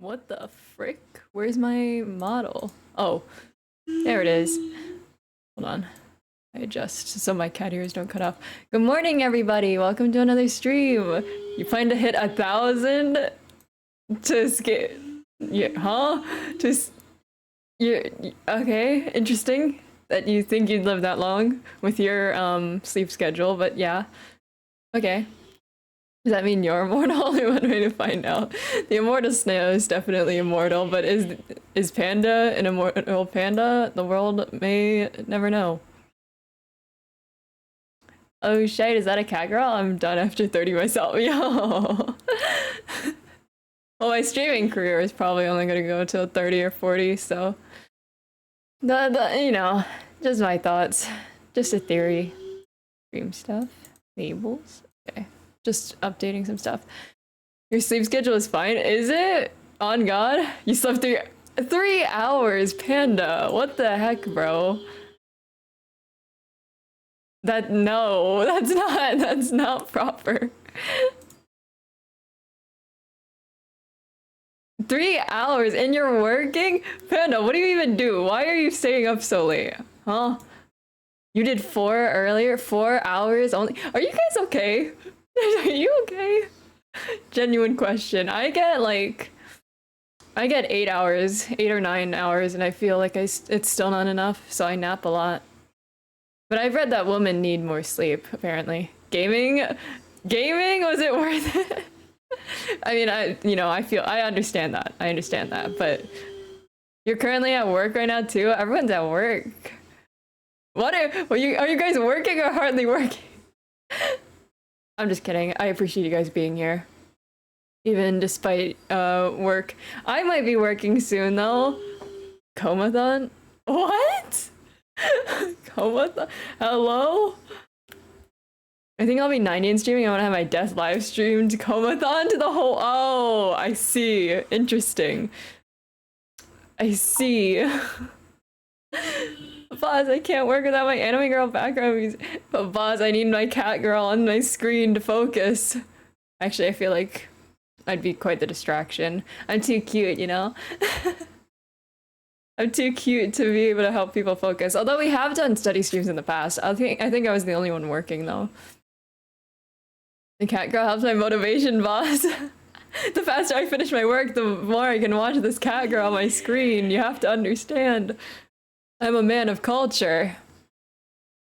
What the frick? Where's my model? Oh, there it is. Hold on. I adjust so my cat ears don't cut off. Good morning, everybody. Welcome to another stream. You plan to hit 1,000 to skip? Yeah, huh? Just you okay? Interesting that you think you'd live that long with your sleep schedule, but yeah. Okay. Does that mean you're immortal? One way to find out. The immortal snail is definitely immortal, but is Panda an immortal panda? The world may never know. Oh shit, is that a cat girl? I'm done after 30 myself. Yo. Well, my streaming career is probably only gonna go till 30 or 40, so you know, just my thoughts. Just a theory. Stream stuff. Labels. Okay. Just updating some stuff. Your sleep schedule is fine, is it? On God? You slept 3 hours, Panda. What the heck, bro? No, that's not proper. 3 hours and you're working? Panda, what do you even do? Why are you staying up so late? Huh? You did 4 earlier? 4 hours only? Are you guys okay? Are you okay? Genuine question. I get 8 hours, 8 or 9 hours, and I feel like it's still not enough, so I nap a lot. But I've read that women need more sleep, apparently. Gaming, was it worth it? I mean, I understand that, but you're currently at work right now too? Everyone's at work. Are you guys working or hardly working? I'm just kidding. I appreciate you guys being here. Even despite work. I might be working soon though. Comathon? What? Comathon? Hello? I think I'll be 90 in streaming. I want to have my death live streamed. Comathon to the whole. Oh, I see. Interesting. I see. Boz, I can't work without my anime girl background music. But Boz, I need my cat girl on my screen to focus. Actually, I feel like I'd be quite the distraction. I'm too cute, you know? I'm too cute to be able to help people focus. Although we have done study streams in the past. I think I was the only one working though. The cat girl helps my motivation, Boz. The faster I finish my work, the more I can watch this cat girl on my screen. You have to understand. I'm a man of culture.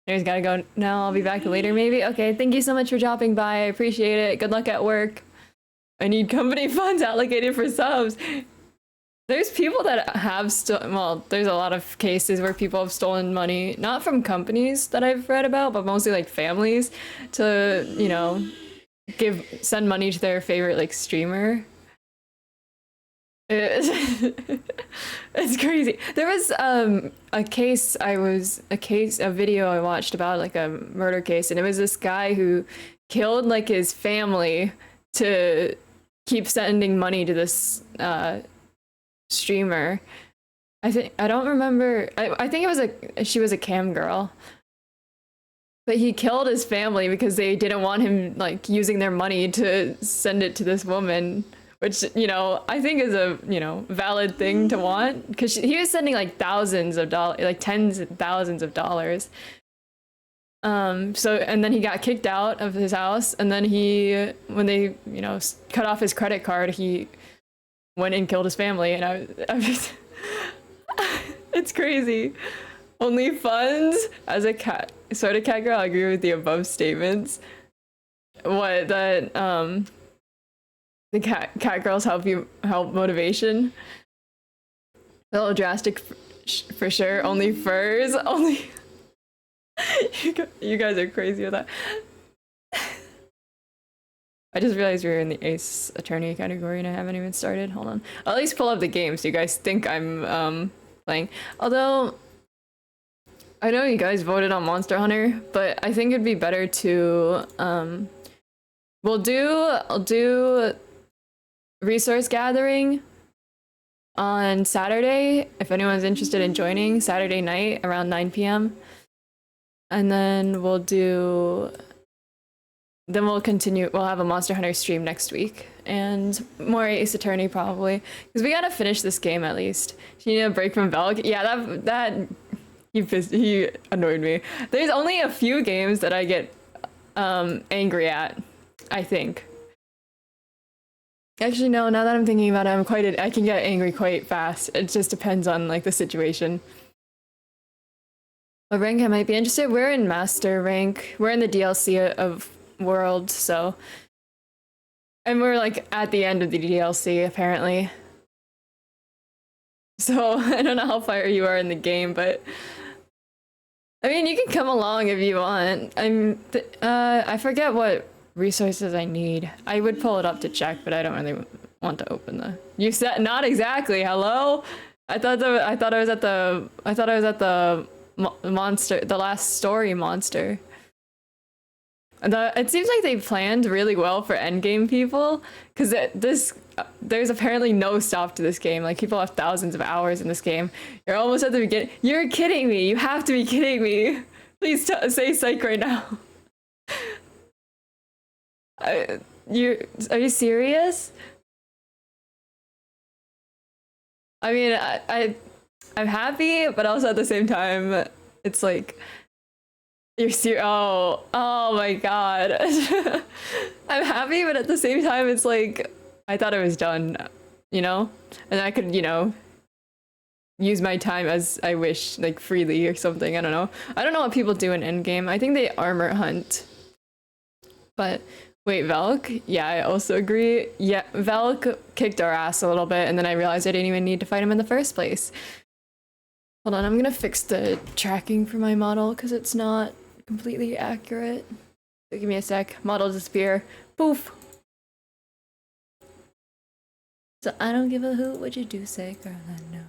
There's gotta go now. I'll be back later maybe. Okay, thank you so much for dropping by. I appreciate it. Good luck at work. I need company funds allocated for subs. There's people that have there's a lot of cases where people have stolen money, not from companies that I've read about, but mostly like families to, you know, send money to their favorite streamer. It's crazy. There was a video I watched about like a murder case, and it was this guy who killed like his family to keep sending money to this streamer. I don't remember. I think she was a cam girl. But he killed his family because they didn't want him like using their money to send it to this woman. Which, you know, I think is a, you know, valid thing to want. Because he was sending like thousands of dollars, like tens of thousands of dollars. And then he got kicked out of his house. And then when they, you know, cut off his credit card, he went and killed his family. And I was it's crazy. Only funds as a cat girl. I agree with the above statements. What, that, the cat girls help motivation. A little drastic for sure. Only furs. Only. You guys are crazy with that. I just realized we were in the ace attorney category and I haven't even started. Hold on. I'll at least pull up the game so you guys think I'm playing. Although I know you guys voted on Monster Hunter, but I think it'd be better to I'll do resource gathering on Saturday if anyone's interested in joining, Saturday night around 9 p.m. And then we'll continue. We'll have a Monster Hunter stream next week and more Ace Attorney probably, because we gotta finish this game at least. You need a break from Velk. Yeah, that he annoyed me. There's only a few games that I get angry at, I think. Actually, no, now that I'm thinking about it, I can get angry quite fast. It just depends on like the situation. What rank I might be interested? We're in Master rank. We're in the DLC of World, so. And we're like at the end of the DLC, apparently. So, I don't know how far you are in the game, but. I mean, you can come along if you want. I forget what resources I need. I would pull it up to check, but I don't really want to open the. You said not exactly. Hello. I thought I was at the monster, the last story monster. It seems like they planned really well for endgame people, because there's apparently no stop to this game. Like, people have thousands of hours in this game. You're almost at the beginning. You're kidding me. You have to be kidding me. Please say psych right now. Are you serious? I mean, I'm happy, but also at the same time, it's like, you're serious. Oh my god. I'm happy, but at the same time, it's like, I thought it was done, you know? And I could, you know, use my time as I wish, like freely or something. I don't know. I don't know what people do in endgame. I think they armor hunt. But wait, Velk? Yeah, I also agree. Yeah, Velk kicked our ass a little bit, and then I realized I didn't even need to fight him in the first place. Hold on, I'm gonna fix the tracking for my model because it's not completely accurate. So give me a sec. Model disappear. Poof. So I don't give a hoot what you do say, Orlando.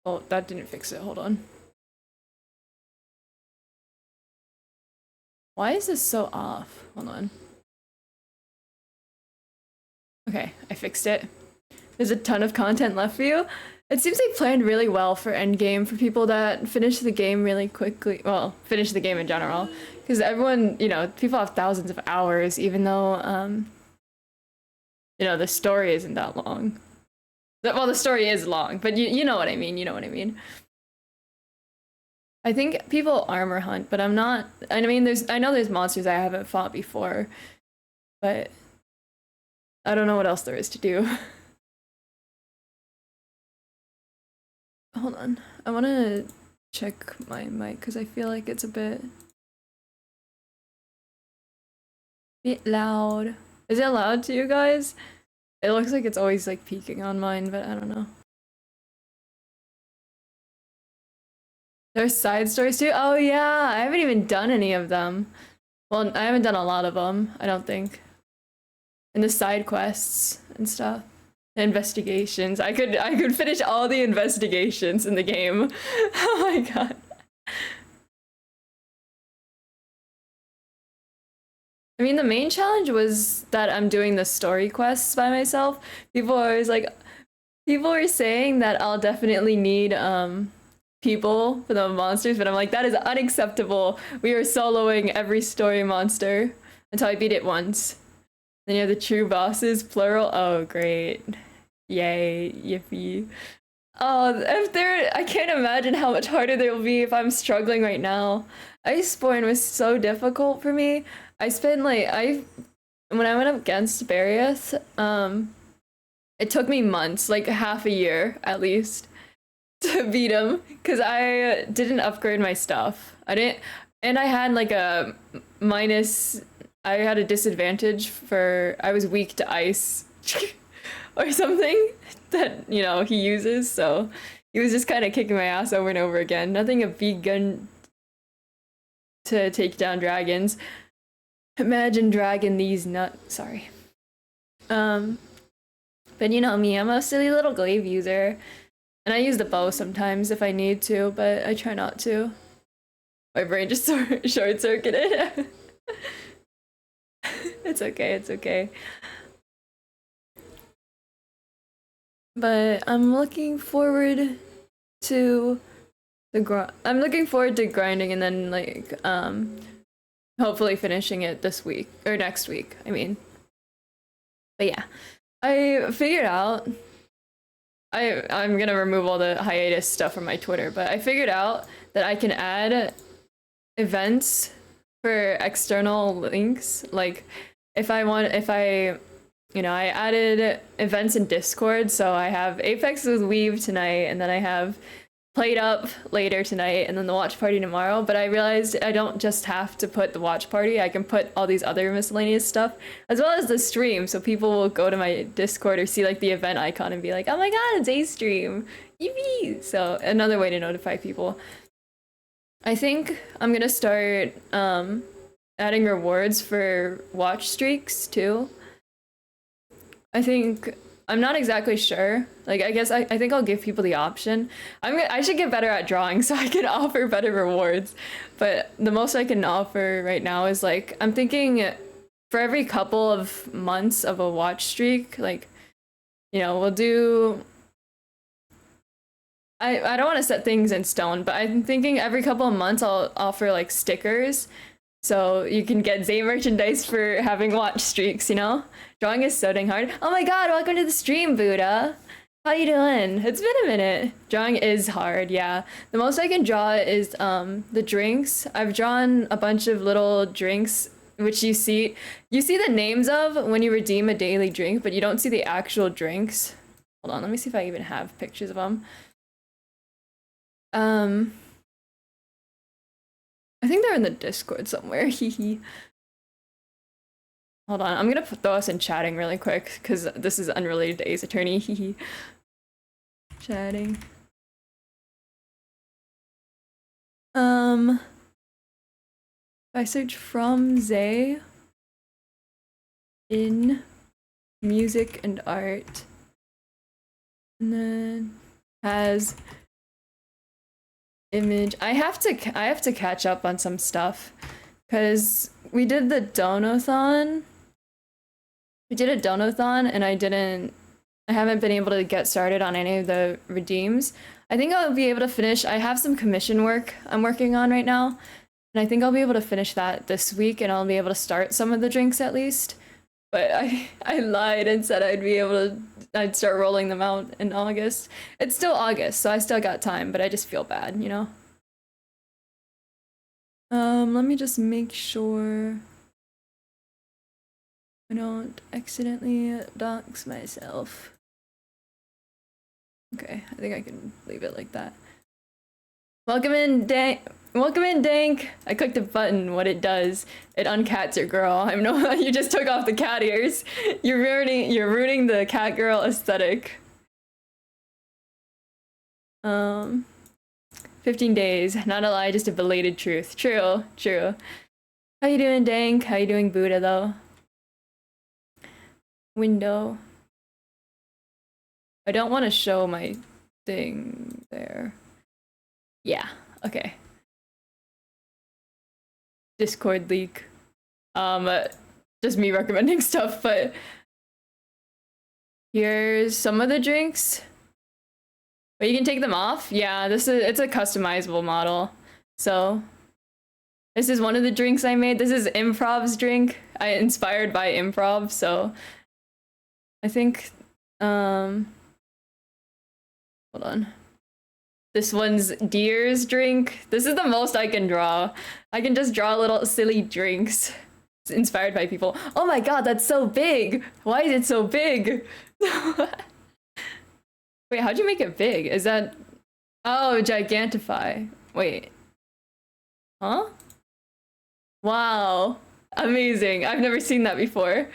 Oh, that didn't fix it. Hold on. Why is this so off? Hold on. Okay, I fixed it. There's a ton of content left for you. It seems they planned really well for endgame for people that finish the game really quickly. Well, finish the game in general. Because everyone, you know, people have thousands of hours, even though, you know, the story isn't that long. Well, the story is long, but you know what I mean. You know what I mean. I think people armor hunt, but I'm not. I mean, I know there's monsters I haven't fought before, but I don't know what else there is to do. Hold on. I want to check my mic because I feel like it's a bit loud. Is it loud to you guys? It looks like it's always like peaking on mine, but I don't know. There's side stories too? Oh yeah, I haven't even done any of them. Well, I haven't done a lot of them, I don't think. And the side quests and stuff. The investigations. I could finish all the investigations in the game. Oh my god. I mean, the main challenge was that I'm doing the story quests by myself. People are always like, people were saying that I'll definitely need people for the monsters, but I'm like, that is unacceptable. We are soloing every story monster until I beat it once. Then you have the true bosses, plural. Oh, great. Yay, yippee. Oh, I can't imagine how much harder there will be if I'm struggling right now. Iceborne was so difficult for me. I spent like, when I went up against Barrios, it took me months, like half a year at least, to beat him, because I didn't upgrade my stuff. And I had like a I had a disadvantage I was weak to ice or something that, you know, he uses, so he was just kind of kicking my ass over and over again. Nothing a big gun to take down dragons. Imagine dragging these nuts. Sorry. But you know me, I'm a silly little glaive user. And I use the bow sometimes if I need to, but I try not to. My brain just short-circuited. It's okay, it's okay. But I'm looking forward to I'm looking forward to grinding and then like hopefully finishing it this week or next week. I mean, but yeah, I figured out. I'm gonna remove all the hiatus stuff from my Twitter, but I figured out that I can add events for external links. Like if I added events in Discord, so I have Apex with Weave tonight, and then I have Played Up later tonight, and then the watch party tomorrow. But I realized I don't just have to put the watch party, I can put all these other miscellaneous stuff, as well as the stream, so people will go to my Discord or see like the event icon and be like, oh my god, it's a stream! Yippee! So another way to notify people. I think I'm gonna start adding rewards for watch streaks too. I'm not exactly sure. Like, I guess I think I'll give people the option. I should get better at drawing so I can offer better rewards. But the most I can offer right now is like, I'm thinking for every couple of months of a watch streak, like, you know, we'll do... I don't want to set things in stone, but I'm thinking every couple of months I'll offer like stickers. So you can get Zay merchandise for having watch streaks, you know? Drawing is so dang hard. Oh my god, welcome to the stream, Buddha! How you doing? It's been a minute. Drawing is hard, yeah. The most I can draw is the drinks. I've drawn a bunch of little drinks, which you see the names of when you redeem a daily drink, but you don't see the actual drinks. Hold on, let me see if I even have pictures of them. I think they're in the Discord somewhere. Hehe. Hold on, I'm gonna throw us in chatting really quick because this is unrelated to Ace Attorney. Hehe. Chatting. If I search from Zay in music and art, and then has image. I have to catch up on some stuff because we did the donathon. We did a donathon and I haven't been able to get started on any of the redeems. I think I'll be able to finish. I have some commission work I'm working on right now, and I think I'll be able to finish that this week, and I'll be able to start some of the drinks at least. But I lied and said I'd start rolling them out in August. It's still August, so I still got time, but I just feel bad, you know? Let me just make sure I don't accidentally dox myself. Okay, I think I can leave it like that. Welcome in, Dank. Welcome in, Dank. I clicked a button. What it does, it uncats your girl. I'm no. You just took off the cat ears. You're ruining the cat girl aesthetic. 15 days. Not a lie, just a belated truth. True. How you doing, Dank? How you doing, Buddha, though? Window. I don't want to show my thing there. Yeah, okay. Discord leak. Just me recommending stuff, but here's some of the drinks. But you can take them off. Yeah, it's a customizable model. So this is one of the drinks I made. This is Improv's drink. I inspired by Improv, so I think hold on. This one's Deer's drink. This is the most I can draw. I can just draw little silly drinks. It's inspired by people. Oh my god, that's so big! Why is it so big? Wait, how'd you make it big? Is that... Oh, gigantify. Wait. Huh? Wow. Amazing. I've never seen that before.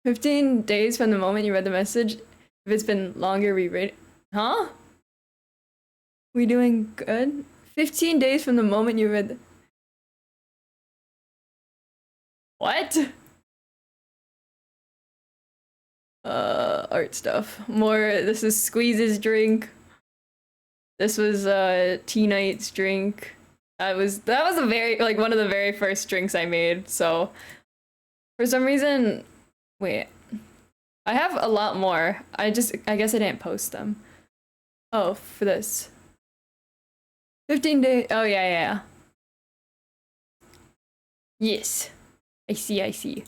15 days from the moment you read the message. If it's been longer, reread it. Huh? We doing good? 15 days from the moment you read... What? Art stuff. More, this is Squeeze's drink. This was T-Night's drink. That was a very, like, one of the very first drinks I made, so... For some reason... Wait. I have a lot more. I guess I didn't post them. Oh, for this. 15 days. Oh, yeah, yeah. Yes. I see, I see.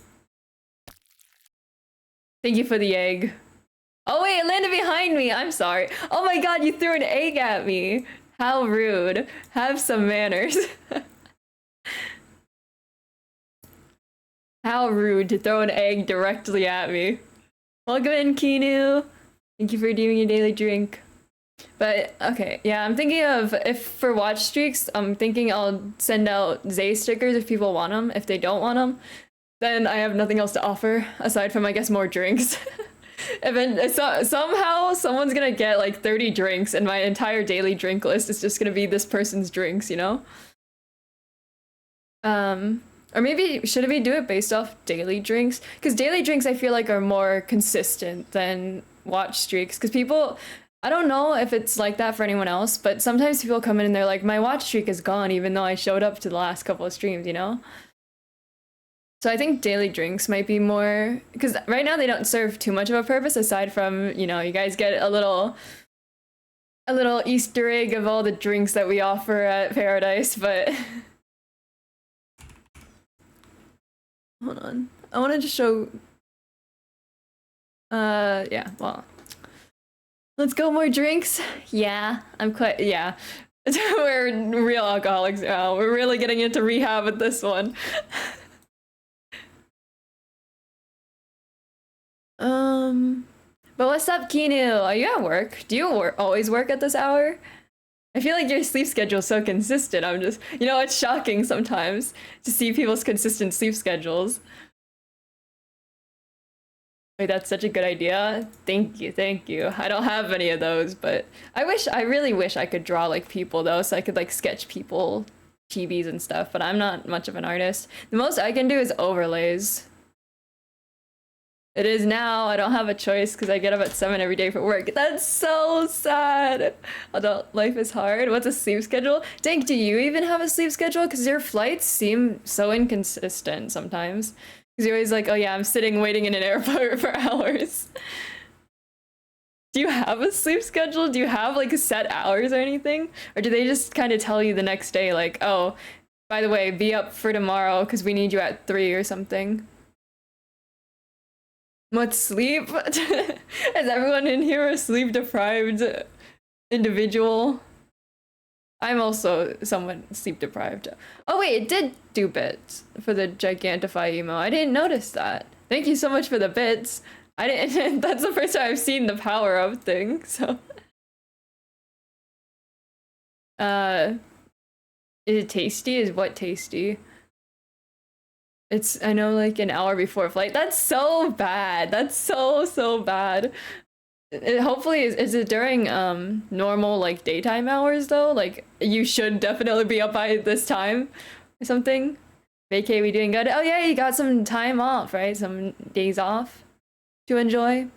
Thank you for the egg. Oh, wait, it landed behind me. I'm sorry. Oh my god, you threw an egg at me. How rude. Have some manners. How rude to throw an egg directly at me. Welcome in, Kinu. Thank you for doing your daily drink. But, okay, yeah, I'm thinking of, if for watch streaks, I'm thinking I'll send out Zay stickers if people want them. If they don't want them, then I have nothing else to offer, aside from, I guess, more drinks. And then somehow someone's gonna get like 30 drinks and my entire daily drink list is just gonna be this person's drinks, you know? Or maybe should we do it based off daily drinks? Because daily drinks I feel like are more consistent than watch streaks. Because people, I don't know if it's like that for anyone else, but sometimes people come in and they're like, my watch streak is gone even though I showed up to the last couple of streams, you know? So I think daily drinks might be more, because right now they don't serve too much of a purpose aside from, you know, you guys get a little Easter egg of all the drinks that we offer at Paradise, but hold on. I wanted to show yeah, well. Let's go, more drinks. Yeah, I'm quite, yeah. We're real alcoholics now. We're really getting into rehab with this one. But what's up, Kinu? Are you at work? Do you always work at this hour? I feel like your sleep schedule is so consistent. I'm just, you know, it's shocking sometimes to see people's consistent sleep schedules. Wait, that's such a good idea. Thank you, thank you. I don't have any of those, but I really wish I could draw like people though, so I could like sketch people, chibis and stuff, but I'm not much of an artist. The most I can do is overlays. It is now. I don't have a choice because I get up at 7 every day for work. That's so sad. Adult life is hard. What's a sleep schedule? Dank, do you even have a sleep schedule? Because your flights seem so inconsistent sometimes. Because you're always like, oh yeah, I'm sitting waiting in an airport for hours. Do you have a sleep schedule? Do you have like set hours or anything? Or do they just kind of tell you the next day like, oh, by the way, be up for tomorrow because we need you at 3 or something? What, sleep? Is everyone in here a sleep deprived individual? I'm also somewhat sleep deprived. Oh wait, it did do bits for the Gigantify emo. I didn't notice that. Thank you so much for the bits. I didn't. That's the first time I've seen the power of thing. So, is it tasty? Is what tasty? It's, I know, like an hour before flight. That's so bad. That's so bad. Hopefully, is it during normal like daytime hours though? Like you should definitely be up by this time or something. Vacay, we doing good? Oh yeah, you got some time off, right? Some days off to enjoy.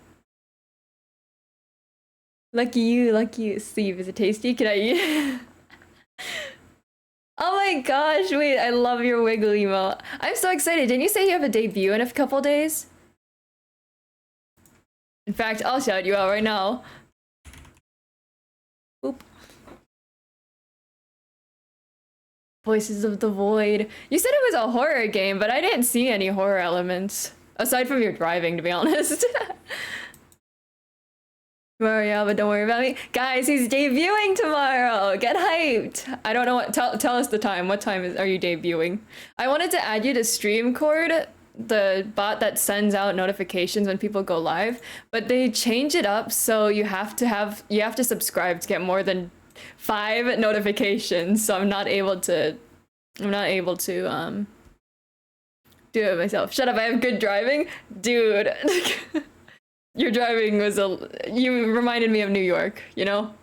Lucky you, lucky you. Steve, is it tasty? Can I eat? Oh my gosh, wait, I love your wiggle emote. I'm so excited. Didn't you say you have a debut in a couple days? In fact, I'll shout you out right now. Oop. Voices of the Void. You said it was a horror game, but I didn't see any horror elements. Aside from your driving, to be honest. Mario, but don't worry about me. Guys, he's debuting tomorrow. Get hyped. I don't know what, tell us the time. What time are you debuting? I wanted to add you to Streamcord, the bot that sends out notifications when people go live, but they change it up so you have to subscribe to get more than 5 notifications. So I'm not able to do it myself. Shut up, I have good driving? Dude. Your driving was you reminded me of New York, you know?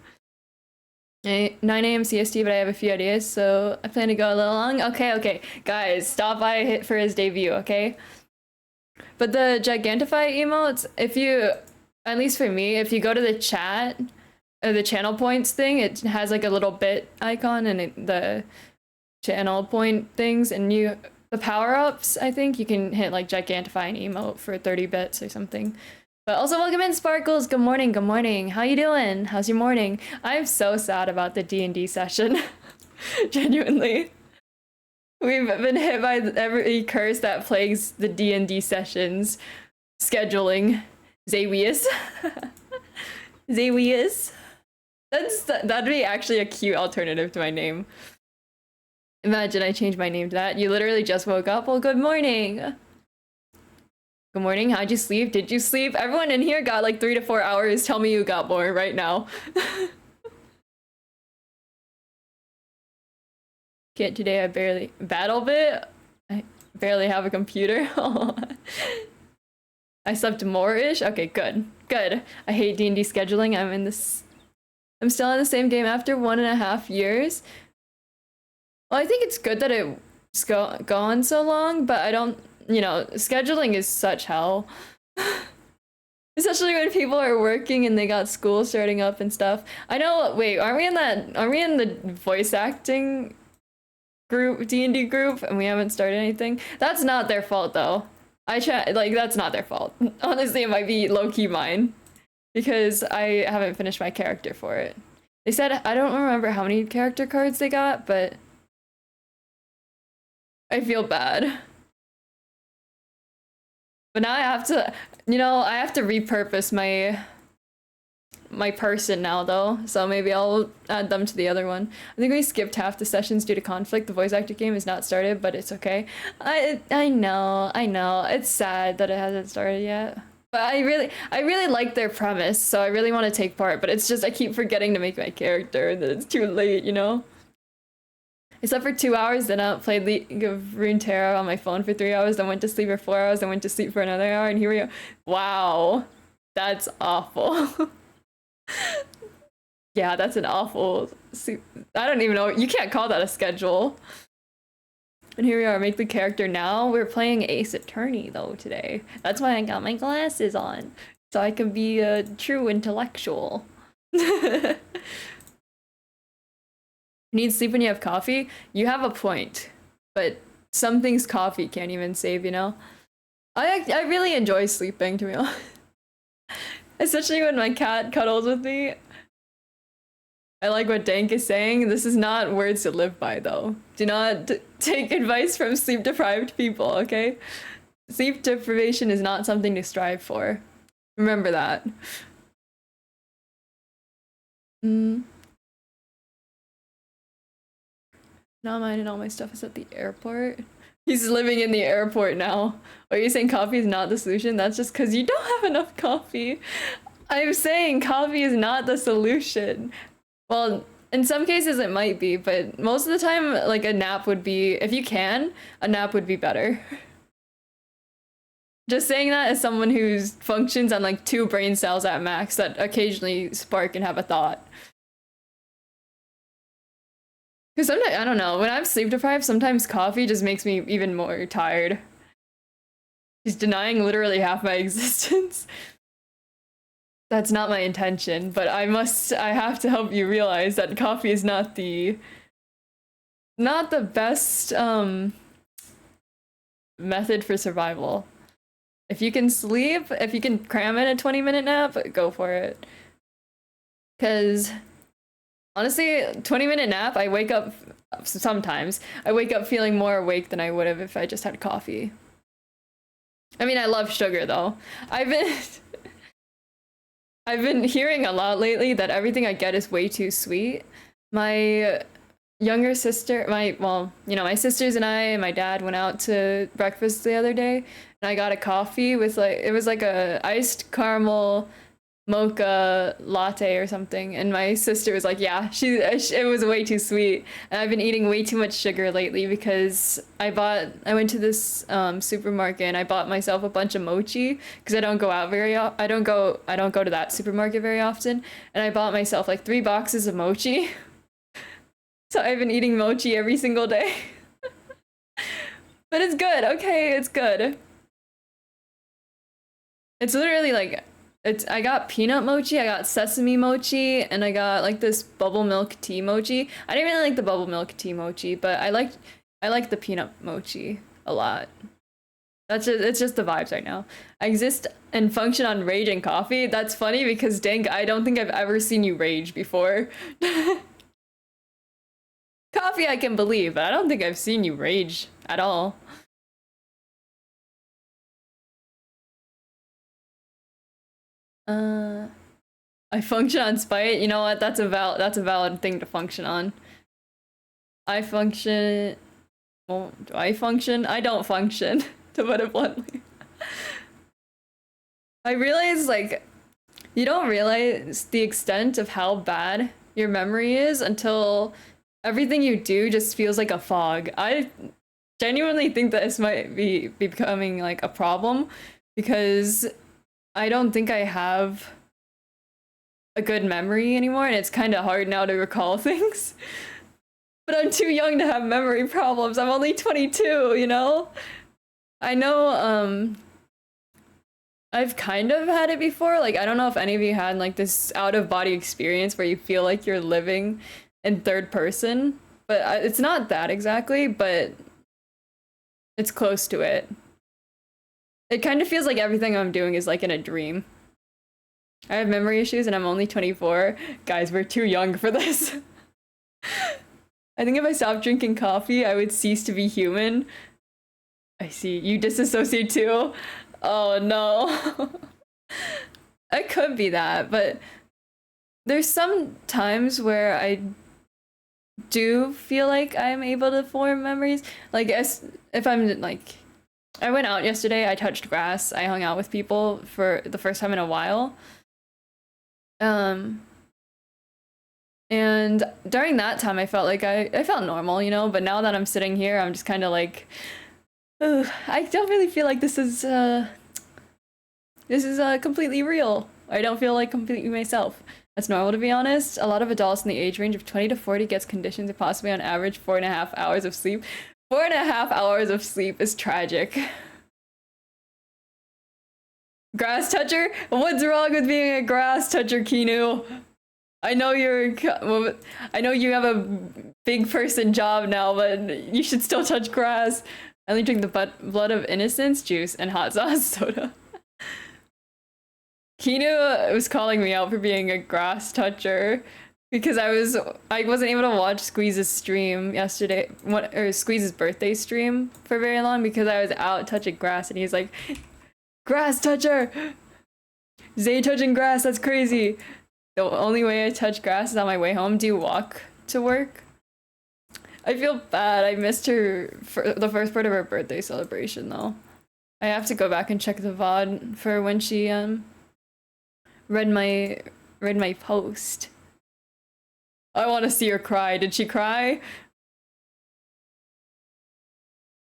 9 a.m. CST, but I have a few ideas, so I plan to go a little long. Okay. Guys, stop by for his debut, okay? But the Gigantify emotes, if you, at least for me, if you go to the chat, the channel points thing, it has like a little bit icon and the channel point things, and the power-ups, I think, you can hit like Gigantify an emote for 30 bits or something. But also welcome in, Sparkles. Good morning, good morning. How you doing? How's your morning? I'm so sad about the D&D session. Genuinely. We've been hit by every curse that plagues the D&D sessions. Scheduling. Zawius. Zawius. That'd be actually a cute alternative to my name. Imagine I changed my name to that. You literally just woke up. Well, good morning. Good morning. How'd you sleep? Did you sleep? Everyone in here got like 3 to 4 hours. Tell me you got more right now. Can't today. I barely battle bit. I barely have a computer. I slept more-ish. Okay, good. Good. I hate D&D scheduling. I'm still in the same game after 1.5 years. Well, I think it's good that it's gone so long, but I don't, scheduling is such hell. Especially when people are working and they got school starting up and stuff. I know, wait, are we in the voice acting group, D&D group, and we haven't started anything? That's not their fault though. That's not their fault. Honestly, it might be low-key mine, because I haven't finished my character for it. They said, I don't remember how many character cards they got, but I feel bad. But now I have to, I have to repurpose my person now though, so maybe I'll add them to the other one. I think we skipped half the sessions due to conflict. The voice actor game is not started, but it's okay. I know. It's sad that it hasn't started yet. But I really like their premise, so I really want to take part, but it's just I keep forgetting to make my character, and that it's too late, I slept for 2 hours, then I played League of Runeterra on my phone for 3 hours, then went to sleep for 4 hours, then went to sleep for another hour, and here we go. Wow. That's awful. Yeah, that's an awful... I don't even know. You can't call that a schedule. And here we are, make the character now. We're playing Ace Attorney, though, today. That's why I got my glasses on. So I can be a true intellectual. Need sleep when you have coffee? You have a point. But some things coffee can't even save, I really enjoy sleeping, to be honest. Especially when my cat cuddles with me. I like what Dank is saying. This is not words to live by, though. Do not take advice from sleep-deprived people, okay? Sleep deprivation is not something to strive for. Remember that. Not mine and all my stuff is at the airport. He's living in the airport now. Are you saying coffee is not the solution? That's just because you don't have enough coffee. I'm saying coffee is not the solution. Well, in some cases it might be, but most of the time, like, a nap would be, if you can, a nap would be better. Just saying that as someone who functions on like 2 brain cells at max that occasionally spark and have a thought. Because sometimes, I don't know, when I'm sleep deprived, sometimes coffee just makes me even more tired. He's denying literally half my existence. That's not my intention, but I have to help you realize that coffee is not the best method for survival. If you can sleep, if you can cram in a 20-minute nap, go for it. Because honestly, 20-minute nap, I wake up sometimes. I wake up feeling more awake than I would have if I just had coffee. I mean, I love sugar though. I've been hearing a lot lately that everything I get is way too sweet. My younger sister, my sisters and I and my dad went out to breakfast the other day, and I got a coffee with it was like a iced caramel mocha latte or something, and my sister was like, yeah, it was way too sweet. And I've been eating way too much sugar lately because I went to this supermarket and I bought myself a bunch of mochi because I don't go out I don't go to that supermarket very often, and I bought myself like 3 boxes of mochi. So I've been eating mochi every single day. But it's good, okay, it's good. It's literally like I got peanut mochi, I got sesame mochi, and I got like this bubble milk tea mochi. I didn't really like the bubble milk tea mochi, but I like the peanut mochi a lot. It's just the vibes right now. I exist and function on rage and coffee. That's funny because Dank, I don't think I've ever seen you rage before. Coffee coffee I can believe, but I don't think I've seen you rage at all. I function on spite. You know what? That's a valid thing to function on. I function. Well, do I function? I don't function, to put it bluntly. I realize, like, you don't realize the extent of how bad your memory is until everything you do just feels like a fog. I genuinely think that this might be becoming like a problem because I don't think I have a good memory anymore, and it's kind of hard now to recall things. But I'm too young to have memory problems. I'm only 22, you know? I know, I've kind of had it before. Like, I don't know if any of you had like this out-of-body experience where you feel like you're living in third person, but it's not that exactly, but it's close to it. It kind of feels like everything I'm doing is like in a dream. I have memory issues and I'm only 24. Guys, we're too young for this. I think if I stopped drinking coffee, I would cease to be human. I see. You disassociate too? Oh no. I could be that, but there's some times where I do feel like I'm able to form memories. Like, if I'm like, I went out yesterday, I touched grass, I hung out with people for the first time in a while. And during that time, I felt like I felt normal, you know, but now that I'm sitting here, I'm just kind of like, ugh, I don't really feel like this is completely real. I don't feel like completely myself. That's normal, to be honest. A lot of adults in the age range of 20 to 40 gets conditions and possibly on average 4.5 hours of sleep. 4.5 hours of sleep is tragic. Grass toucher? What's wrong with being a grass toucher, Kinu? I know you have a big person job now, but you should still touch grass. I only drink the blood of innocence, juice, and hot sauce soda. Kinu was calling me out for being a grass toucher because I wasn't able to watch Squeeze's stream yesterday, or Squeeze's birthday stream for very long because I was out touching grass, and he's like, "Grass toucher, Zay touching grass. That's crazy." The only way I touch grass is on my way home. Do you walk to work? I feel bad. I missed her for the first part of her birthday celebration, though. I have to go back and check the VOD for when she read my post. I want to see her cry. Did she cry?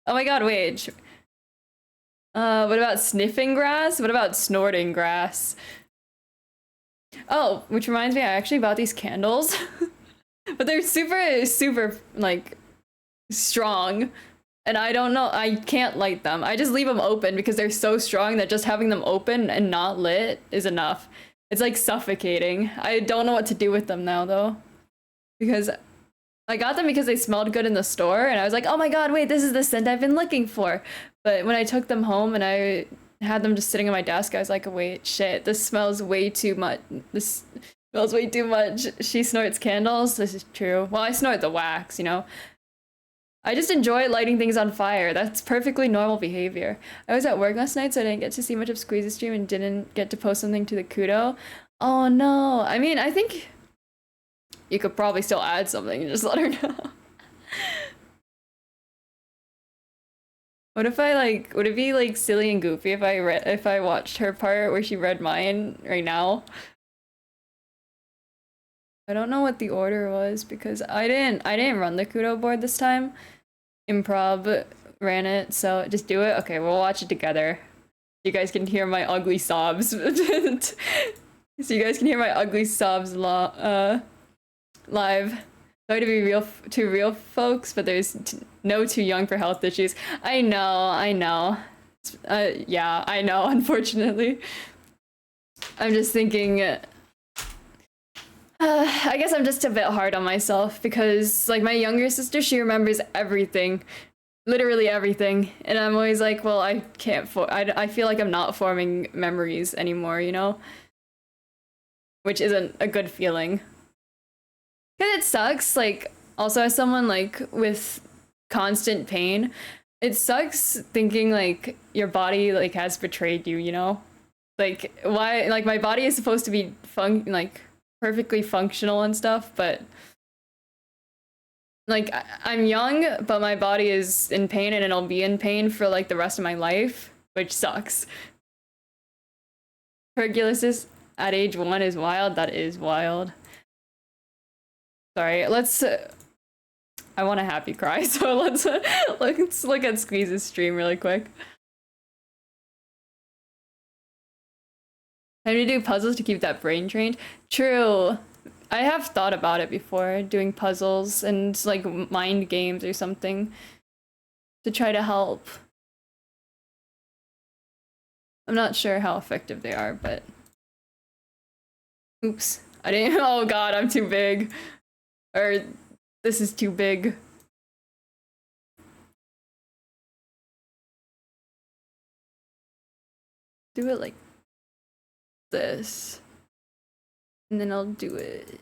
Oh my god, wait. What about sniffing grass? What about snorting grass? Oh, which reminds me, I actually bought these candles. But they're super, like, strong. And I don't know, I can't light them. I just leave them open because they're so strong that just having them open and not lit is enough. It's like suffocating. I don't know what to do with them now, though. Because I got them because they smelled good in the store, and I was like, oh my god, wait, this is the scent I've been looking for. But when I took them home and I had them just sitting on my desk, I was like, wait, shit, this smells way too much. This smells way too much. She snorts candles. This is true. Well, I snort the wax, you know. I just enjoy lighting things on fire. That's perfectly normal behavior. I was at work last night, so I didn't get to see much of Squeeze's stream and didn't get to post something to the Kudo. Oh no. I mean, I think you could probably still add something and just let her know. What if would it be like silly and goofy if I watched her part where she read mine right now? I don't know what the order was because I didn't run the Kudo board this time. Improv ran it, so just do it. Okay, we'll watch it together. You guys can hear my ugly sobs. So you guys can hear my ugly sobs live. Sorry to be real folks, but there's no too young for health issues. I know. Yeah, I know, unfortunately. I'm just thinking, I guess I'm just a bit hard on myself because, like, my younger sister, she remembers everything. Literally everything. And I'm always like, well, I can't I feel like I'm not forming memories anymore, you know? Which isn't a good feeling. Because it sucks, like, Also, as someone like with constant pain, it sucks thinking like your body like has betrayed you, you know? Like why like my body is supposed to be like perfectly functional and stuff, but like I'm young, but my body is in pain and it'll be in pain for like the rest of my life, which sucks. Hercules at age 1 is wild. That is wild. Sorry, let's I want a happy cry, so let's look at Squeeze's stream really quick. Time to do puzzles to keep that brain trained. True. I have thought about it before, doing puzzles and like mind games or something to try to help. I'm not sure how effective they are, but oops. I didn't oh god, I'm too big. Or this is too big. Do it like this. And then I'll do it.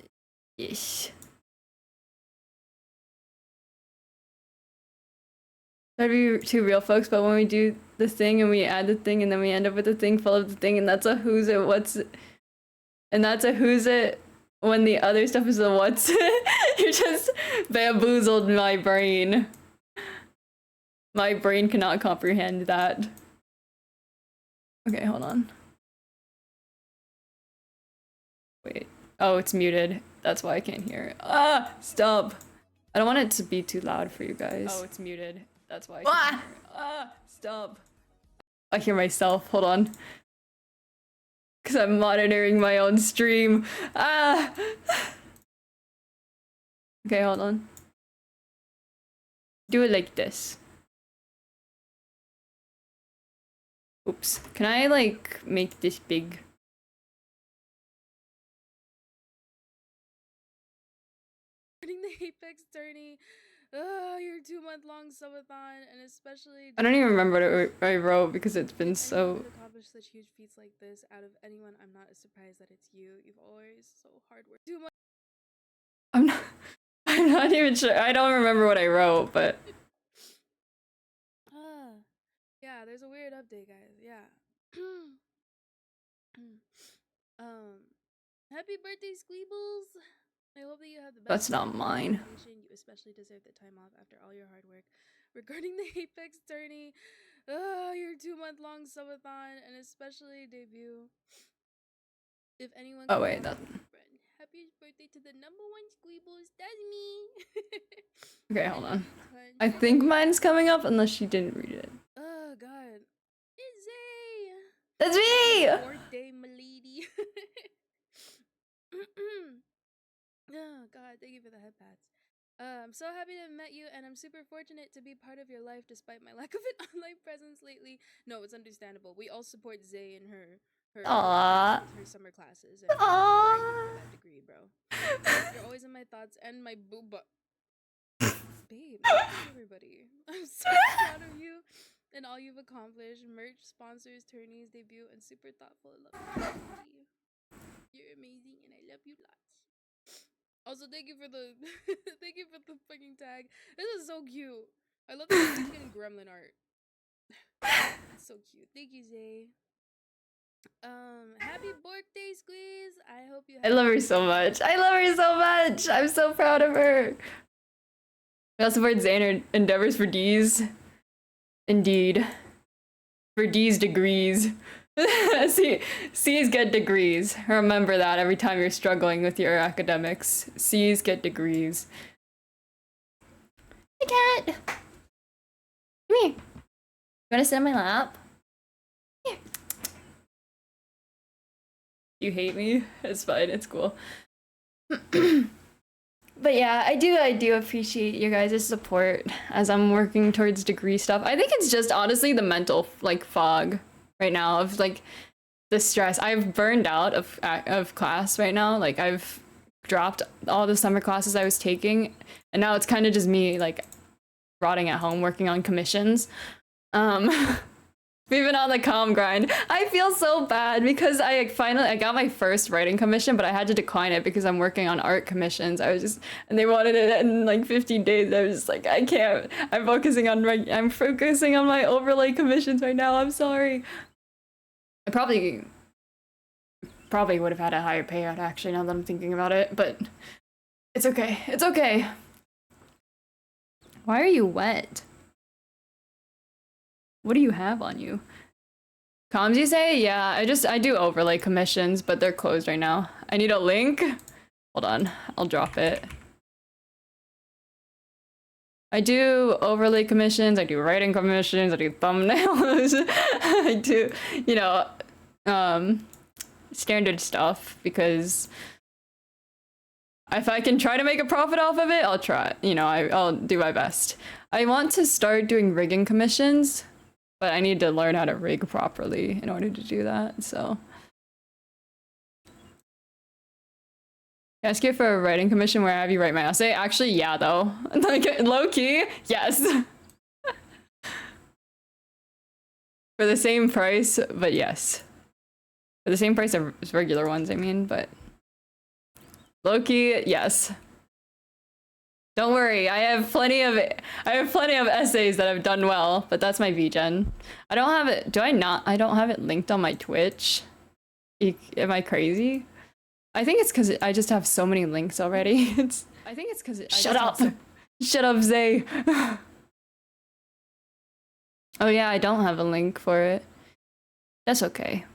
Ish. That'd be too real, folks, but when we do the thing and we add the thing and then we end up with a thing full of the thing and that's a who's it, what's it, and that's a who's it when the other stuff is a what's it. You just bamboozled my brain. My brain cannot comprehend that. Okay, hold on. Wait. Oh, it's muted. That's why I can't hear it. Ah! Stop! I don't want it to be too loud for you guys. Oh, it's muted. That's why I can't hear it. Ah! Stop! I hear myself. Hold on. Because I'm monitoring my own stream. Ah! Okay, hold on. Do it like this. Oops. Can I, like, make this big? The Apex tourney. Your 2-month-long subathon, and especially I don't even remember what I wrote because it's been so. Accomplish such huge feats like this out of anyone. I'm not surprised that it's you. You've always so hard work. I'm not even sure. I don't remember what I wrote, but. Yeah, there's a weird update, guys. Yeah. Happy birthday, Squeebles. I hope that you have the best. That's not mine. You especially deserve the time off after all your hard work. Regarding the Apex tourney, your 2-month-long subathon, and especially debut. If anyone. Oh wait, that. Happy birthday to the #1 Squeebles. That's me. Okay, hold on. I think mine's coming up unless she didn't read it. Oh god, it's Zay. That's me. Birthday, milady. Oh god, thank you for the head pats. I'm so happy to have met you, and I'm super fortunate to be part of your life despite my lack of an online presence lately. No, it's understandable. We all support Zay in her summer classes. And that degree, bro. You're always in my thoughts and my booba. Babe, everybody. I'm so proud of you and all you've accomplished. Merch, sponsors, tourneys, debut, and super thoughtful and loving. You're amazing, and I love you lots. Also, thank you for the fucking tag. This is so cute. I love the fucking gremlin art. It's so cute. Thank you, Zay. Happy birthday, Squeeze. I hope you. I love her so much. I love her so much. I'm so proud of her. We also support Zay in her endeavors for D's. Indeed. For D's degrees. C's get degrees. Remember that every time you're struggling with your academics. C's get degrees. Hey, cat! Come here. You wanna sit on my lap? Here. You hate me? It's fine, it's cool. But yeah, I do appreciate your guys' support as I'm working towards degree stuff. I think it's just honestly the mental like fog right now of like the stress. I've burned out of class right now. Like I've dropped all the summer classes I was taking, and now it's kind of just me like rotting at home working on commissions. We've been on the calm grind. I feel so bad because I got my first writing commission, but I had to decline it because I'm working on art commissions. And they wanted it in like 15 days. I was just like, I can't. I'm focusing on my overlay commissions right now. I'm sorry. I probably would have had a higher payout actually now that I'm thinking about it, but it's okay. It's okay. Why are you wet? What do you have on you? Comms, you say? Yeah, I do overlay commissions, but they're closed right now. I need a link. Hold on, I'll drop it. I do overlay commissions, I do writing commissions, I do thumbnails. I do, you know, standard stuff because if I can try to make a profit off of it, I'll try. You know, I'll do my best. I want to start doing rigging commissions, but I need to learn how to rig properly in order to do that, so. Ask you for a writing commission where I have you write my essay? Actually, yeah, though. Like, low-key, yes. For the same price, but yes. For the same price as regular ones, I mean, but... Low-key, yes. Don't worry, I have plenty of essays that I've done well, but that's my VGen. I don't have it, I don't have it linked on my Twitch. Am I crazy? I think it's because I just have so many links already. I think it's because Shut up! Shut up, Zay! Oh yeah, I don't have a link for it. That's okay.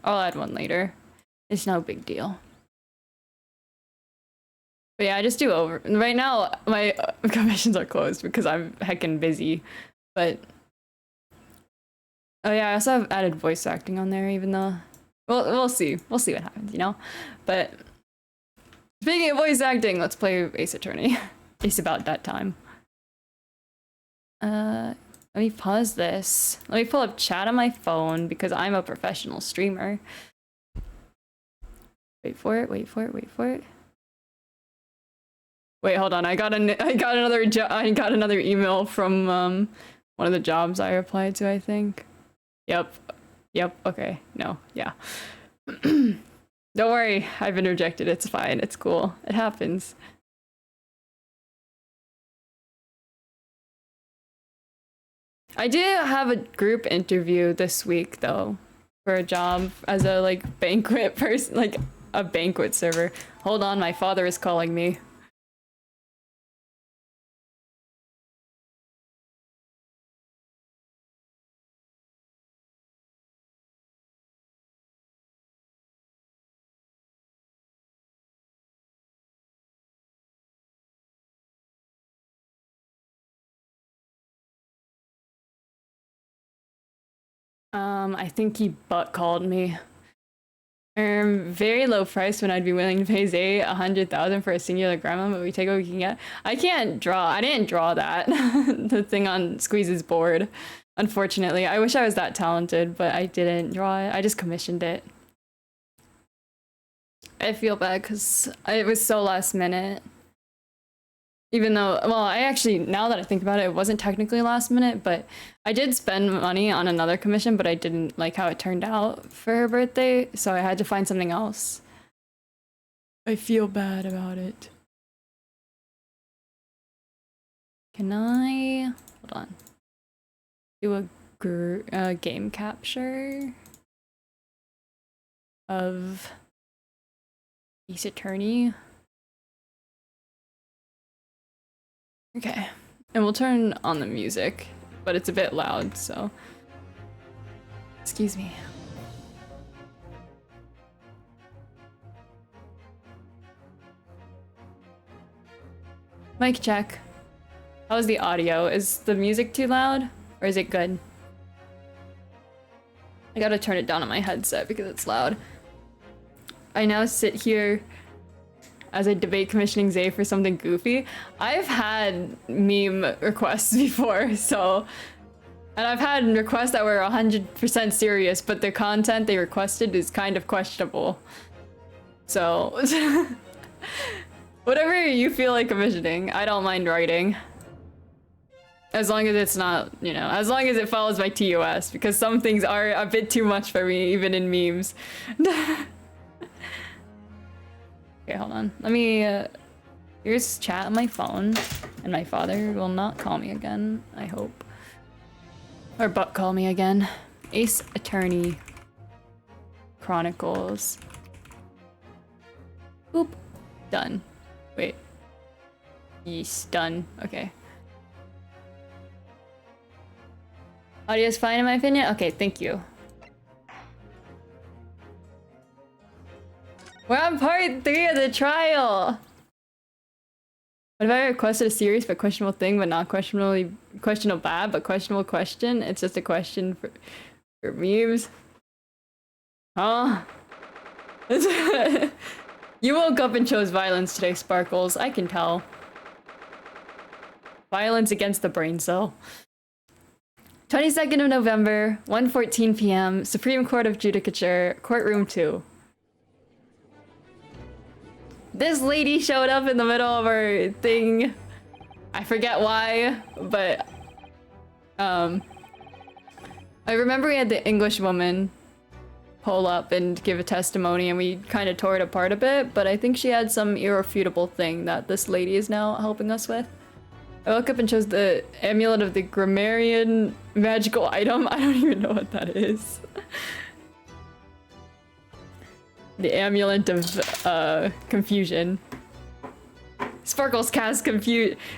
I'll add one later. It's no big deal. But yeah, I just do right now, my commissions are closed because I'm heckin' busy. But... Oh yeah, I also have added voice acting on there, even though... Well, we'll see. We'll see what happens, you know? But... Speaking of voice acting, let's play Ace Attorney. It's about that time. Let me pause this. Let me pull up chat on my phone because I'm a professional streamer. Wait for it, wait for it, wait for it. Wait, hold on. I got another email from one of the jobs I applied to, I think. Yep. Okay. No. Yeah. Don't worry. I've been rejected. It's fine. It's cool. It happens. I did have a group interview this week though for a job as a like banquet person, like a banquet server. Hold on, my father is calling me. I think he butt called me. Very low price when I'd be willing to pay Zay 100,000 for a singular grandma, but we take what we can get. I can't draw. I didn't draw that. The thing on Squeeze's board. Unfortunately. I wish I was that talented, but I didn't draw it. I just commissioned it. I feel bad because it was so last minute. Even though, well, I actually, now that I think about it, it wasn't technically last minute, but I did spend money on another commission, but I didn't like how it turned out for her birthday, so I had to find something else. I feel bad about it. Can I, hold on, do a game capture of Ace Attorney? Okay, and we'll turn on the music, but it's a bit loud, so excuse me. Mic check. How's the audio? Is the music too loud, or is it good? I gotta turn it down on my headset because it's loud. I now sit here as I debate commissioning Zay for something goofy. I've had meme requests before, so... And I've had requests that were 100% serious, but the content they requested is kind of questionable. So... Whatever you feel like commissioning, I don't mind writing. As long as it's not, you know, as long as it follows my TOS, because some things are a bit too much for me, even in memes. Okay, hold on. Let me, here's chat on my phone, and my father will not call me again, I hope. Or but call me again. Ace Attorney. Chronicles. Boop. Done. Wait. Yes, done. Okay. Audio's fine in my opinion? Okay, thank you. We're on part 3 of the trial! What if I requested a serious but questionable thing, but not questionable bad, but questionable question? It's just a question for memes. Huh? You woke up and chose violence today, Sparkles. I can tell. Violence against the brain cell. 22nd of November, 1:14 p.m., Supreme Court of Judicature, Courtroom 2. This lady showed up in the middle of our thing. I forget why, but I remember we had the English woman pull up and give a testimony, and we kind of tore it apart a bit, but I think she had some irrefutable thing that this lady is now helping us with. I woke up and chose the amulet of the grammarian magical item. I don't even know what that is. The amulet of confusion. Sparkles casts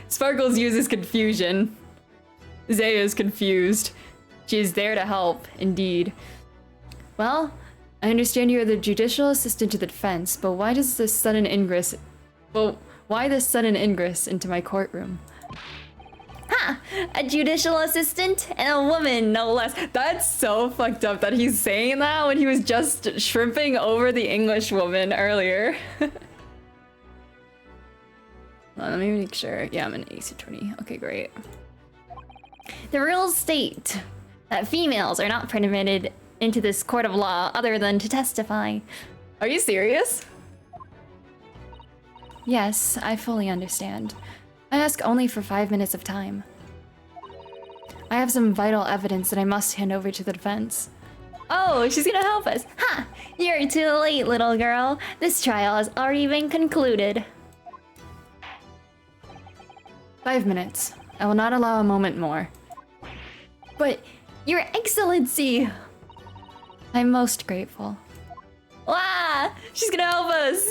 Sparkles uses confusion. Zaya is confused. She is there to help, indeed. Well, I understand you are the judicial assistant to the defense, but why does this sudden ingress? Well, why this sudden ingress into my courtroom? Ha! A judicial assistant and a woman, no less. That's so fucked up that he's saying that when he was just shrimping over the English woman earlier. Well, let me make sure. Yeah, I'm an ace attorney. Okay, great. The rules state that females are not permitted into this court of law other than to testify. Are you serious? Yes, I fully understand. I ask only for 5 minutes of time. I have some vital evidence that I must hand over to the defense. Oh, she's gonna help us. Ha! You're too late, little girl. This trial has already been concluded. 5 minutes. I will not allow a moment more. But, Your Excellency! I'm most grateful. Wow! She's gonna help us!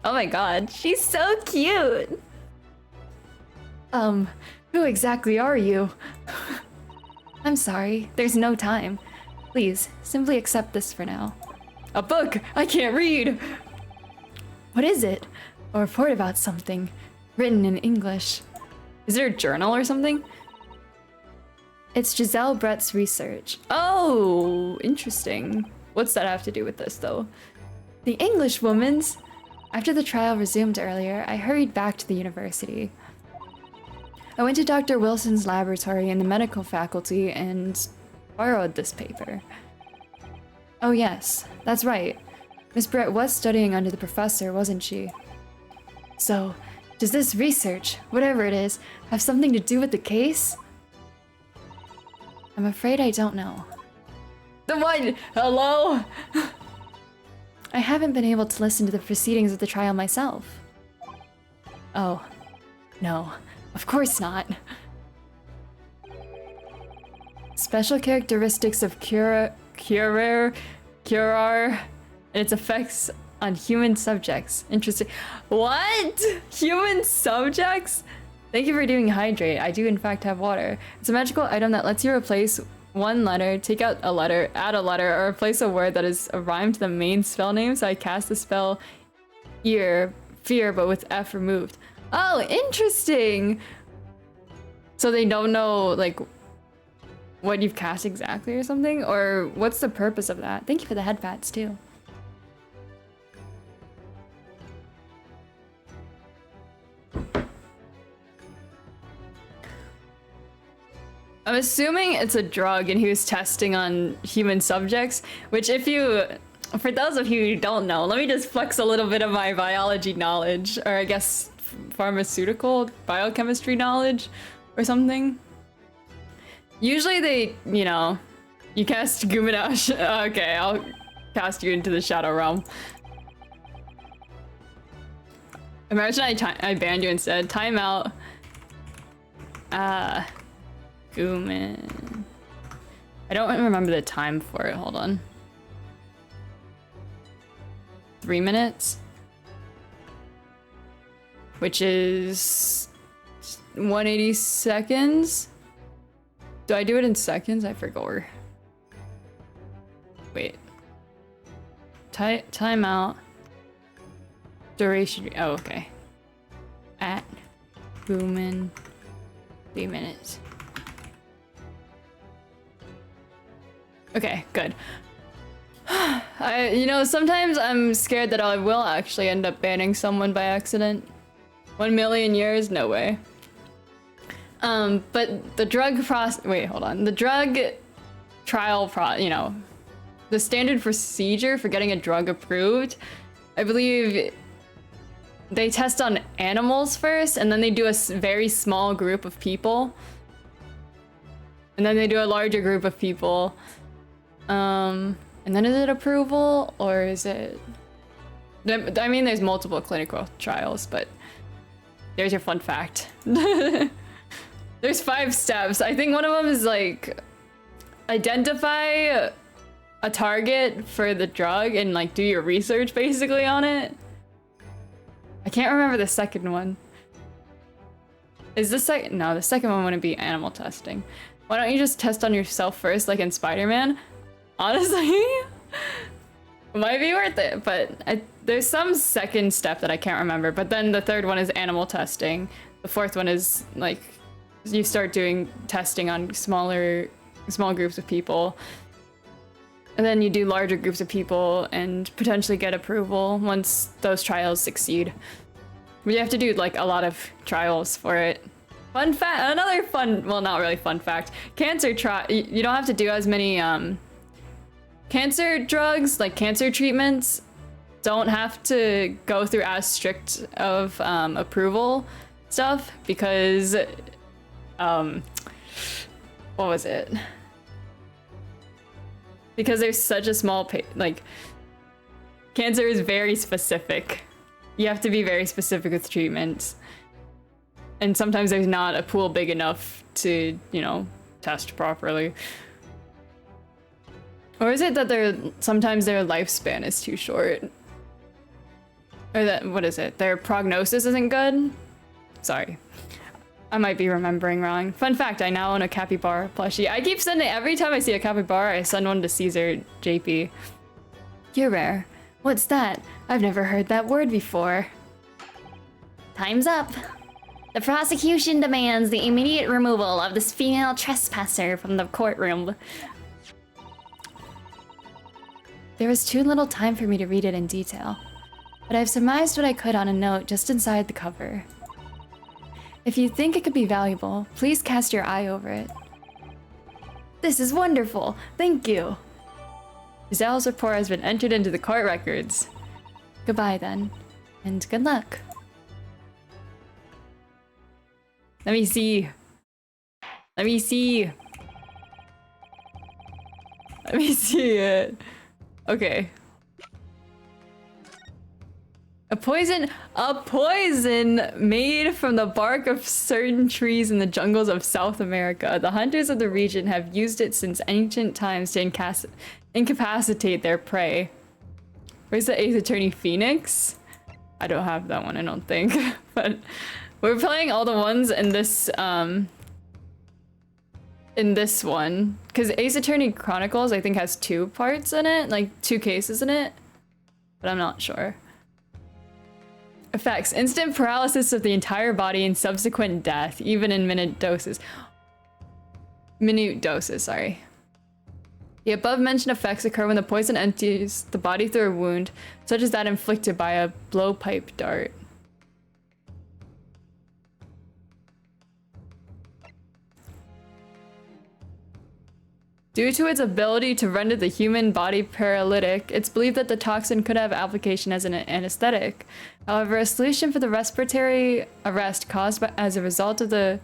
Oh my god. She's so cute! Who exactly are you? I'm sorry, there's no time. Please, simply accept this for now. A book! I can't read! What is it? A report about something, written in English. Is there a journal or something? It's Giselle Brett's research. Oh, interesting. What's that have to do with this, though? The Englishwoman's. After the trial resumed earlier, I hurried back to the university. I went to Dr. Wilson's laboratory in the medical faculty and borrowed this paper. Oh yes, that's right. Miss Brett was studying under the professor, wasn't she? So, does this research, whatever it is, have something to do with the case? I'm afraid I don't know. The one! Hello? I haven't been able to listen to the proceedings of the trial myself. Oh, no, of course not. Special characteristics of curar and its effects on human subjects. Interesting. What? Human subjects? Thank you for doing hydrate. I do in fact have water. It's a magical item that lets you replace one letter, take out a letter, add a letter, or replace a word that is a rhyme to the main spell name. So I cast the spell fear, but with F removed. Oh, interesting. So they don't know like what you've cast exactly or something? Or what's the purpose of that? Thank you for the head pats too. I'm assuming it's a drug and he was testing on human subjects, which for those of you who don't know, let me just flex a little bit of my biology knowledge, or I guess pharmaceutical biochemistry knowledge or something. Usually they, you know, you cast Guminash. Okay, I'll cast you into the Shadow Realm. Imagine I banned you instead. Timeout. Gumin. I don't remember the time for it. Hold on. 3 minutes. Which is 180 seconds. Do I do it in seconds? I forgot. Wait. Timeout. Duration. Oh, okay. At Gumin. 3 minutes. Okay, good. You know, sometimes I'm scared that I will actually end up banning someone by accident. 1 million years? No way. But the drug wait, hold on. The drug trial you know, the standard procedure for getting a drug approved, I believe they test on animals first, and then they do a very small group of people. And then they do a larger group of people. And then is it approval, or is it... I mean, there's multiple clinical trials, but there's your fun fact. There's 5 steps. I think one of them is like identify a target for the drug and like do your research basically on it. I can't remember the second one. Is the second? No, the second one wouldn't be animal testing. Why don't you just test on yourself first, like in Spider-Man? Honestly, it might be worth it, but there's some second step that I can't remember. But then the third one is animal testing. The fourth one is like you start doing testing on small groups of people. And then you do larger groups of people and potentially get approval once those trials succeed. But you have to do like a lot of trials for it. Fun fact, another fun, well, not really fun fact. Cancer you don't have to do as many cancer drugs, like cancer treatments, don't have to go through as strict of approval stuff because what was it? Because there's such a small like cancer is very specific. You have to be very specific with treatments. And sometimes there's not a pool big enough to, you know, test properly. Or is it that sometimes their lifespan is too short? Or that, what is it? Their prognosis isn't good? Sorry. I might be remembering wrong. Fun fact, I now own a capybara plushie. I keep sending, every time I see a capybara, I send one to Caesar JP. You're rare. What's that? I've never heard that word before. Time's up. The prosecution demands the immediate removal of this female trespasser from the courtroom. There was too little time for me to read it in detail, but I've surmised what I could on a note just inside the cover. If you think it could be valuable, please cast your eye over it. This is wonderful! Thank you! Giselle's report has been entered into the court records. Goodbye then, and good luck. Let me see. Let me see. Let me see it. Okay. A poison made from the bark of certain trees in the jungles of South America. The hunters of the region have used it since ancient times to incapacitate their prey. Where's the 8th Attorney Phoenix? I don't have that one, I don't think. But we're playing all the ones in this one. Because Ace Attorney Chronicles, I think, has 2 parts in it, like 2 cases in it. But I'm not sure. Effects: instant paralysis of the entire body and subsequent death, even in minute doses, sorry. The above-mentioned effects occur when the poison enters the body through a wound, such as that inflicted by a blowpipe dart. Due to its ability to render the human body paralytic, it's believed that the toxin could have application as an anesthetic. However, a solution for the respiratory arrest caused as a result of the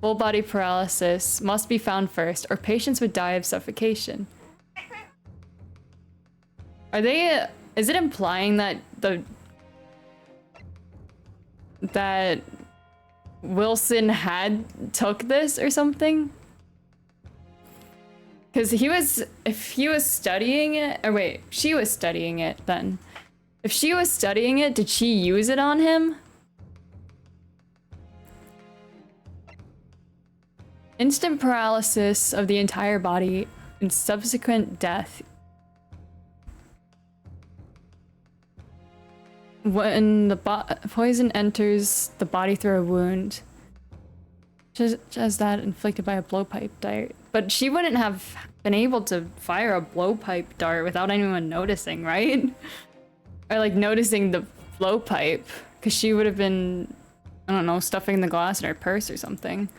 full body paralysis must be found first, or patients would die of suffocation. Are they... is it implying that that Wilson took this or something? Because if he was studying it, or wait, she was studying it then. If she was studying it, did she use it on him? Instant paralysis of the entire body and subsequent death. When the poison enters the body through a wound, just as that inflicted by a blowpipe dart. But she wouldn't have been able to fire a blowpipe dart without anyone noticing, right? Or like noticing the blowpipe, because she would have been, I don't know, stuffing the glass in her purse or something.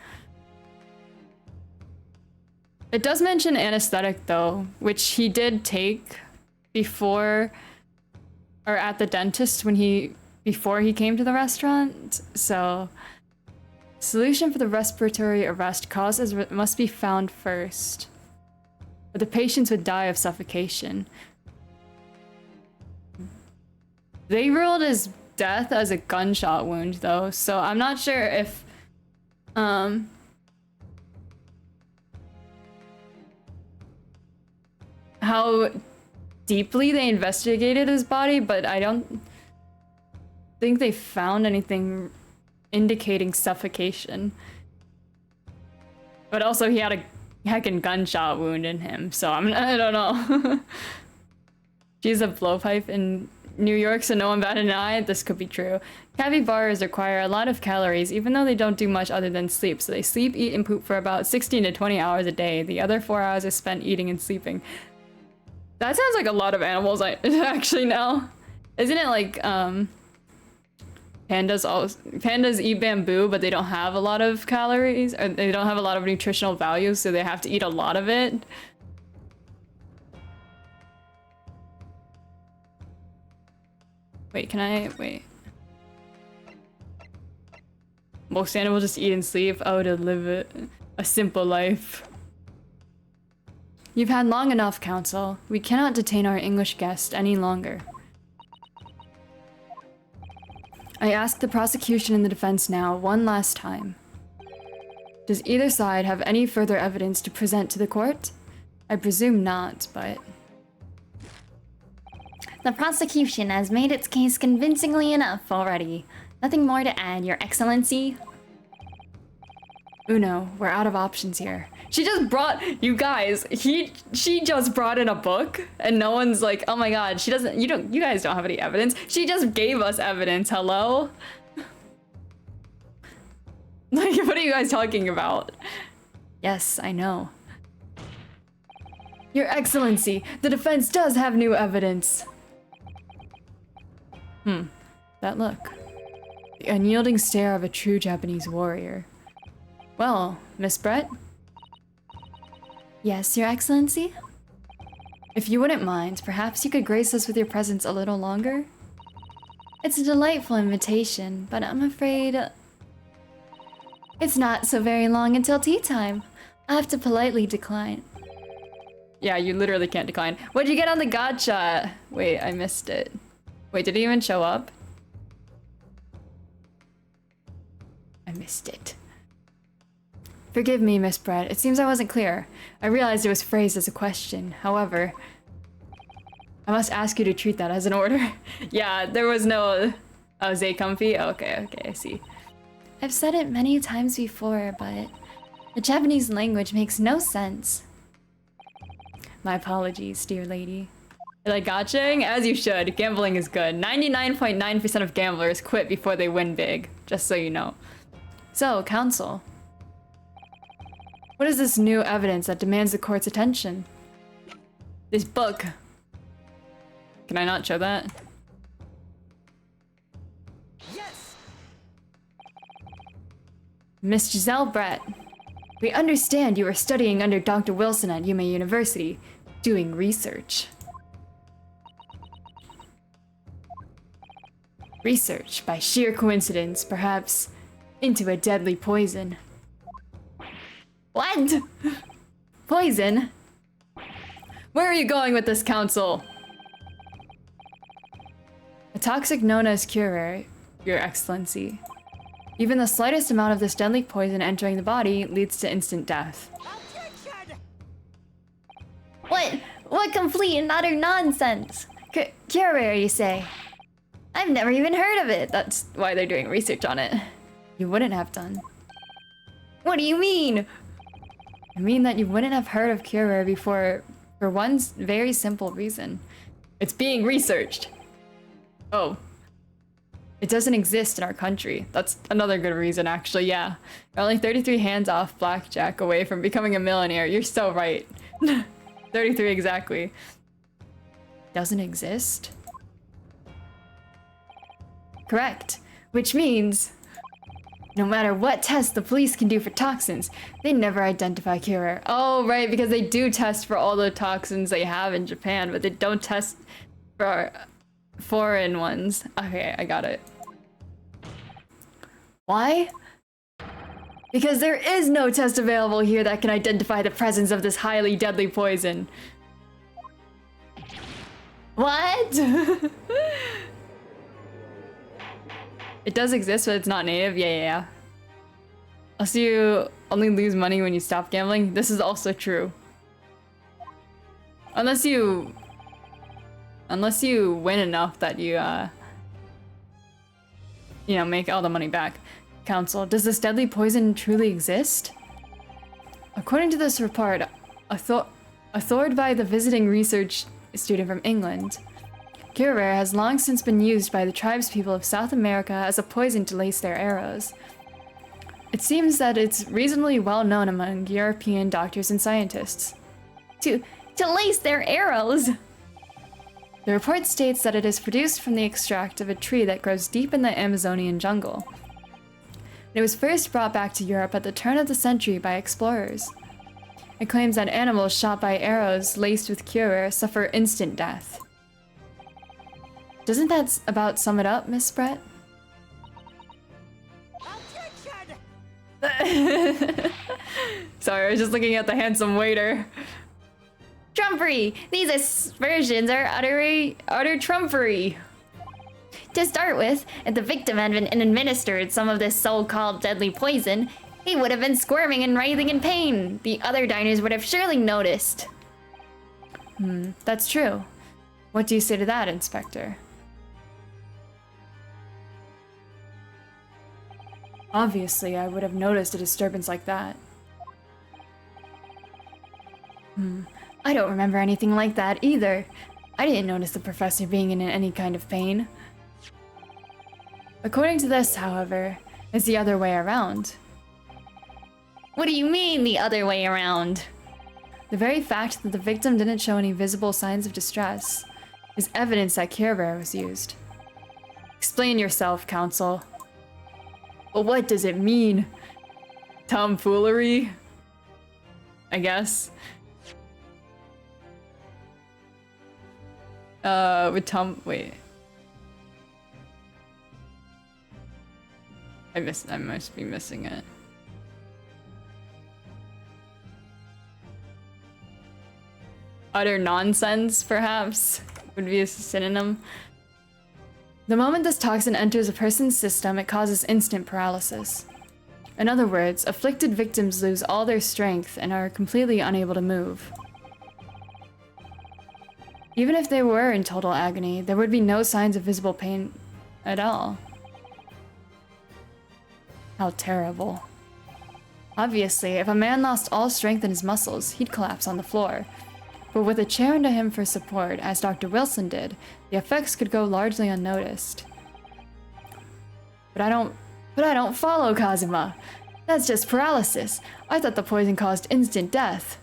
It does mention anesthetic though, which he did take before, or at the dentist before he came to the restaurant. So, solution for the respiratory arrest causes must be found first, or the patients would die of suffocation. They ruled his death as a gunshot wound though, so I'm not sure if how deeply they investigated his body, but I don't think they found anything indicating suffocation. But also he had a heckin' gunshot wound in him, so I don't know. She's a blowpipe in New York, so no one batted an eye. This could be true. Capybaras require a lot of calories, even though they don't do much other than sleep. So they sleep, eat, and poop for about 16 to 20 hours a day. The other 4 hours is spent eating and sleeping. That sounds like a lot of animals actually now. Isn't it like, pandas eat bamboo, but they don't have a lot of calories, or they don't have a lot of nutritional value, so they have to eat a lot of it? Wait, wait. Most animals just eat and sleep. Oh, to live a simple life. You've had long enough, Counsel. We cannot detain our English guest any longer. I ask the prosecution and the defense now, one last time. Does either side have any further evidence to present to the court? I presume not, but... The prosecution has made its case convincingly enough already. Nothing more to add, Your Excellency. Uno, we're out of options here. She just brought, you guys, she just brought in a book, and no one's like, oh my god, you guys don't have any evidence. She just gave us evidence, hello? Like, what are you guys talking about? Yes, I know. Your Excellency, the defense does have new evidence. That look. The unyielding stare of a true Japanese warrior. Well, Miss Brett? Yes, Your Excellency? If you wouldn't mind, perhaps you could grace us with your presence a little longer? It's a delightful invitation, but I'm afraid... it's not so very long until tea time. I have to politely decline. Yeah, you literally can't decline. What'd you get on the gacha? Wait, I missed it. Wait, did it even show up? I missed it. Forgive me, Miss Brett. It seems I wasn't clear. I realized it was phrased as a question. However, I must ask you to treat that as an order. Yeah, there was no... Oh, Zay comfy? Okay, I see. I've said it many times before, but the Japanese language makes no sense. My apologies, dear lady. You like gachaing? As you should. Gambling is good. 99.9% of gamblers quit before they win big. Just so you know. So, Counsel. What is this new evidence that demands the court's attention? This book. Can I not show that? Miss Giselle Brett. We understand you are studying under Dr. Wilson at Yume University, doing research. Research, by sheer coincidence, perhaps, into a deadly poison. What? Poison? Where are you going with this, Council? A toxic known as Curer, Your Excellency. Even the slightest amount of this deadly poison entering the body leads to instant death. What complete and utter nonsense? Curer, you say? I've never even heard of it. That's why they're doing research on it. You wouldn't have done. What do you mean? I mean that you wouldn't have heard of Curer before for one very simple reason. It's being researched. Oh. It doesn't exist in our country. That's another good reason, actually, yeah. You're only 33 hands off blackjack away from becoming a millionaire. You're so right. 33 exactly. Doesn't exist? Correct. Which means, no matter what test the police can do for toxins, they never identify Curer. Oh, right, because they do test for all the toxins they have in Japan, but they don't test for foreign ones. Okay, I got it. Why? Because there is no test available here that can identify the presence of this highly deadly poison. What? It does exist, but it's not native. Yeah. Also, you only lose money when you stop gambling. This is also true. Unless you win enough that you, make all the money back. Council, does this deadly poison truly exist? According to this report, authored by the visiting research student from England, Curer has long since been used by the tribespeople of South America as a poison to lace their arrows. It seems that it's reasonably well known among European doctors and scientists. To lace their arrows? The report states that it is produced from the extract of a tree that grows deep in the Amazonian jungle. It was first brought back to Europe at the turn of the century by explorers. It claims that animals shot by arrows laced with Curer suffer instant death. Doesn't that about sum it up, Miss Brett? Sorry, I was just looking at the handsome waiter. Trumpery! These aspersions are utter trumpery. To start with, if the victim had been administered some of this so-called deadly poison, he would have been squirming and writhing in pain. The other diners would have surely noticed. That's true. What do you say to that, Inspector? Obviously, I would have noticed a disturbance like that. I don't remember anything like that either. I didn't notice the professor being in any kind of pain. According to this, however, it's the other way around. What do you mean, the other way around? The very fact that the victim didn't show any visible signs of distress is evidence that Curer was used. Explain yourself, Counsel. But what does it mean? Tomfoolery? I guess. Wait. I must be missing it. Utter nonsense, perhaps, would be a synonym. The moment this toxin enters a person's system, it causes instant paralysis. In other words, afflicted victims lose all their strength and are completely unable to move. Even if they were in total agony, there would be no signs of visible pain at all. How terrible. Obviously, if a man lost all strength in his muscles, he'd collapse on the floor. But with a chair under him for support, as Dr. Wilson did, the effects could go largely unnoticed. But I don't follow, Kazuma. That's just paralysis. I thought the poison caused instant death.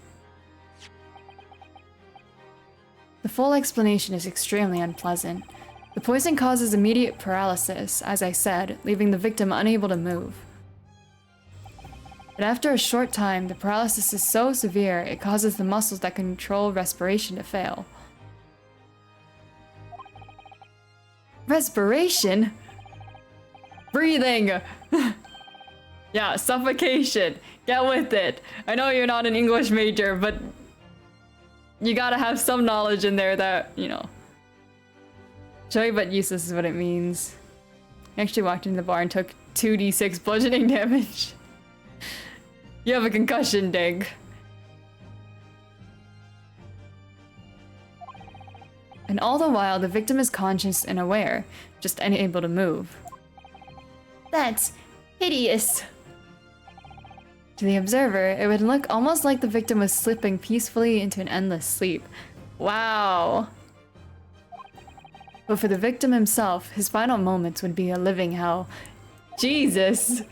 The full explanation is extremely unpleasant. The poison causes immediate paralysis, as I said, leaving the victim unable to move. But after a short time, the paralysis is so severe, it causes the muscles that control respiration to fail. Respiration? Breathing! Yeah, suffocation. Get with it. I know you're not an English major, but you gotta have some knowledge in there that, you know. Show you but useless is what it means. I actually walked into the bar and took 2d6 bludgeoning damage. You have a concussion, Dig. And all the while, the victim is conscious and aware, just unable to move. That's hideous. To the observer, it would look almost like the victim was slipping peacefully into an endless sleep. Wow. But for the victim himself, his final moments would be a living hell. Jesus!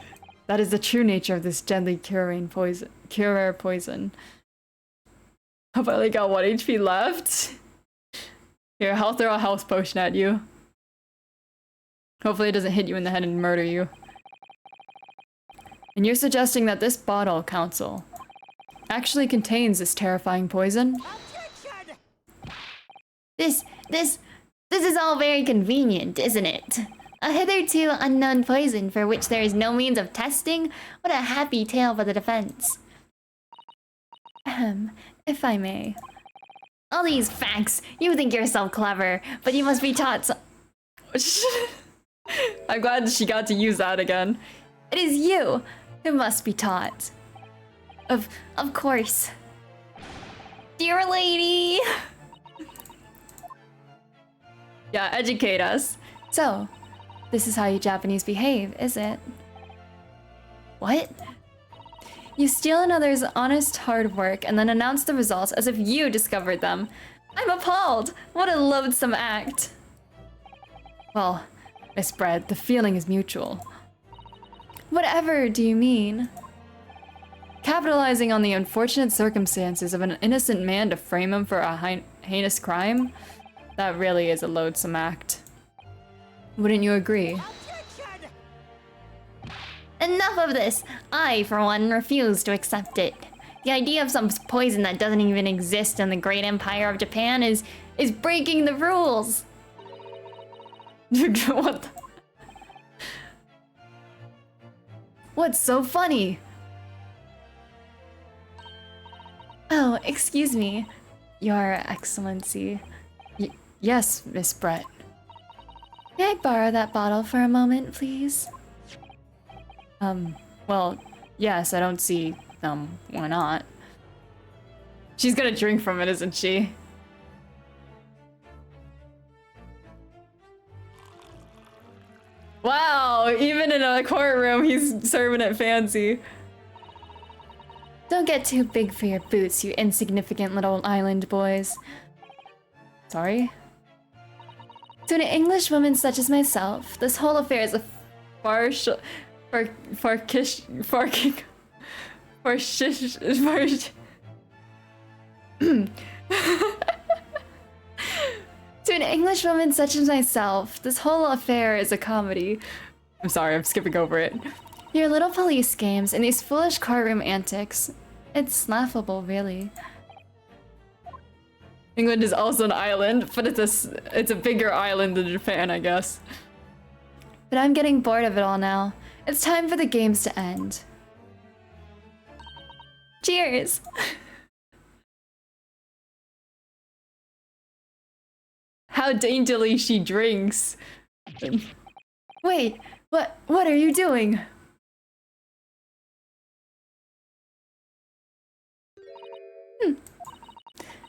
That is the true nature of this deadly curing poison. Curer poison. I've only got 1 HP left. Here, I'll throw a health potion at you. Hopefully it doesn't hit you in the head and murder you. And you're suggesting that this bottle, Council, actually contains this terrifying poison? This is all very convenient, isn't it? A hitherto unknown poison for which there is no means of testing? What a happy tale for the defense. If I may. All these facts, you think you're so clever, but you must be taught I'm glad she got to use that again. It is you who must be taught. Of course. Dear lady! Yeah, educate us. So, this is how you Japanese behave, is it? What? You steal another's honest hard work and then announce the results as if you discovered them. I'm appalled! What a loathsome act! Well, Miss Bread, the feeling is mutual. Whatever do you mean? Capitalizing on the unfortunate circumstances of an innocent man to frame him for a heinous crime? That really is a loathsome act. Wouldn't you agree? Enough of this! I, for one, refuse to accept it. The idea of some poison that doesn't even exist in the great empire of Japan is breaking the rules. What the? What's so funny? Oh, excuse me. Your Excellency. Yes, Miss Brett. May I borrow that bottle for a moment, please? Well, yes, I don't see, why not? She's gonna drink from it, isn't she? Wow, even in a courtroom, he's serving it fancy. Don't get too big for your boots, you insignificant little island boys. Sorry? To an English woman such as myself, this whole affair is a Farsh... To an English woman such as myself, this whole affair is a comedy. I'm sorry, I'm skipping over it. Your little police games and these foolish courtroom antics, it's laughable, really. England is also an island, but it's a bigger island than Japan, I guess. But I'm getting bored of it all now. It's time for the games to end. Cheers! How daintily she drinks. Wait, what are you doing?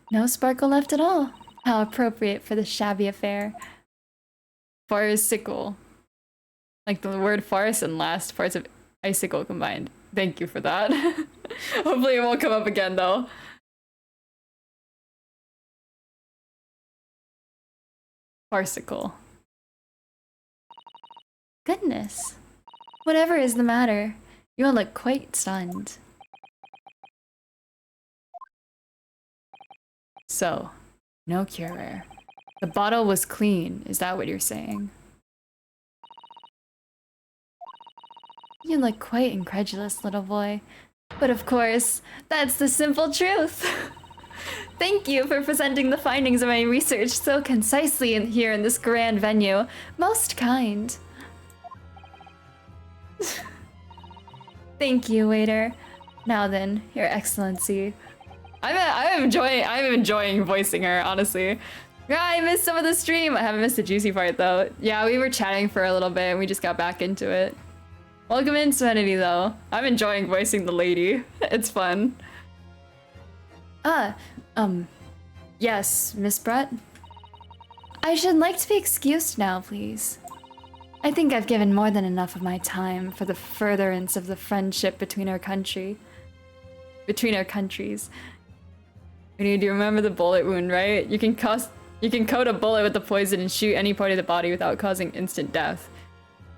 No sparkle left at all. How appropriate for this shabby affair. Farcical. Like the word farce and last parts of icicle combined. Thank you for that. Hopefully it won't come up again though. Farcical. Goodness. Whatever is the matter, you all look quite stunned. So, no cure. The bottle was clean, is that what you're saying? You look quite incredulous, little boy. But of course, that's the simple truth. Thank you for presenting the findings of my research so concisely here in this grand venue. Most kind. Thank you, waiter. Now then, Your Excellency. I'm enjoying voicing her, honestly. Yeah, I missed some of the stream. I haven't missed the juicy part though. Yeah, we were chatting for a little bit and we just got back into it. Welcome in, Serenity, though. I'm enjoying voicing the lady. It's fun. Yes, Miss Brett? I should like to be excused now, please. I think I've given more than enough of my time for the furtherance of the friendship between our countries. Do you remember the bullet wound, right? You can coat a bullet with the poison and shoot any part of the body without causing instant death.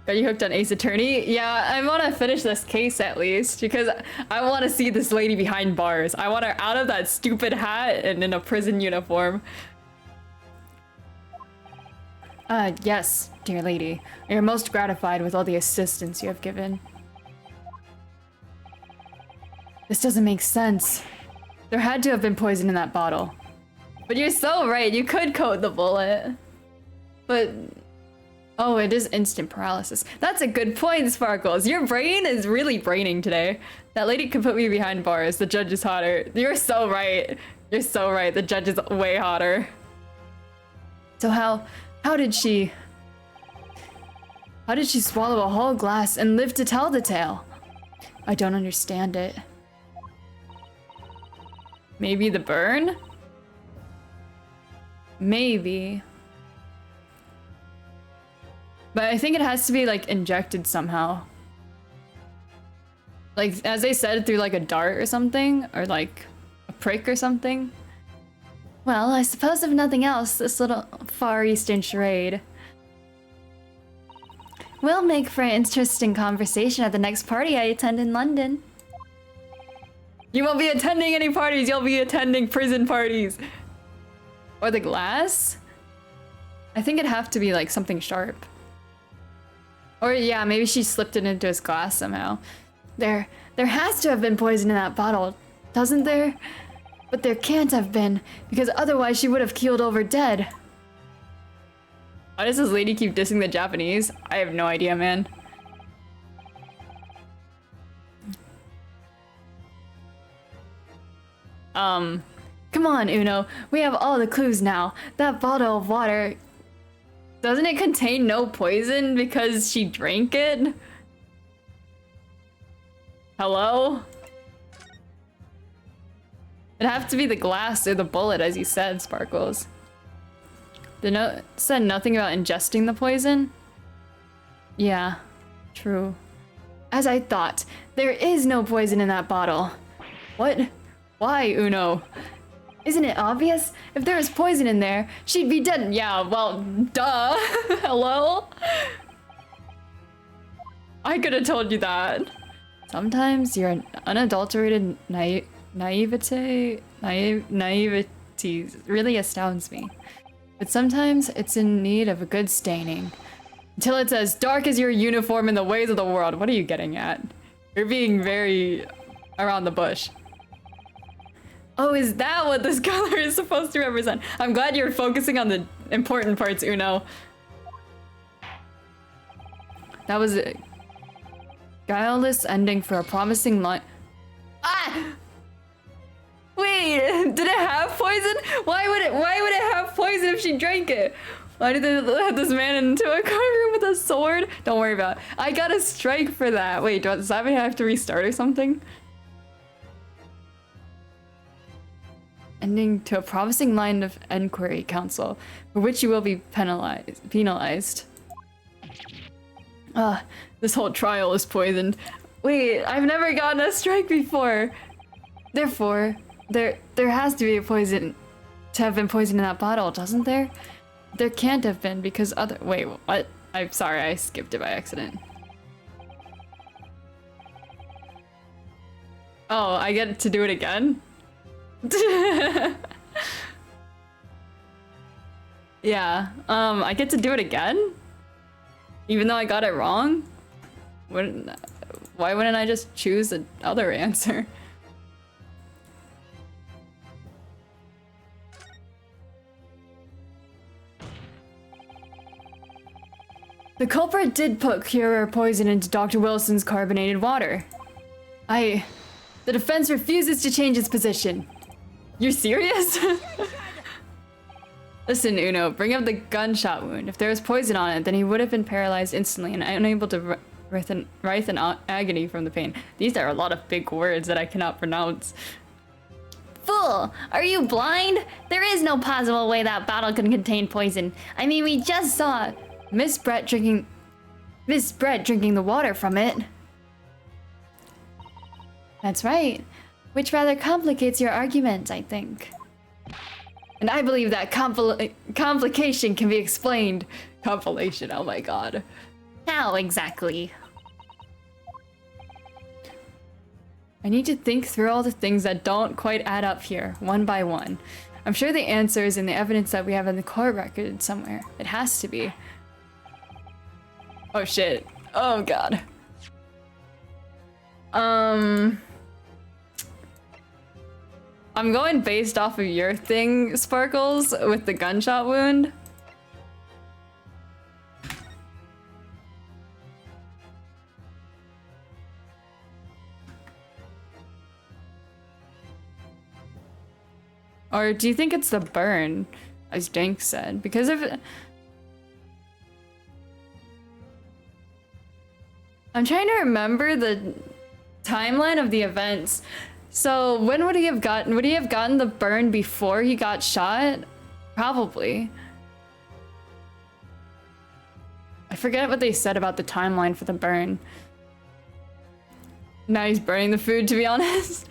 Got you hooked on Ace Attorney? Yeah, I want to finish this case at least, because I want to see this lady behind bars. I want her out of that stupid hat and in a prison uniform. Yes, dear lady. We are most gratified with all the assistance you have given. This doesn't make sense. There had to have been poison in that bottle. But you're so right, you could coat the bullet. But... oh, it is instant paralysis. That's a good point, Sparkles. Your brain is really braining today. That lady could put me behind bars. The judge is hotter. You're so right. You're so right. The judge is way hotter. So how did she swallow a whole glass and live to tell the tale? I don't understand it. Maybe the burn? Maybe. But I think it has to be, like, injected somehow. Like, as they said, through, like, a dart or something? Or, like, a prick or something? Well, I suppose if nothing else, this little Far Eastern charade will make for an interesting conversation at the next party I attend in London. You won't be attending any parties, you'll be attending prison parties! Or the glass? I think it'd have to be, like, something sharp. Or yeah, maybe she slipped it into his glass somehow. There has to have been poison in that bottle, doesn't there? But there can't have been, because otherwise she would have keeled over dead. Why does this lady keep dissing the Japanese? I have no idea, man. Come on, Uno. We have all the clues now. That bottle of water... doesn't it contain no poison because she drank it? Hello? It'd have to be the glass or the bullet, as you said, Sparkles. The note said nothing about ingesting the poison? Yeah, true. As I thought, there is no poison in that bottle. What? Why, Uno? Isn't it obvious? If there was poison in there, she'd be dead. Yeah, well, duh. Hello? I could have told you that. Sometimes your unadulterated naivety really astounds me. But sometimes it's in need of a good staining. Until it's as dark as your uniform in the ways of the world. What are you getting at? You're being very around the bush. Oh, is that what this color is supposed to represent? I'm glad you're focusing on the important parts, Uno. That was a guileless ending for a promising line. Ah! Wait, did it have poison? Why would it have poison if she drank it? Why did they let this man into a courtroom with a sword? Don't worry about it. I got a strike for that. Wait, does that mean I have to restart or something? Ending to a promising line of enquiry, counsel, for which you will be penalized. This whole trial is poisoned. Wait, I've never gotten a strike before. Therefore, there has to be a poison to have been poisoned in that bottle, doesn't there? There can't have been because wait, what? I'm sorry, I skipped it by accident. Oh, I get to do it again? Yeah, I get to do it again? Even though I got it wrong? Why wouldn't I just choose the other answer? The culprit did put cure poison into Dr. Wilson's carbonated water. The defense refuses to change its position. You're serious? Listen, Uno, bring up the gunshot wound. If there was poison on it, then he would have been paralyzed instantly and unable to writhe in agony from the pain. These are a lot of big words that I cannot pronounce. Fool! Are you blind? There is no possible way that bottle can contain poison. I mean, we just saw Miss Brett drinking the water from it. That's right. Which rather complicates your argument, I think. And I believe that complication can be explained. Compilation, oh my god. how exactly. I need to think through all the things that don't quite add up here, one by one. I'm sure the answer is in the evidence that we have in the court record somewhere. It has to be. Oh shit. Oh god. I'm going based off of your thing, Sparkles, with the gunshot wound. Or do you think it's the burn, as Dank said? Because if... I'm trying to remember the timeline of the events. So when would he have gotten the burn before he got shot? Probably. I forget what they said about the timeline for the burn. Now he's burning the food, to be honest.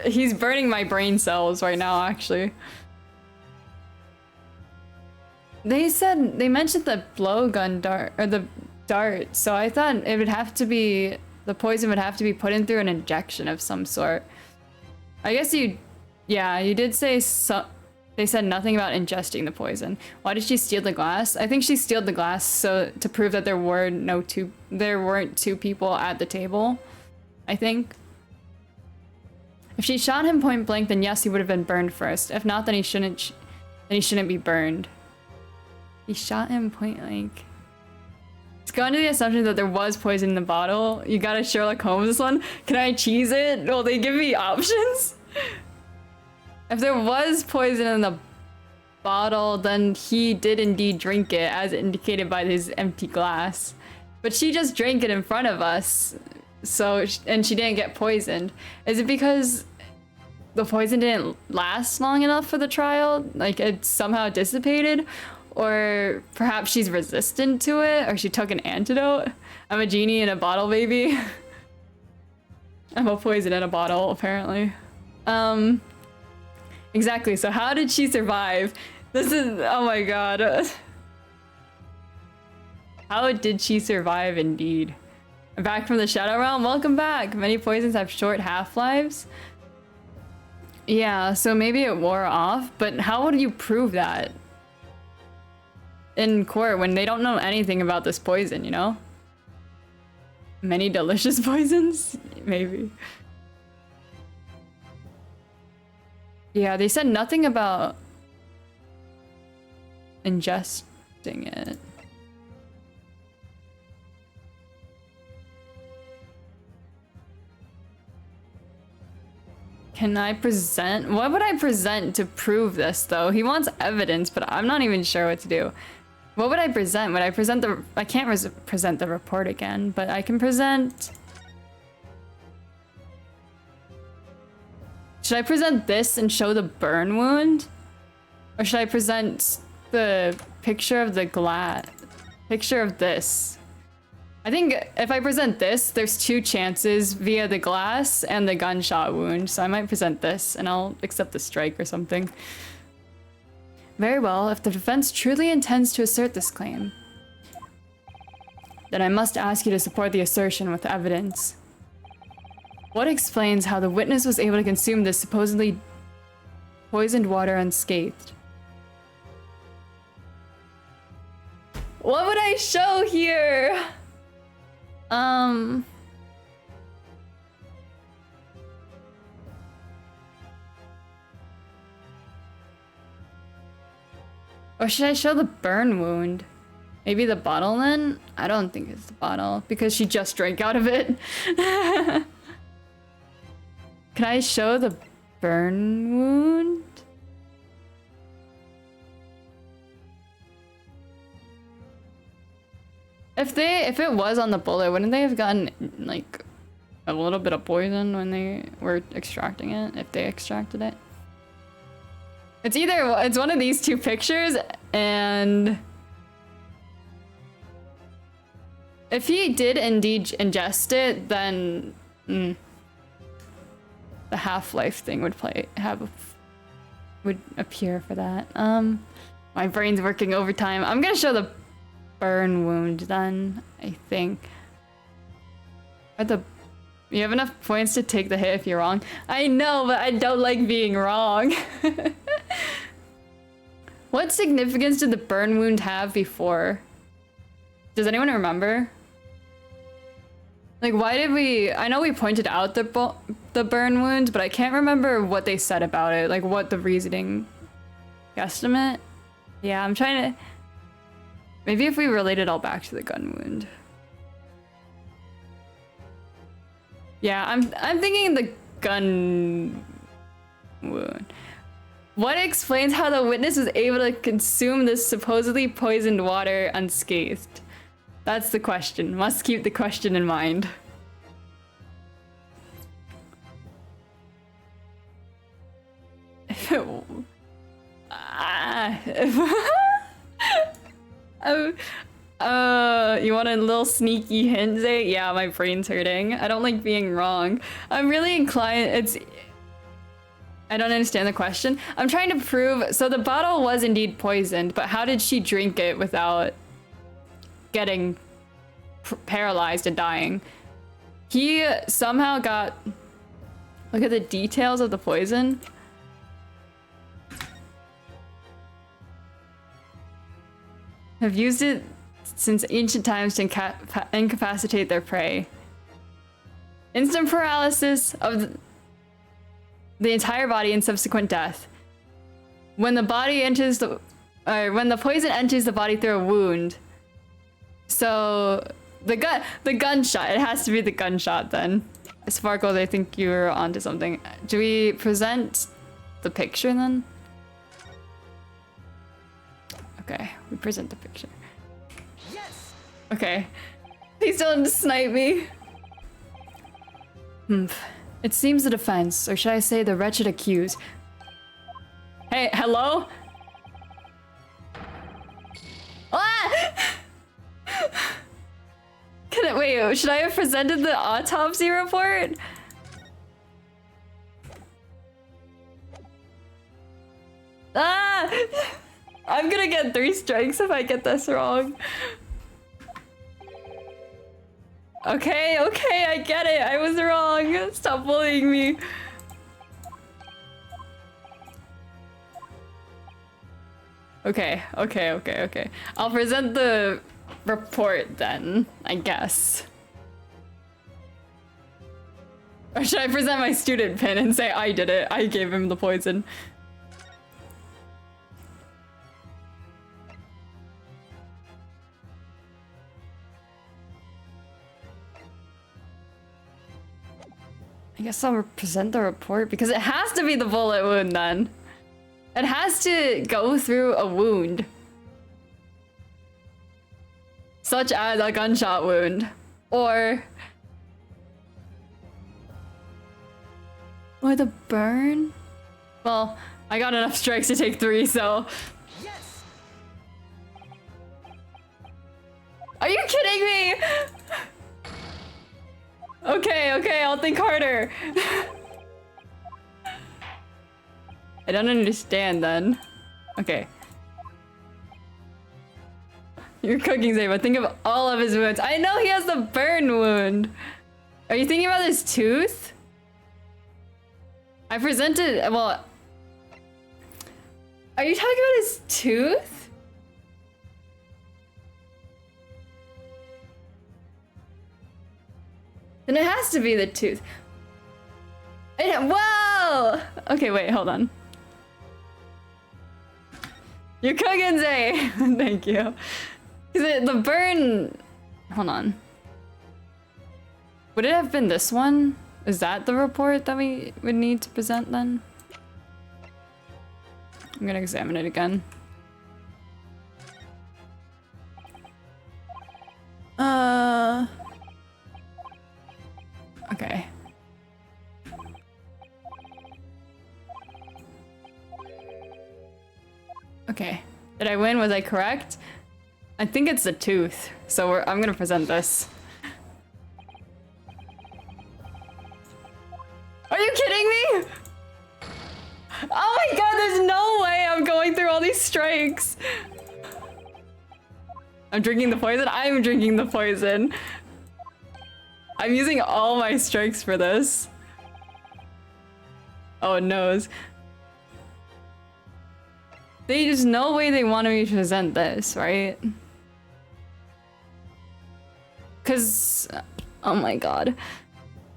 He's burning my brain cells right now, actually. They mentioned the blowgun dart, or the dart, so I thought it would have to be, the poison would have to be put in through an injection of some sort. I guess you did say so. They said nothing about ingesting the poison. Why did she steal the glass? I think she stole the glass so to prove that there weren't two people at the table. I think. If she shot him point blank, then yes, he would have been burned first. If not, then he shouldn't be burned. He shot him point blank. It's gone to the assumption that there was poison in the bottle. You gotta Sherlock Holmes this one. Can I cheese it? Will they give me options? If there was poison in the bottle, then he did indeed drink it, as indicated by his empty glass. But she just drank it in front of us, and she didn't get poisoned. Is it because the poison didn't last long enough for the trial? Like, it somehow dissipated? Or perhaps she's resistant to it, or she took an antidote? I'm a genie in a bottle, baby. I'm a poison in a bottle, apparently. Exactly, so how did she survive? This is, oh my god. How did she survive, indeed? Back from the Shadow Realm, welcome back! Many poisons have short half-lives. Yeah, so maybe it wore off, but how would you prove that in court when they don't know anything about this poison, you know? Many delicious poisons? Maybe. Yeah, they said nothing about ingesting it. Can I present? What would I present to prove this, though? He wants evidence, but I'm not even sure what to do. What would I present? Would I present the... I can't present the report again, but I can present... Should I present this and show the burn wound? Or should I present the picture of the glass? Picture of this. I think if I present this, there's two chances via the glass and the gunshot wound. So I might present this and I'll accept the strike or something. Very well, if the defense truly intends to assert this claim, then I must ask you to support the assertion with evidence. What explains how the witness was able to consume this supposedly poisoned water unscathed? What would I show here? Or should I show the burn wound? Maybe the bottle then? I don't think it's the bottle because she just drank out of it. Can I show the burn wound? If it was on the bullet, wouldn't they have gotten like a little bit of poison when they were extracting it? If they extracted it? It's one of these two pictures, and if he did indeed ingest it, then the half-life thing would would appear for that. My brain's working overtime. I'm gonna show the burn wound then, I think. You have enough points to take the hit if you're wrong. I know, but I don't like being wrong. What significance did the burn wound have before? Does anyone remember? Like, why did I know we pointed out the burn wound, but I can't remember what they said about it. Like, what the reasoning... Guesstimate? Yeah, I'm trying to... Maybe if we relate it all back to the gun wound. Yeah, I'm thinking the gun wound. What explains how the witness was able to consume this supposedly poisoned water unscathed? That's the question. Must keep the question in mind. You want a little sneaky hint, Zay? Yeah, my brain's hurting. I don't like being wrong. I'm really inclined. I don't understand the question. I'm trying to prove. So the bottle was indeed poisoned, but how did she drink it without getting paralyzed and dying? He somehow got. Look at the details of the poison. Have used it since ancient times to incapacitate their prey. Instant paralysis of the entire body and subsequent death. When the when the poison enters the body through a wound. So the gunshot. It has to be the gunshot then. Sparkles, I think you're onto something. Do we present the picture then? Okay, we present the picture. Yes. Okay. Please don't snipe me. It seems the defense, or should I say the wretched accused. Hey, hello? Ah! Wait, should I have presented the autopsy report? Ah! I'm gonna get 3 strikes if I get this wrong. Okay, I get it. I was wrong. Stop bullying me. Okay. I'll present the report then, I guess. Or should I present my student pin and say I did it? I gave him the poison. I guess I'll present the report because it has to be the bullet wound then. It has to go through a wound. Such as a gunshot wound. Or the burn? Well, I got enough strikes to take 3, so. Yes! Are you kidding me? Okay, I'll think harder. I don't understand then. Okay. You're cooking, Zay, but think of all of his wounds. I know he has the burn wound. Are you thinking about his tooth? I presented, well... Are you talking about his tooth? Then it has to be the tooth. Whoa! Okay, wait, hold on. You're cooking, Zay! Thank you. The burn... Hold on. Would it have been this one? Is that the report that we would need to present then? I'm gonna examine it again. Okay. Okay. Did I win? Was I correct? I think it's the tooth. So I'm gonna present this. Are you kidding me? Oh my god, there's no way I'm going through all these strikes. I'm drinking the poison? I'm drinking the poison. I'm using all my strikes for this. Oh, it knows. There's no way they wanted me to present this, right? Cause, oh my god.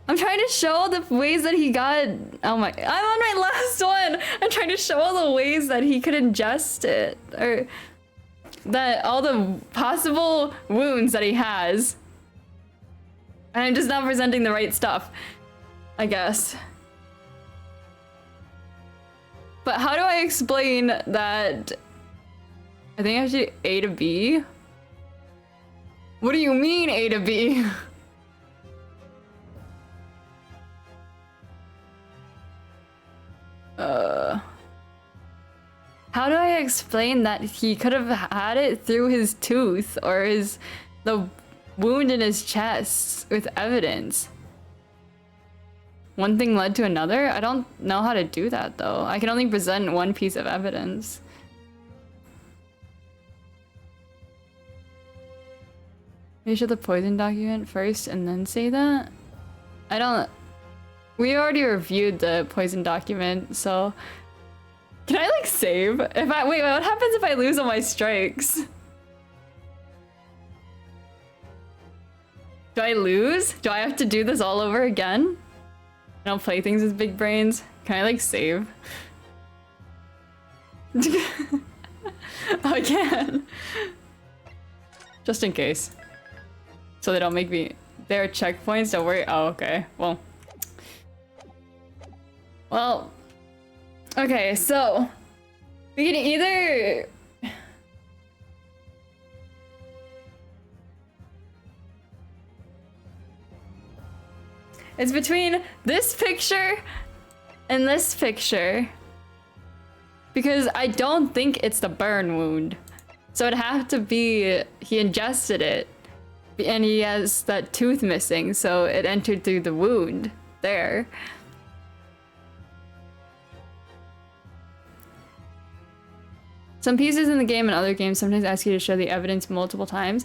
I'm trying to show the ways that he got, oh my, I'm on my last one! I'm trying to show all the ways that he could ingest it, or that all the possible wounds that he has. And I'm just not presenting the right stuff, I guess. But how do I explain that? I think I should A to B? What do you mean A to B? How do I explain that he could have had it through his tooth or the wound in his chest with evidence? One thing led to another? I don't know how to do that though. I can only present one piece of evidence. Maybe show the poison document first and then say that? I don't... We already reviewed the poison document, so... Can I like save? Wait, what happens if I lose all my strikes? Do I lose? Do I have to do this all over again? I don't play things with big brains. Can I like save? Oh, I can. Just in case. So they don't make me... There are checkpoints, don't worry. Oh, okay. Well... Okay, so... We can either... It's between this picture and this picture. Because I don't think it's the burn wound. So it'd have to be he ingested it. And he has that tooth missing, so it entered through the wound there. Some pieces in the game and other games sometimes ask you to show the evidence multiple times.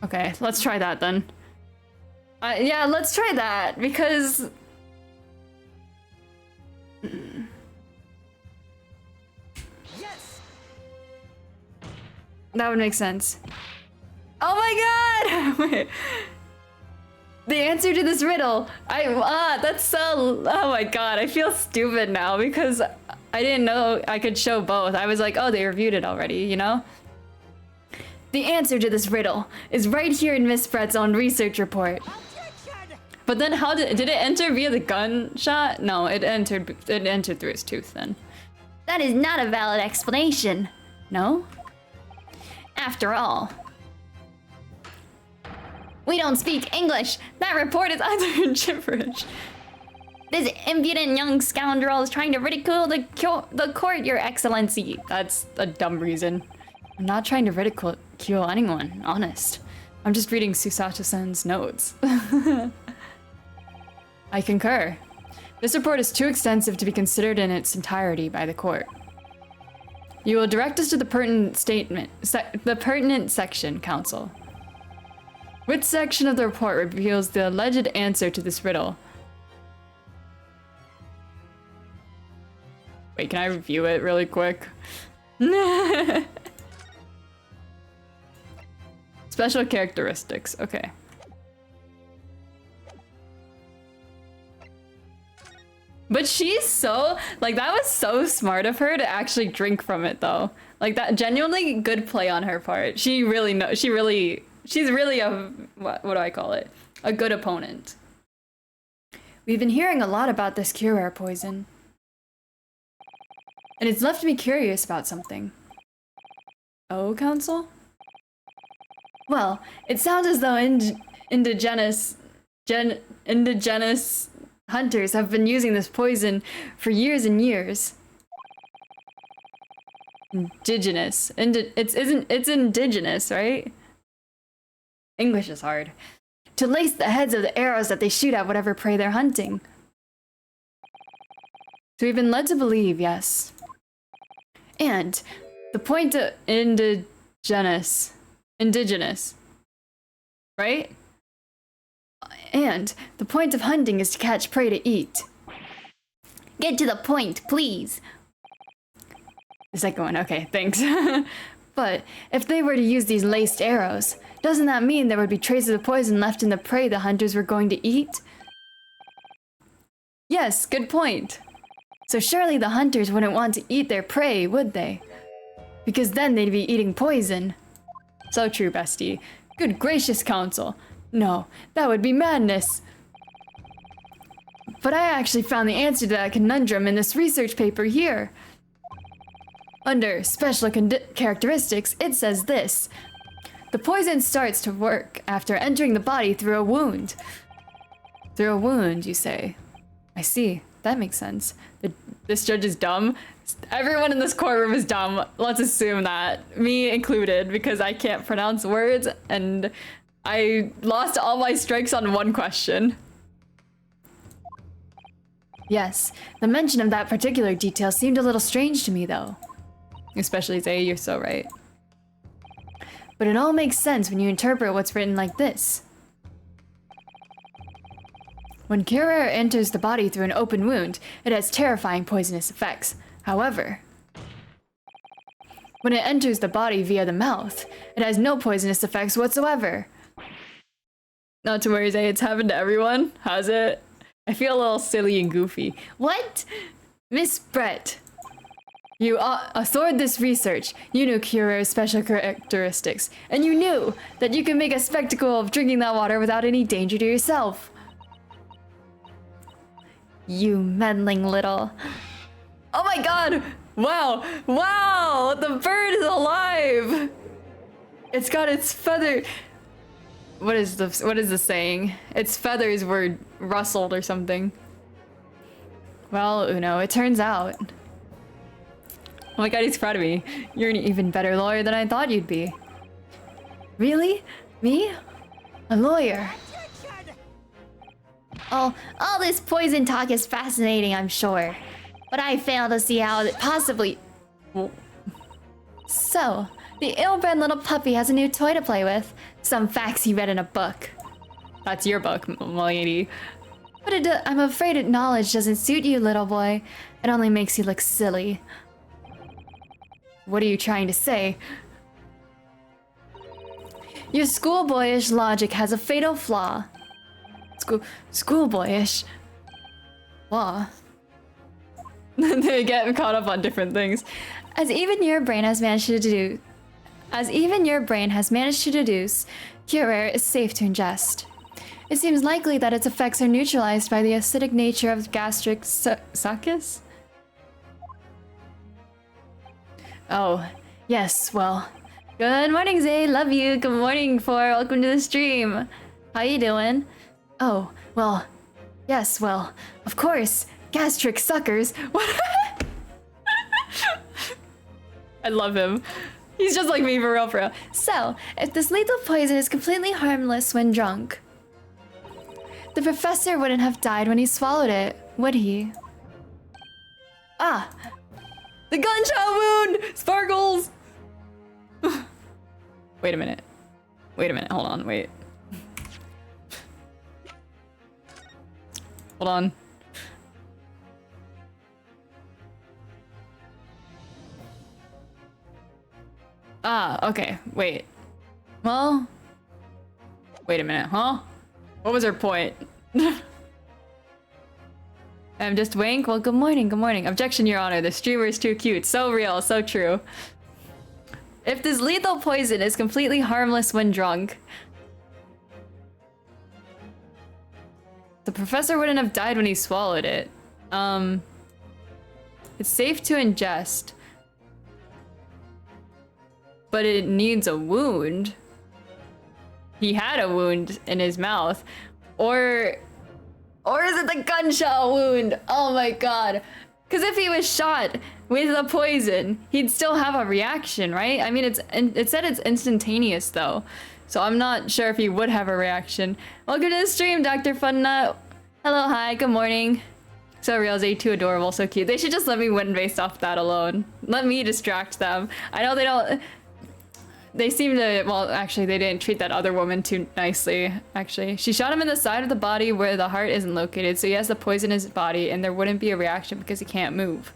Okay, let's try that then. Yeah, let's try that, because... Yes! That would make sense. Oh my god! Wait. The answer to this riddle! That's so... Oh my god, I feel stupid now, because I didn't know I could show both. I was like, oh, they reviewed it already, you know? The answer to this riddle is right here in Miss Brett's own research report. But then how did it enter via the gunshot? No, it entered through his tooth then. That is not a valid explanation. No? After all, we don't speak English. That report is either gibberish. This impudent young scoundrel is trying to ridicule the court, Your Excellency. That's a dumb reason. I'm not trying to ridicule anyone, honest. I'm just reading Susato-san's notes. I concur. This report is too extensive to be considered in its entirety by the court. You will direct us to the pertinent section, Counsel. Which section of the report reveals the alleged answer to this riddle? Wait, can I review it really quick? Special characteristics, okay. But she's so, like, that was so smart of her to actually drink from it, though. Like, that genuinely good play on her part. She really knows, she's really a, what do I call it? A good opponent. We've been hearing a lot about this cure poison. And it's left me curious about something. Oh, Council? Well, it sounds as though indigenous hunters have been using this poison for years and years. Indigenous. It's indigenous, right? English is hard. To lace the heads of the arrows that they shoot at whatever prey they're hunting. So we've been led to believe, yes. And the point of indigenous, right? And the point of hunting is to catch prey to eat. Get to the point, please. The second one, okay, thanks. But if they were to use these laced arrows, doesn't that mean there would be traces of poison left in the prey the hunters were going to eat? Yes, good point. So surely the hunters wouldn't want to eat their prey, would they? Because then they'd be eating poison. So true, bestie. Good gracious, Council. No, that would be madness. But I actually found the answer to that conundrum in this research paper here. Under special characteristics, it says this. The poison starts to work after entering the body through a wound. Through a wound, you say? I see. That makes sense. This judge is dumb. Everyone in this courtroom is dumb. Let's assume that. Me included, because I can't pronounce words, and I lost all my strikes on one question. Yes, the mention of that particular detail seemed a little strange to me, though. Especially Zay, you're so right. But it all makes sense when you interpret what's written like this. When Curer enters the body through an open wound, it has terrifying poisonous effects. However, when it enters the body via the mouth, it has no poisonous effects whatsoever. Not to worry, Zay, it's happened to everyone. Has it? I feel a little silly and goofy. What? Miss Brett, you authored this research. You knew Curer's special characteristics, and you knew that you could make a spectacle of drinking that water without any danger to yourself. You meddling little... Oh my god! Wow! Wow! The bird is alive! It's got its feather... What is the saying? Its feathers were rustled or something. Well, Uno, it turns out... Oh my god, he's proud of me. You're an even better lawyer than I thought you'd be. Really? Me? A lawyer? Oh, all this poison talk is fascinating, I'm sure. But I fail to see how it possibly... So, the ill-bred little puppy has a new toy to play with. Some facts he read in a book. That's your book, lady. But I'm afraid knowledge doesn't suit you, little boy. It only makes you look silly. What are you trying to say? Your schoolboyish logic has a fatal flaw. Schoolboyish? Flaw? They get caught up on different things. As even your brain has managed to deduce, Curer is safe to ingest. It seems likely that its effects are neutralized by the acidic nature of gastric succus? Oh, yes, well. Good morning, Zay. Love you. Good morning, Four. Welcome to the stream. How you doing? Oh, well, yes, well, of course. Gastric suckers. What? I love him. He's just like me, for real, for real. So, if this lethal poison is completely harmless when drunk, the professor wouldn't have died when he swallowed it, would he? Ah! The gunshot wound! Sparkles! Wait a minute. Wait a minute, hold on, wait. Hold on. Ah, okay, wait. Well... Wait a minute, huh? What was her point? I'm just Wank. Well, good morning, good morning. Objection, Your Honor. The streamer is too cute. So real, so true. If this lethal poison is completely harmless when drunk, the professor wouldn't have died when he swallowed it. It's safe to ingest, but it needs a wound. He had a wound in his mouth. Or is it the gunshot wound? Oh my god. Because if he was shot with the poison, he'd still have a reaction, right? I mean, it said it's instantaneous though. So I'm not sure if he would have a reaction. Welcome to the stream, Dr. Funnut. Hello, hi, good morning. So real, too adorable, so cute. They should just let me win based off that alone. Let me distract them. I know they don't... They seem to... Well, actually, they didn't treat that other woman too nicely, actually. She shot him in the side of the body where the heart isn't located, so he has the poison in his body, and there wouldn't be a reaction because he can't move.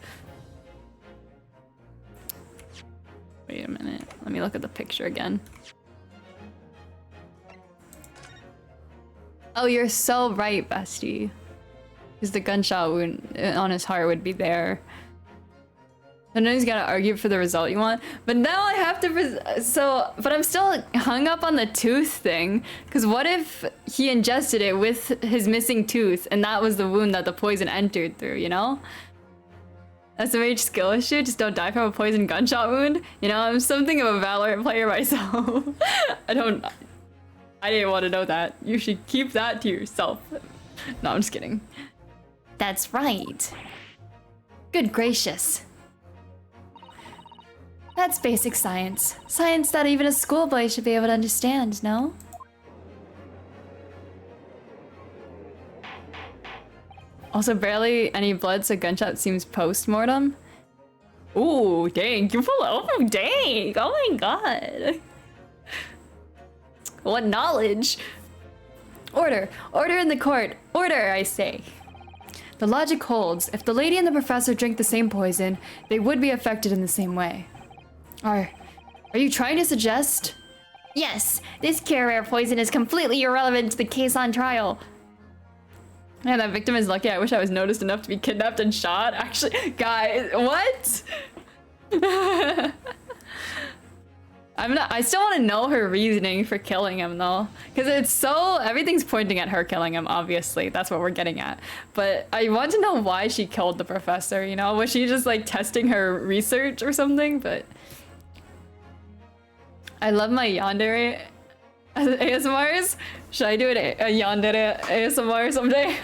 Wait a minute. Let me look at the picture again. Oh, you're so right, bestie. Because the gunshot wound on his heart would be there. And then he's gotta argue for the result you want. But now I have to... But I'm still hung up on the tooth thing. Because what if he ingested it with his missing tooth and that was the wound that the poison entered through, you know? SMH skill issue, just don't die from a poison gunshot wound. You know, I'm something of a Valorant player myself. I didn't want to know that. You should keep that to yourself. No, I'm just kidding. That's right. Good gracious. That's basic science. Science that even a schoolboy should be able to understand, no? Also, barely any blood, so gunshot seems post-mortem. Ooh, dang, you pull over, dang, oh my god. What knowledge? Order! Order in the court! Order, I say! The logic holds. If the lady and the professor drink the same poison, they would be affected in the same way. Are you trying to suggest? Yes, this cure poison is completely irrelevant to the case on trial. Man, that victim is lucky. I wish I was noticed enough to be kidnapped and shot. Actually, guys, what? I still want to know her reasoning for killing him though. Because everything's pointing at her killing him, obviously. That's what we're getting at. But I want to know why she killed the professor, you know? Was she just like testing her research or something? But I love my yandere ASMRs. Should I do a yandere ASMR someday?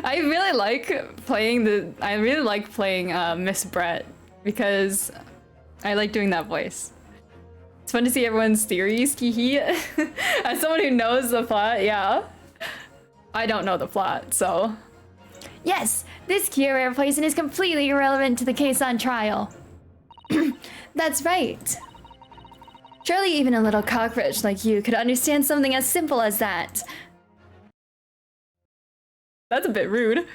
I really like playing Miss Brett because I like doing that voice. It's fun to see everyone's theories, hee. As someone who knows the plot, yeah. I don't know the plot, so. Yes, this cure poison is completely irrelevant to the case on trial. That's right. Surely even a little cockroach like you could understand something as simple as that. That's a bit rude.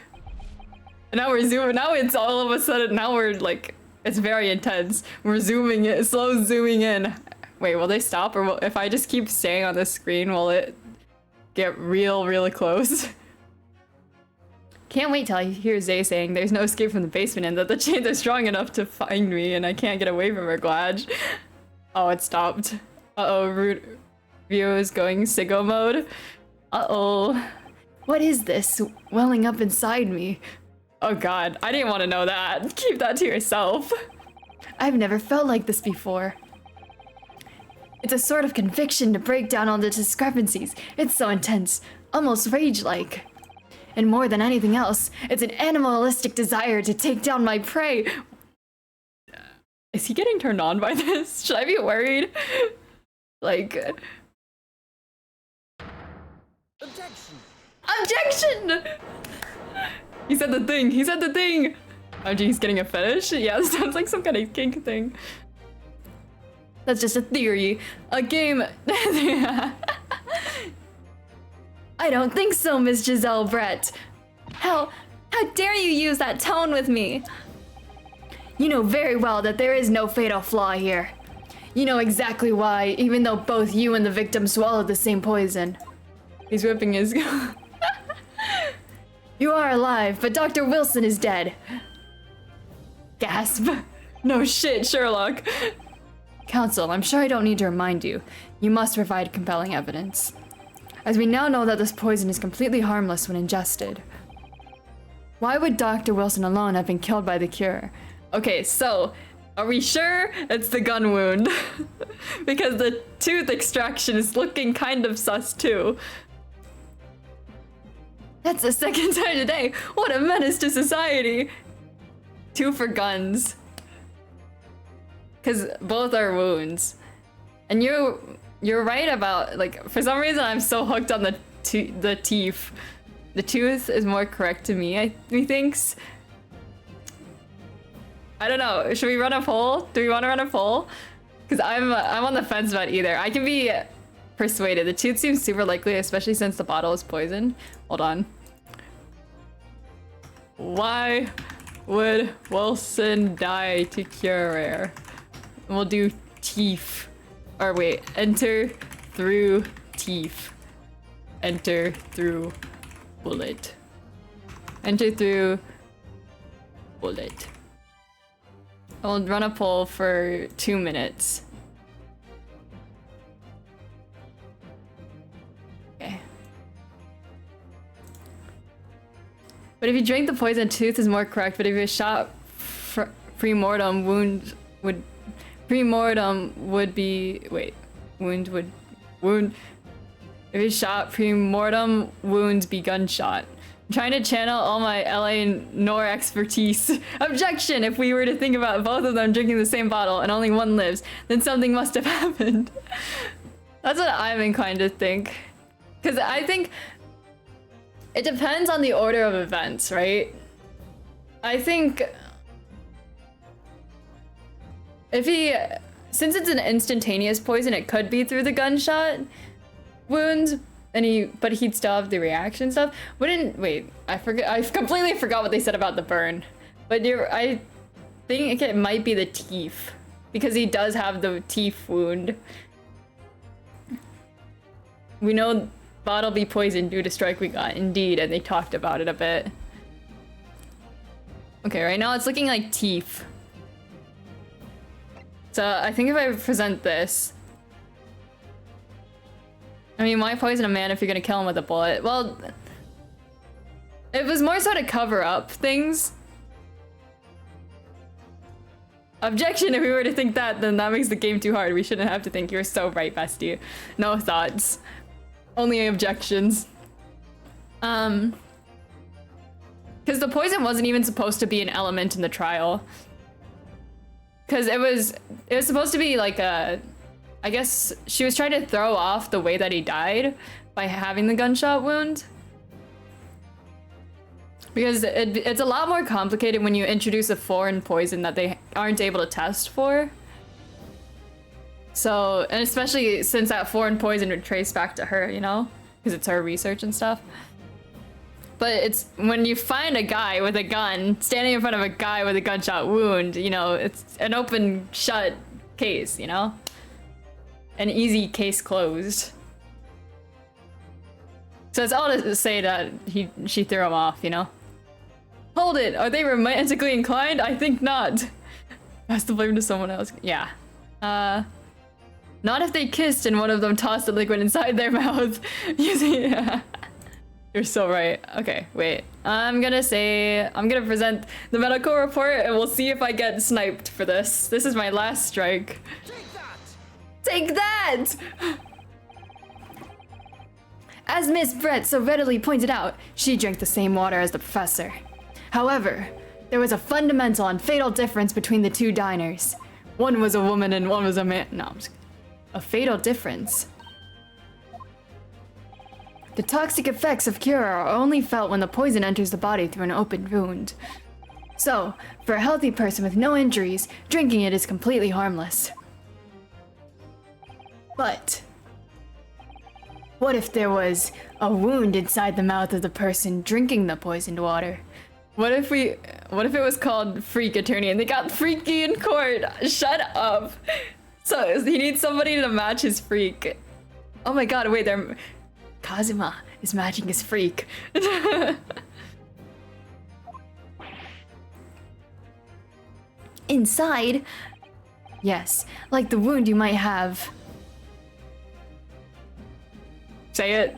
And now we're zooming. Now it's all of a sudden. Now we're like, it's very intense. We're zooming in, slow zooming in. Wait, will they stop, or if I just keep staying on the screen, will it get really close? Can't wait till I hear Zay saying there's no escape from the basement and that the chains are strong enough to find me and I can't get away from her, Gladge. Oh, it stopped. Uh-oh, Rio is going sicko mode. Uh-oh. What is this welling up inside me? Oh god, I didn't want to know that. Keep that to yourself. I've never felt like this before. It's a sort of conviction to break down all the discrepancies. It's so intense, almost rage-like. And more than anything else, it's an animalistic desire to take down my prey. Is he getting turned on by this? Should I be worried? Like... Objection! Objection! He said the thing, he said the thing! Oh gee, he's getting a fetish? Yeah, this sounds like some kind of kink thing. That's just a theory. A game. I don't think so, Miss Giselle Brett. How dare you use that tone with me? You know very well that there is no fatal flaw here. You know exactly why, even though both you and the victim swallowed the same poison. He's whipping his... You are alive, but Dr. Wilson is dead. Gasp. No shit, Sherlock. Counsel, I'm sure I don't need to remind you. You must provide compelling evidence. As we now know that this poison is completely harmless when ingested. Why would Dr. Wilson alone have been killed by the cure? Okay, so are we sure it's the gun wound? Because the tooth extraction is looking kind of sus too. That's the second time today. What a menace to society. 2 for guns. Because both are wounds. And you're right about, like, for some reason I'm so hooked on the teeth. The tooth is more correct to me, methinks. I don't know. Should we run a poll? Do we want to run a poll? Because I'm on the fence about either. I can be persuaded. The tooth seems super likely, especially since the bottle is poisoned. Hold on. Why would Wilson die to cure rare? We'll do teeth. Or wait, enter through teeth. Enter through bullet. Enter through bullet. I'll run a poll for 2 minutes. Okay. But if you drink the poison, tooth is more correct. But if you shot pre-mortem, wound would be wound. If you shot pre-mortem, wounds be gunshot. I'm trying to channel all my LA Nor expertise. Objection! If we were to think about both of them drinking the same bottle and only one lives, then something must have happened. That's what I'm inclined to think. Because I think it depends on the order of events, right? I think since it's an instantaneous poison, it could be through the gunshot wound, but he'd still have the reaction stuff. Wait, I completely forgot what they said about the burn. But I think it might be the teeth, because he does have the teeth wound. We know bottle be poisoned due to strike we got, indeed, and they talked about it a bit. Okay, right now it's looking like teeth. So I think if I present this, I mean, why poison a man if you're gonna kill him with a bullet? Well, it was more so to cover up things. Objection, if we were to think that, then that makes the game too hard. We shouldn't have to think. You're so right, bestie. No thoughts. Only objections. Because the poison wasn't even supposed to be an element in the trial. Because it was supposed to be like a... I guess she was trying to throw off the way that he died by having the gunshot wound. Because it's a lot more complicated when you introduce a foreign poison that they aren't able to test for. So, and especially since that foreign poison would trace back to her, you know? Because it's her research and stuff. But it's when you find a guy with a gun standing in front of a guy with a gunshot wound, you know, it's an open shut case, you know? An easy case closed. So it's all to say that she threw him off, you know? Hold it! Are they romantically inclined? I think not. Pass the blame to someone else. Yeah. Not if they kissed and one of them tossed the liquid inside their mouth. Yeah. You're so right. Okay, wait. I'm gonna present the medical report and we'll see if I get sniped for this. This is my last strike. Take that! As Miss Brett so readily pointed out, she drank the same water as the professor. However, there was a fundamental and fatal difference between the two diners. One was a woman and one was a man. No, a fatal difference. The toxic effects of cure are only felt when the poison enters the body through an open wound. So, for a healthy person with no injuries, drinking it is completely harmless. But what if there was a wound inside the mouth of the person drinking the poisoned water? What if it was called Freak Attorney and they got freaky in court? Shut up. So he needs somebody to match his freak. Oh my god, wait, Kazuma is matching his freak. Inside? Yes, like the wound you might have. Say it.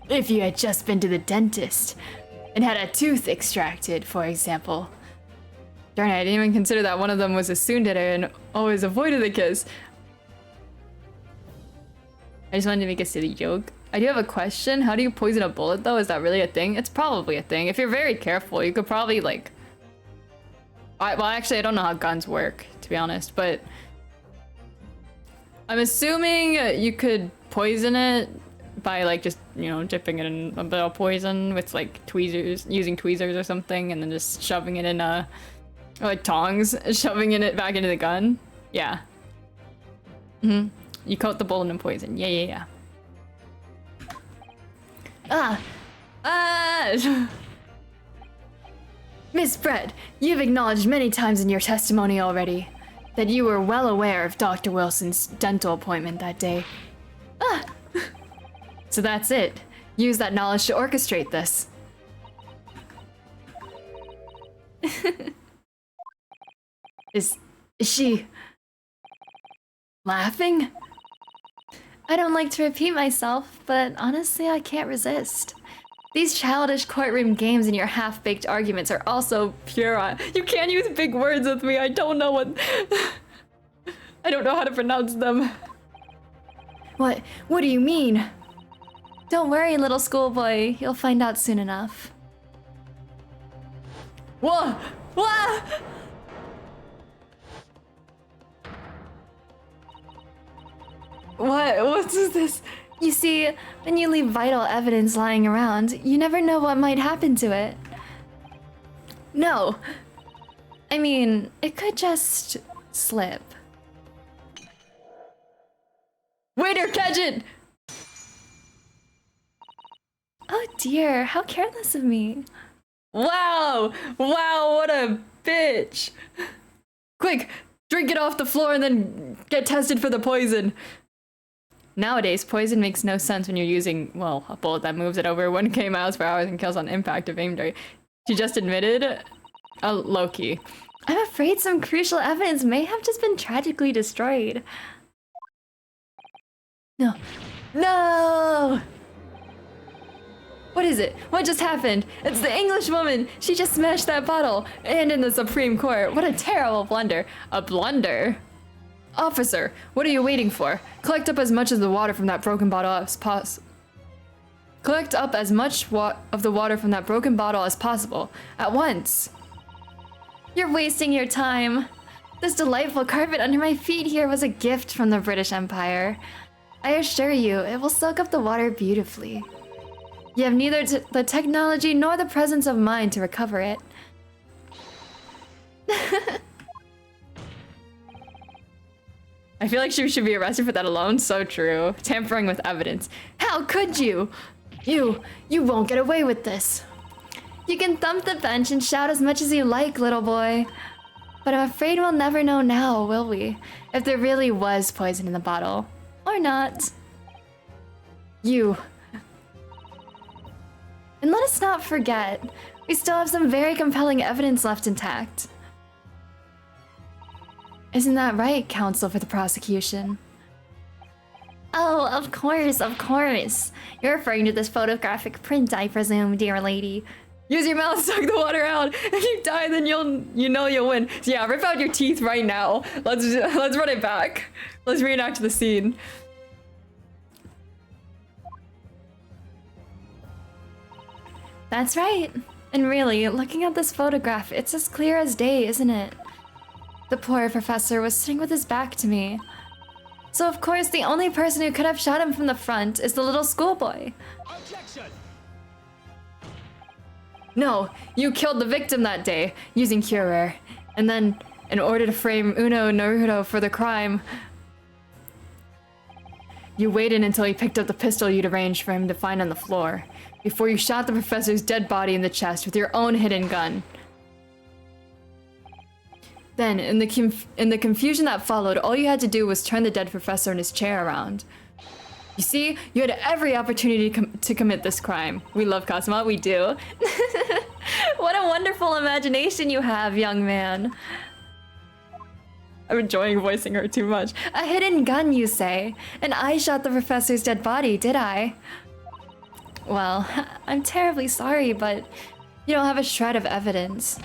If you had just been to the dentist and had a tooth extracted, for example. Darn it, I didn't even consider that one of them was a tsundere and always avoided the kiss. I just wanted to make a silly joke. I do have a question. How do you poison a bullet though? Is that really a thing? It's probably a thing. If you're very careful, you could probably like... well, actually, I don't know how guns work, to be honest, but... I'm assuming you could poison it by like just, you know, dipping it in a bit of poison with like tweezers, using tweezers or something, and then just shoving it in a... or like tongs, shoving it back into the gun. Yeah. You coat the bullet in poison. Yeah. Miss Brett, you've acknowledged many times in your testimony already that you were well aware of Dr. Wilson's dental appointment that day. So that's it. Use that knowledge to orchestrate this. Is she laughing? I don't like to repeat myself, but honestly, I can't resist. These childish courtroom games and your half-baked arguments are also Pura. You can't use big words with me. I don't know what... I don't know how to pronounce them. What do you mean? Don't worry, little schoolboy. You'll find out soon enough. Whoa! Whoa! What's this? You see, when you leave vital evidence lying around, you never know what might happen to it. No. I mean, it could just slip. Waiter, catch it! Oh dear, how careless of me. Wow! Wow, what a bitch! Quick, drink it off the floor and then get tested for the poison. Nowadays, poison makes no sense when you're using, well, a bullet that moves at over 1k miles per hour and kills on impact if aimed right. She just admitted low-key. I'm afraid some crucial evidence may have just been tragically destroyed. No! What is it? What just happened? It's the English woman! She just smashed that bottle! And in the Supreme Court! What a terrible blunder! A blunder? Officer, what are you waiting for? Collect up as much of the water from that broken bottle as possible. Collect up as much of the water from that broken bottle as possible. At once! You're wasting your time. This delightful carpet under my feet here was a gift from the British Empire. I assure you, it will soak up the water beautifully. You have neither the technology nor the presence of mind to recover it. I feel like she should be arrested for that alone. So true. Tampering with evidence. How could you? You won't get away with this. You can thump the bench and shout as much as you like, little boy. But I'm afraid we'll never know now, will we? If there really was poison in the bottle. Or not. You. And let us not forget, we still have some very compelling evidence left intact. Isn't that right, counsel for the prosecution? Oh, of course, of course. You're referring to this photographic print, I presume, dear lady. Use your mouth to suck the water out. If you die, then you'll win. So yeah, rip out your teeth right now. Let's run it back. Let's reenact the scene. That's right. And really, looking at this photograph, it's as clear as day, isn't it? The poor professor was sitting with his back to me. So of course, the only person who could have shot him from the front is the little schoolboy. Objection! No, you killed the victim that day using Curer. And then, in order to frame Uno Naruto for the crime, you waited until he picked up the pistol you'd arranged for him to find on the floor, before you shot the professor's dead body in the chest with your own hidden gun. Then, in the confusion that followed, all you had to do was turn the dead professor in his chair around. You see, you had every opportunity to commit this crime. We love Cosma, we do. What a wonderful imagination you have, young man. I'm enjoying voicing her too much. A hidden gun, you say? And I shot the professor's dead body, did I? Well, I'm terribly sorry, but you don't have a shred of evidence.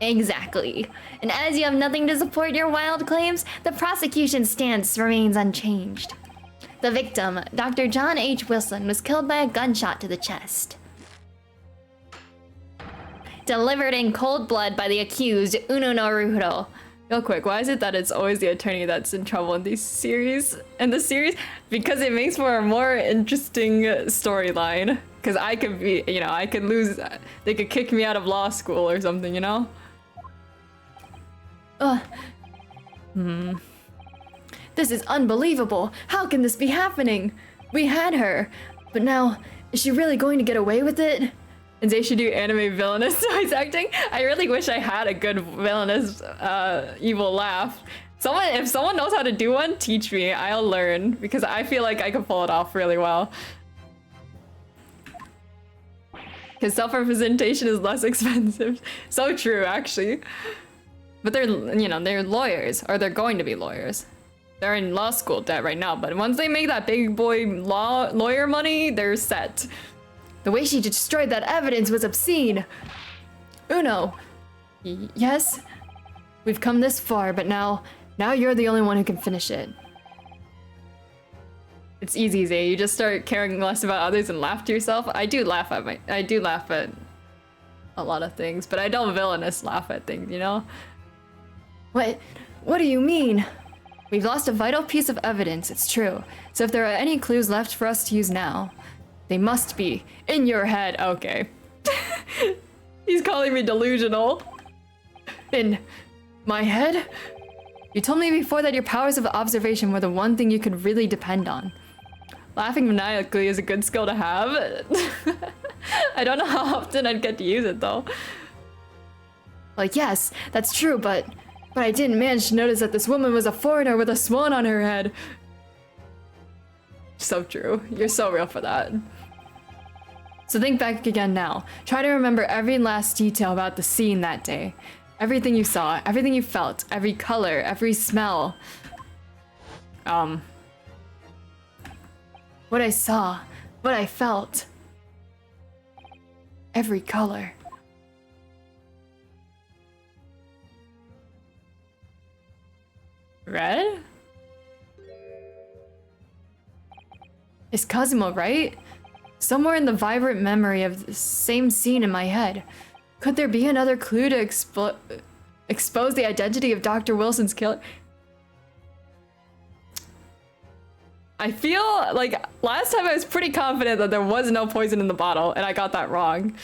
Exactly. And as you have nothing to support your wild claims, the prosecution's stance remains unchanged. The victim, Dr. John H. Wilson, was killed by a gunshot to the chest. Delivered in cold blood by the accused, Uno Naruto. Real quick, why is it that it's always the attorney that's in trouble in these series? Because it makes for a more interesting storyline. Because I could be, I could lose. They could kick me out of law school or something, This is unbelievable. How can this be happening? We had her, but now, is she really going to get away with it? And they should do anime villainous voice acting. I really wish I had a good villainous evil laugh. If someone knows how to do one, teach me. I'll learn because I feel like I can pull it off really well. Because self-representation is less expensive. So true, actually. But they're lawyers, or they're going to be lawyers. They're in law school debt right now, but once they make that big boy lawyer money, they're set. The way she destroyed that evidence was obscene. Uno. Yes? We've come this far, but now you're the only one who can finish it. It's easy, Zay. You just start caring less about others and laugh to yourself. I do laugh at a lot of things, but I don't villainous laugh at things, What do you mean? We've lost a vital piece of evidence, it's true. So if there are any clues left for us to use now, they must be in your head. Okay. He's calling me delusional. In my head? You told me before that your powers of observation were the one thing you could really depend on. Laughing maniacally is a good skill to have. I don't know how often I'd get to use it though. Well, yes, that's true, but I didn't manage to notice that this woman was a foreigner with a swan on her head. So true. You're so real for that. So think back again now. Try to remember every last detail about the scene that day. Everything you saw, everything you felt, every color, every smell. What I saw, what I felt. Every color. Red? Is Kazuma right? Somewhere in the vibrant memory of the same scene in my head. Could there be another clue to expose the identity of Dr. Wilson's killer? I feel like last time I was pretty confident that there was no poison in the bottle, and I got that wrong.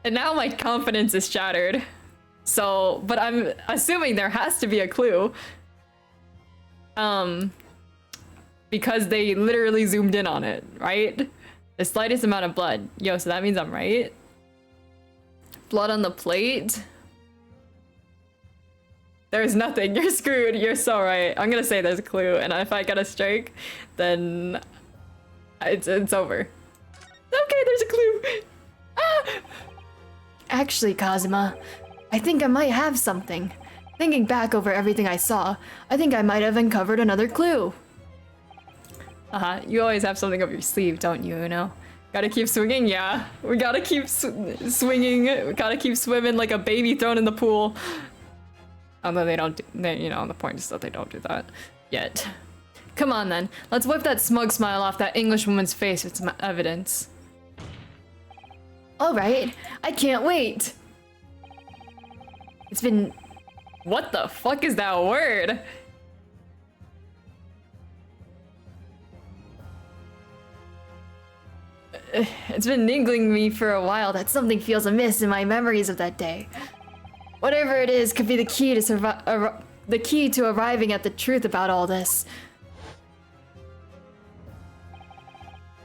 And now my confidence is shattered. So, but I'm assuming there has to be a clue. Because they literally zoomed in on it, right? The slightest amount of blood. Yo, so that means I'm right? Blood on the plate? There's nothing. You're screwed. You're so right. I'm gonna say there's a clue, and if I get a strike, then it's over. Okay, there's a clue. Ah! Actually, Kazuma, I think I might have something. Thinking back over everything I saw, I think I might have uncovered another clue. You always have something up your sleeve, don't you, Uno? Gotta keep swinging, yeah. We gotta keep swinging. We gotta keep swimming like a baby thrown in the pool. Although they don't, the point is that they don't do that yet. Come on then, let's whip that smug smile off that English woman's face with some evidence. All right, I can't wait. It's been... What the fuck is that word? It's been niggling me for a while that something feels amiss in my memories of that day. Whatever it is could be the key to arriving at the truth about all this.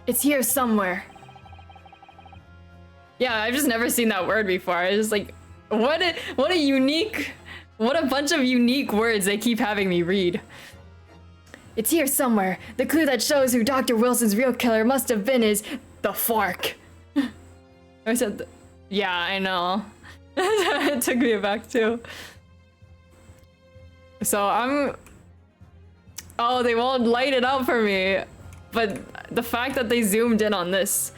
It's here somewhere. Yeah, I've just never seen that word before. I was just like, what a bunch of unique words they keep having me read. It's here somewhere. The clue that shows who Dr. Wilson's real killer must have been is the fork. I said, yeah, I know. It took me aback too. So I'm... Oh, they won't light it up for me. But the fact that they zoomed in on this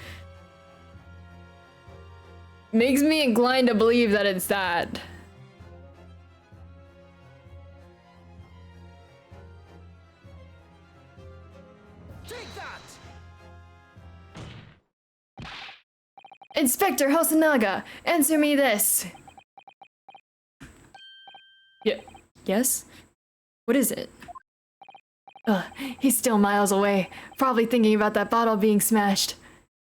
makes me inclined to believe that it's that. Take that! Inspector Hosonaga, answer me this. Yeah. Yes? What is it? Ugh, he's still miles away, probably thinking about that bottle being smashed.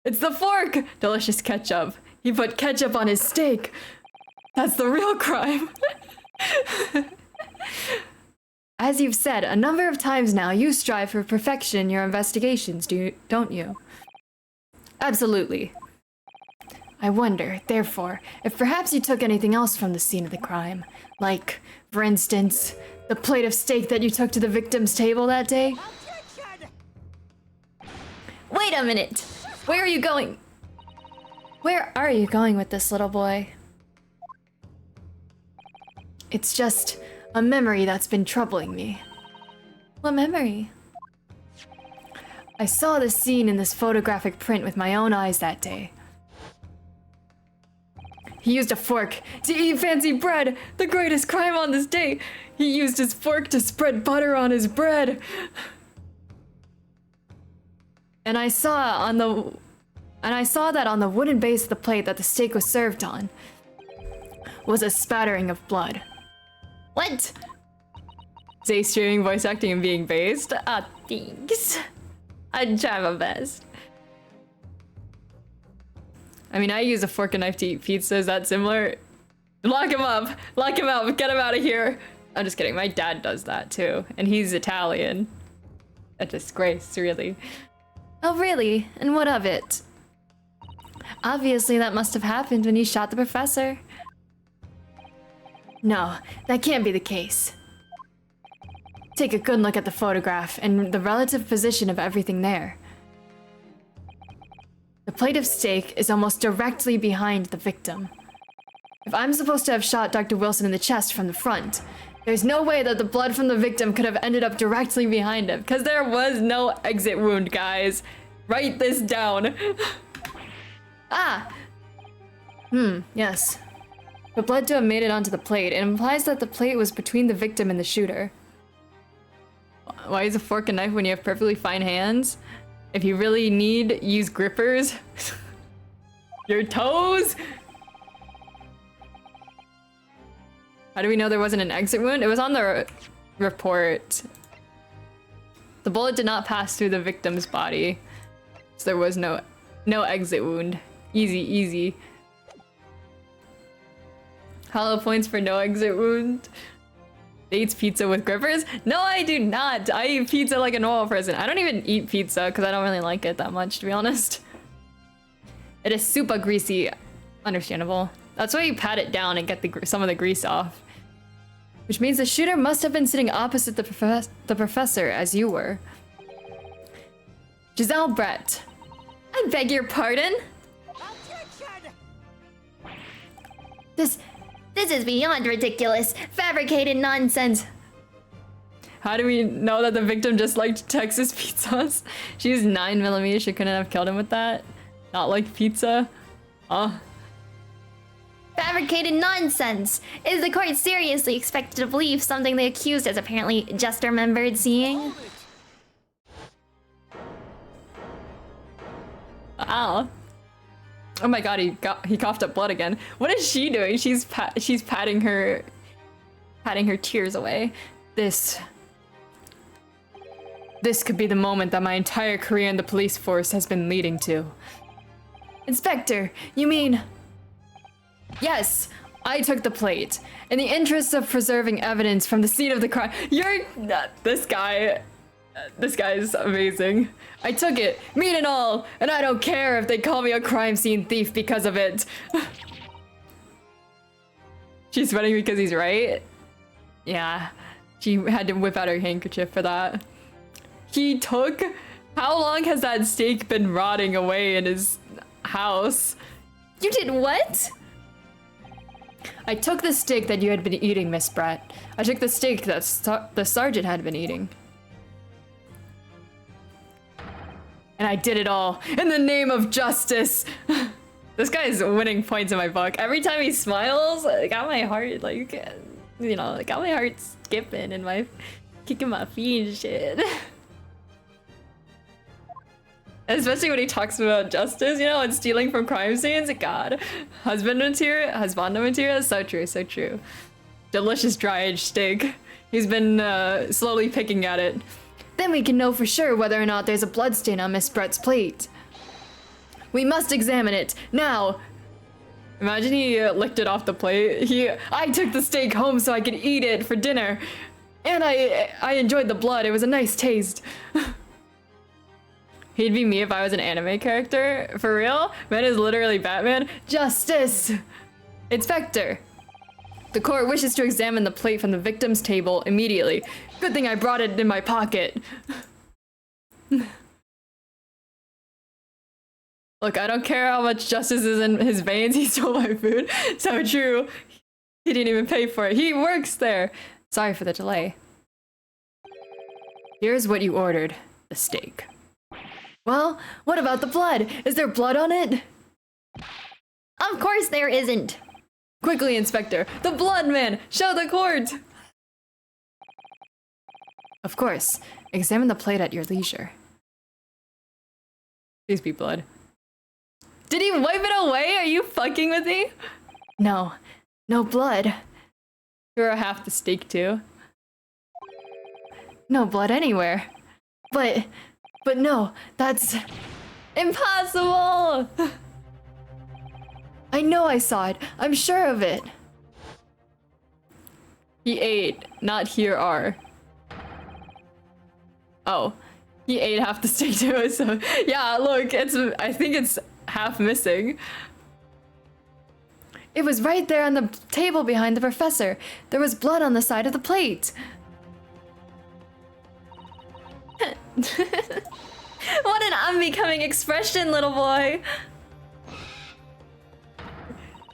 It's the fork! Delicious ketchup. He put ketchup on his steak. That's the real crime. As you've said a number of times now, you strive for perfection in your investigations, don't you? Absolutely. I wonder, therefore, if perhaps you took anything else from the scene of the crime. Like, for instance, the plate of steak that you took to the victim's table that day? Objection! Wait a minute! Where are you going? Where are you going with this, little boy? It's just a memory that's been troubling me. What memory? I saw this scene in this photographic print with my own eyes that day. He used a fork to eat fancy bread. The greatest crime on this day. He used his fork to spread butter on his bread. And I saw that on the wooden base of the plate that the steak was served on was a spattering of blood. What? Zay streaming voice acting and being based. Ah, thanks. I'd try my best. I mean, I use a fork and knife to eat pizza. Is that similar? Lock him up! Lock him up! Get him out of here! I'm just kidding. My dad does that too. And he's Italian. A disgrace, really. Oh, really? And what of it? Obviously, that must have happened when you shot the professor. No, that can't be the case. Take a good look at the photograph and the relative position of everything there. The plate of steak is almost directly behind the victim. If I'm supposed to have shot Dr. Wilson in the chest from the front, there's no way that the blood from the victim could have ended up directly behind him. Because there was no exit wound, guys. Write this down. Ah! Yes. For blood to have made it onto the plate, it implies that the plate was between the victim and the shooter. Why use a fork and knife when you have perfectly fine hands? If you really need, use grippers. Your toes! How do we know there wasn't an exit wound? It was on the report. The bullet did not pass through the victim's body. So there was no exit wound. Easy, easy. Hollow points for no exit wound. Eats pizza with grippers? No, I do not. I eat pizza like a normal person. I don't even eat pizza because I don't really like it that much, to be honest. It is super greasy. Understandable. That's why you pat it down and get some of the grease off. Which means the shooter must have been sitting opposite the professor as you were. Giselle Brett. I beg your pardon? Objection! This is beyond ridiculous. Fabricated nonsense. How do we know that the victim just liked Texas pizzas? She used 9mm. She couldn't have killed him with that. Not like pizza. Fabricated nonsense. Is the court seriously expected to believe something the accused has apparently just remembered seeing? Hold it! Wow. Oh my god, he coughed up blood again. What is she doing? She's patting her tears away. This could be the moment that my entire career in the police force has been leading to. Inspector, you mean... Yes, I took the plate. In the interest of preserving evidence from the scene of the crime. This guy is amazing. I took it, meat and all, and I don't care if they call me a crime scene thief because of it. She's sweating because he's right. Yeah, she had to whip out her handkerchief for that. He took... How long has that steak been rotting away in his house? You did what? I took the steak that you had been eating, Miss Brett. I took the steak that the sergeant had been eating. And I did it all in the name of justice. This guy is winning points in my book. Every time he smiles, it got my heart, like, you know, it got my heart skipping and my kicking my feet and shit. Especially when he talks about justice, you know, and stealing from crime scenes. God, husband material, so true, so true. Delicious dry-aged steak. He's been slowly picking at it. Then we can know for sure whether or not there's a bloodstain on Miss Brett's plate. We must examine it now. Imagine he licked it off the plate. I took the steak home so I could eat it for dinner, and I enjoyed the blood. It was a nice taste. He'd be me if I was an anime character. For real? Man is literally Batman. Justice! Inspector! The court wishes to examine the plate from the victim's table immediately. Good thing I brought it in my pocket. Look, I don't care how much justice is in his veins. He stole my food. So true. He didn't even pay for it. He works there. Sorry for the delay. Here's what you ordered. The steak. Well, what about the blood? Is there blood on it? Of course there isn't. Quickly, Inspector. The blood man! Show the court! Of course. Examine the plate at your leisure. Please be blood. Did he wipe it away? Are you fucking with me? No. No blood. You're half the steak too. No blood anywhere. But no, that's impossible! I know I saw it. I'm sure of it. He ate, not here are. Oh, he ate half the steak too, so yeah, look, I think it's half missing. It was right there on the table behind the professor. There was blood on the side of the plate. What an unbecoming expression, little boy.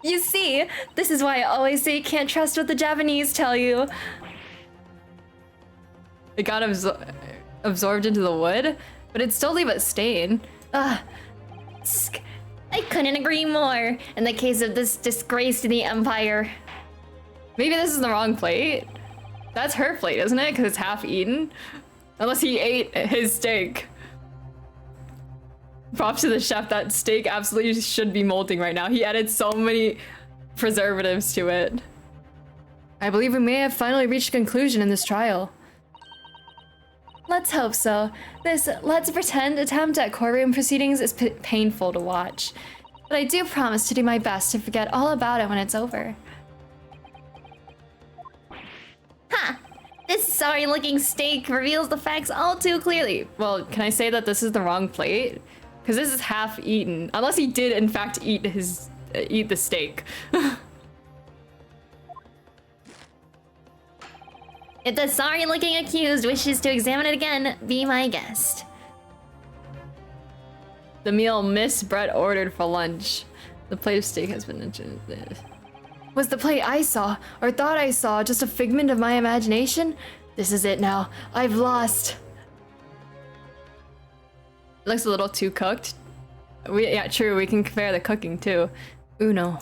You see, this is why I always say you can't trust what the Japanese tell you. It got absorbed into the wood, but it'd still leave a stain. I couldn't agree more in the case of this disgrace to the Empire. Maybe this is the wrong plate. That's her plate, isn't it? Because it's half eaten. Unless he ate his steak. Props to the chef, that steak absolutely should be molting right now. He added so many preservatives to it. I believe we may have finally reached a conclusion in this trial. Let's hope so. This let's pretend attempt at courtroom proceedings is painful to watch. But I do promise to do my best to forget all about it when it's over. Ha! This sorry-looking steak reveals the facts all too clearly. Well, can I say that this is the wrong plate? Because this is half eaten. Unless he did, in fact, eat the steak. If the sorry-looking accused wishes to examine it again, be my guest. The meal Miss Brett ordered for lunch. The plate of steak has been mentioned. Was the plate I saw, or thought I saw, just a figment of my imagination? This is it now. I've lost. It looks a little too cooked. Yeah, true, we can compare the cooking too. Uno.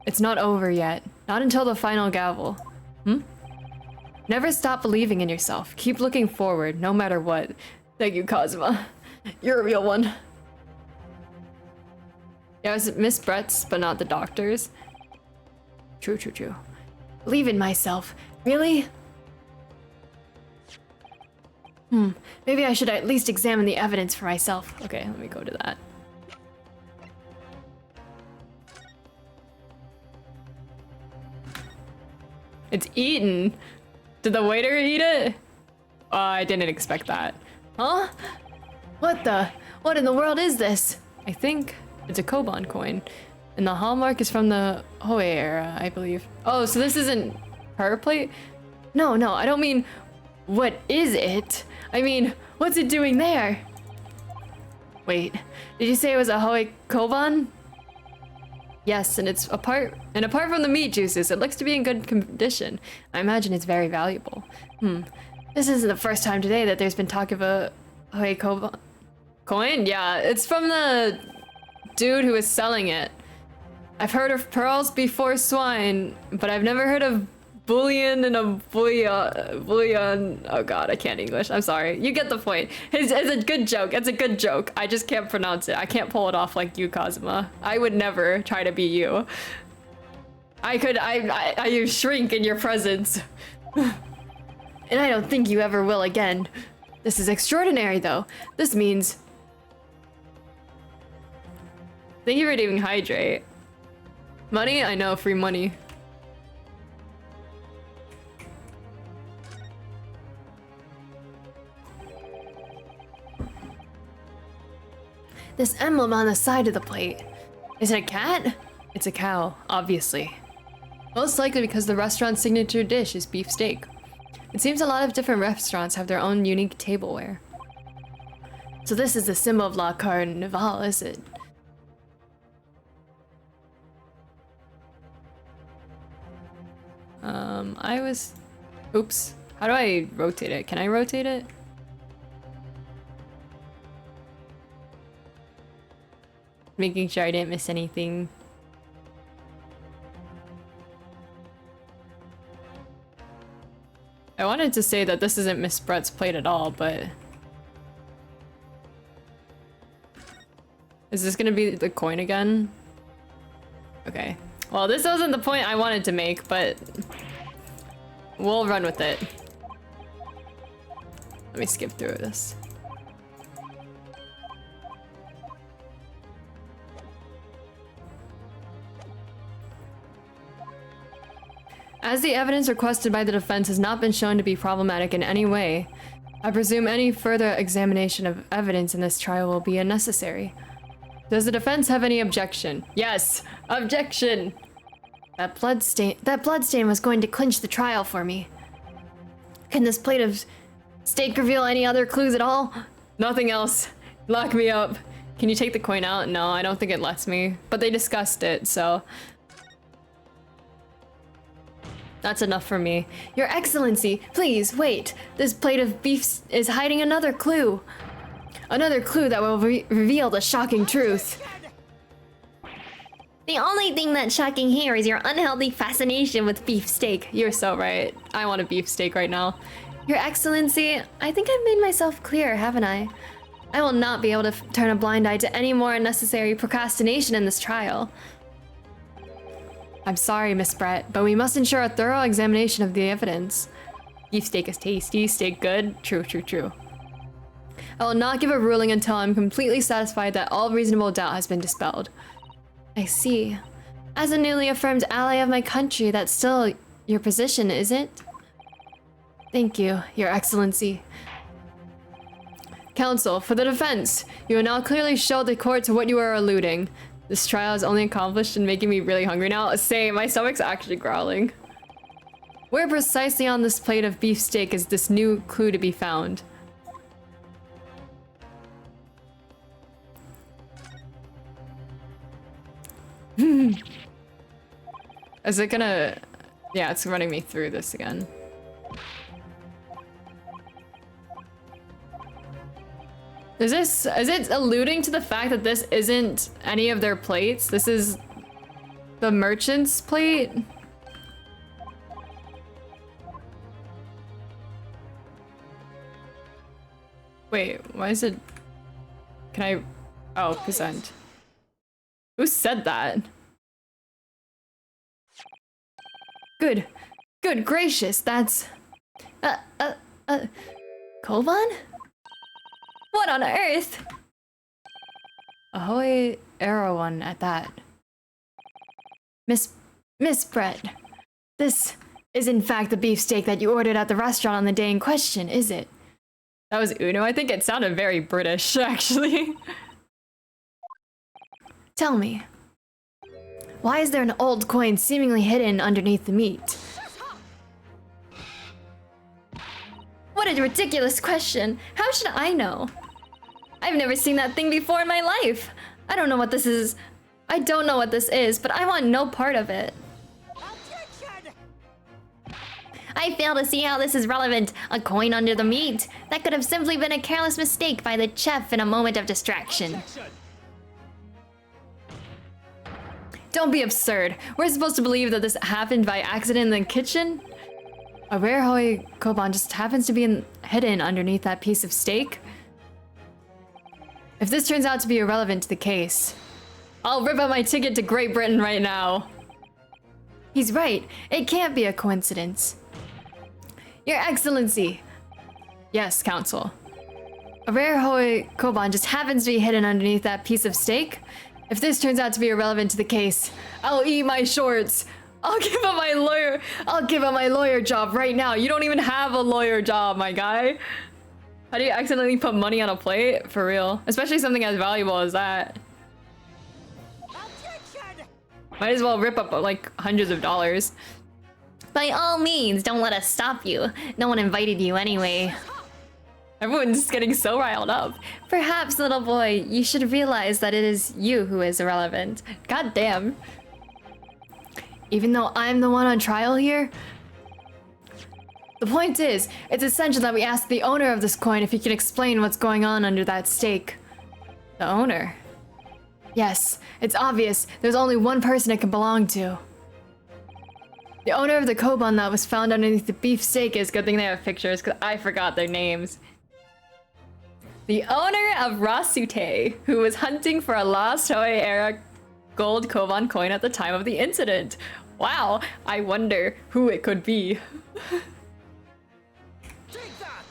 It's not over yet. Not until the final gavel. Never stop believing in yourself. Keep looking forward, no matter what. Thank you, Cosma. You're a real one. Yeah, it was Miss Brett's, but not the doctor's. True. Believe in myself. Really? Maybe I should at least examine the evidence for myself. Okay, let me go to that. It's eaten. Did the waiter eat it? I didn't expect that. Huh? What in the world is this? I think it's a Koban coin. And the hallmark is from the Hoei era, I believe. Oh, so this isn't her plate? No, I don't mean, what is it? I mean, what's it doing there? Wait, did you say it was a Hoei Koban? Yes, and apart from the meat juices, it looks to be in good condition. I imagine it's very valuable. This isn't the first time today that there's been talk of a coin? Yeah, it's from the dude who was selling it. I've heard of pearls before swine, but I've never heard of bullion and a bullion. Oh god, I can't English. I'm sorry. You get the point. It's a good joke. It's a good joke. I just can't pronounce it. I can't pull it off like you, Kazuma. I would never try to be you. I shrink in your presence. And I don't think you ever will again. This is extraordinary, though. This means... Thank you for redeeming hydrate. Money? I know, free money. This emblem on the side of the plate. Is it a cat? It's a cow, obviously. Most likely because the restaurant's signature dish is beef steak. It seems a lot of different restaurants have their own unique tableware. So this is the symbol of La Carnival, is it? Oops. How do I rotate it? Can I rotate it? Making sure I didn't miss anything. I wanted to say that this isn't Miss Brett's plate at all, but... Is this gonna be the coin again? Okay. Well, this wasn't the point I wanted to make, but... We'll run with it. Let me skip through this. As the evidence requested by the defense has not been shown to be problematic in any way, I presume any further examination of evidence in this trial will be unnecessary. Does the defense have any objection? Yes! Objection! That bloodstain was going to clinch the trial for me. Can this plate of steak reveal any other clues at all? Nothing else. Lock me up. Can you take the coin out? No, I don't think it lets me. But they discussed it, so... That's enough for me. Your Excellency, please, wait. This plate of beef is hiding another clue. Another clue that will reveal the shocking truth. The only thing that's shocking here is your unhealthy fascination with beef steak. You're so right. I want a beef steak right now. Your Excellency, I think I've made myself clear, haven't I? I will not be able to turn a blind eye to any more unnecessary procrastination in this trial. I'm sorry, Miss Brett, but we must ensure a thorough examination of the evidence. Beef steak is tasty, steak good. True, true, true. I will not give a ruling until I'm completely satisfied that all reasonable doubt has been dispelled. I see. As a newly affirmed ally of my country, that's still your position, is it? Thank you, Your Excellency. Counsel, for the defense, you have now clearly showed the court to what you are alluding. This trial is only accomplished in making me really hungry now. Same, my stomach's actually growling. Where precisely on this plate of beef steak is this new clue to be found? Is it gonna... Yeah, it's running me through this again. Is it alluding to the fact that this isn't any of their plates? This is the merchant's plate? Wait, why is it... Can I... Oh, present. Who said that? Good gracious, that's... Koban? What on earth? Ahoy Erewhon at that. Miss Brett, this is in fact the beefsteak that you ordered at the restaurant on the day in question, is it? That was Uno. I think it sounded very British, actually. Tell me, why is there an old coin seemingly hidden underneath the meat? What a ridiculous question! How should I know? I've never seen that thing before in my life! I don't know what this is. I don't know what this is, but I want no part of it. Objection! I fail to see how this is relevant. A coin under the meat. That could have simply been a careless mistake by the chef in a moment of distraction. Objection! Don't be absurd. We're supposed to believe that this happened by accident in the kitchen? A rare Hoi Koban just happens to be hidden underneath that piece of steak? If this turns out to be irrelevant to the case, I'll rip out my ticket to Great Britain right now. He's right. It can't be a coincidence. Your Excellency. Yes, Counsel. A rare Hoi Koban just happens to be hidden underneath that piece of steak? If this turns out to be irrelevant to the case, I'll eat my shorts. I'll give up my lawyer job right now. You don't even have a lawyer job, my guy. How do you accidentally put money on a plate? For real. Especially something as valuable as that. Objection! Might as well rip up like hundreds of dollars. By all means, don't let us stop you. No one invited you anyway. Everyone's getting so riled up. Perhaps, little boy, you should realize that it is you who is irrelevant. God damn. Even though I'm the one on trial here? The point is, it's essential that we ask the owner of this coin if he can explain what's going on under that steak. The owner? Yes, it's obvious. There's only one person it can belong to. The owner of the koban that was found underneath the beef steak is good thing they have pictures because I forgot their names. The owner of Rasute, who was hunting for a lost Toei era gold koban coin at the time of the incident. Wow, I wonder who it could be. Take that!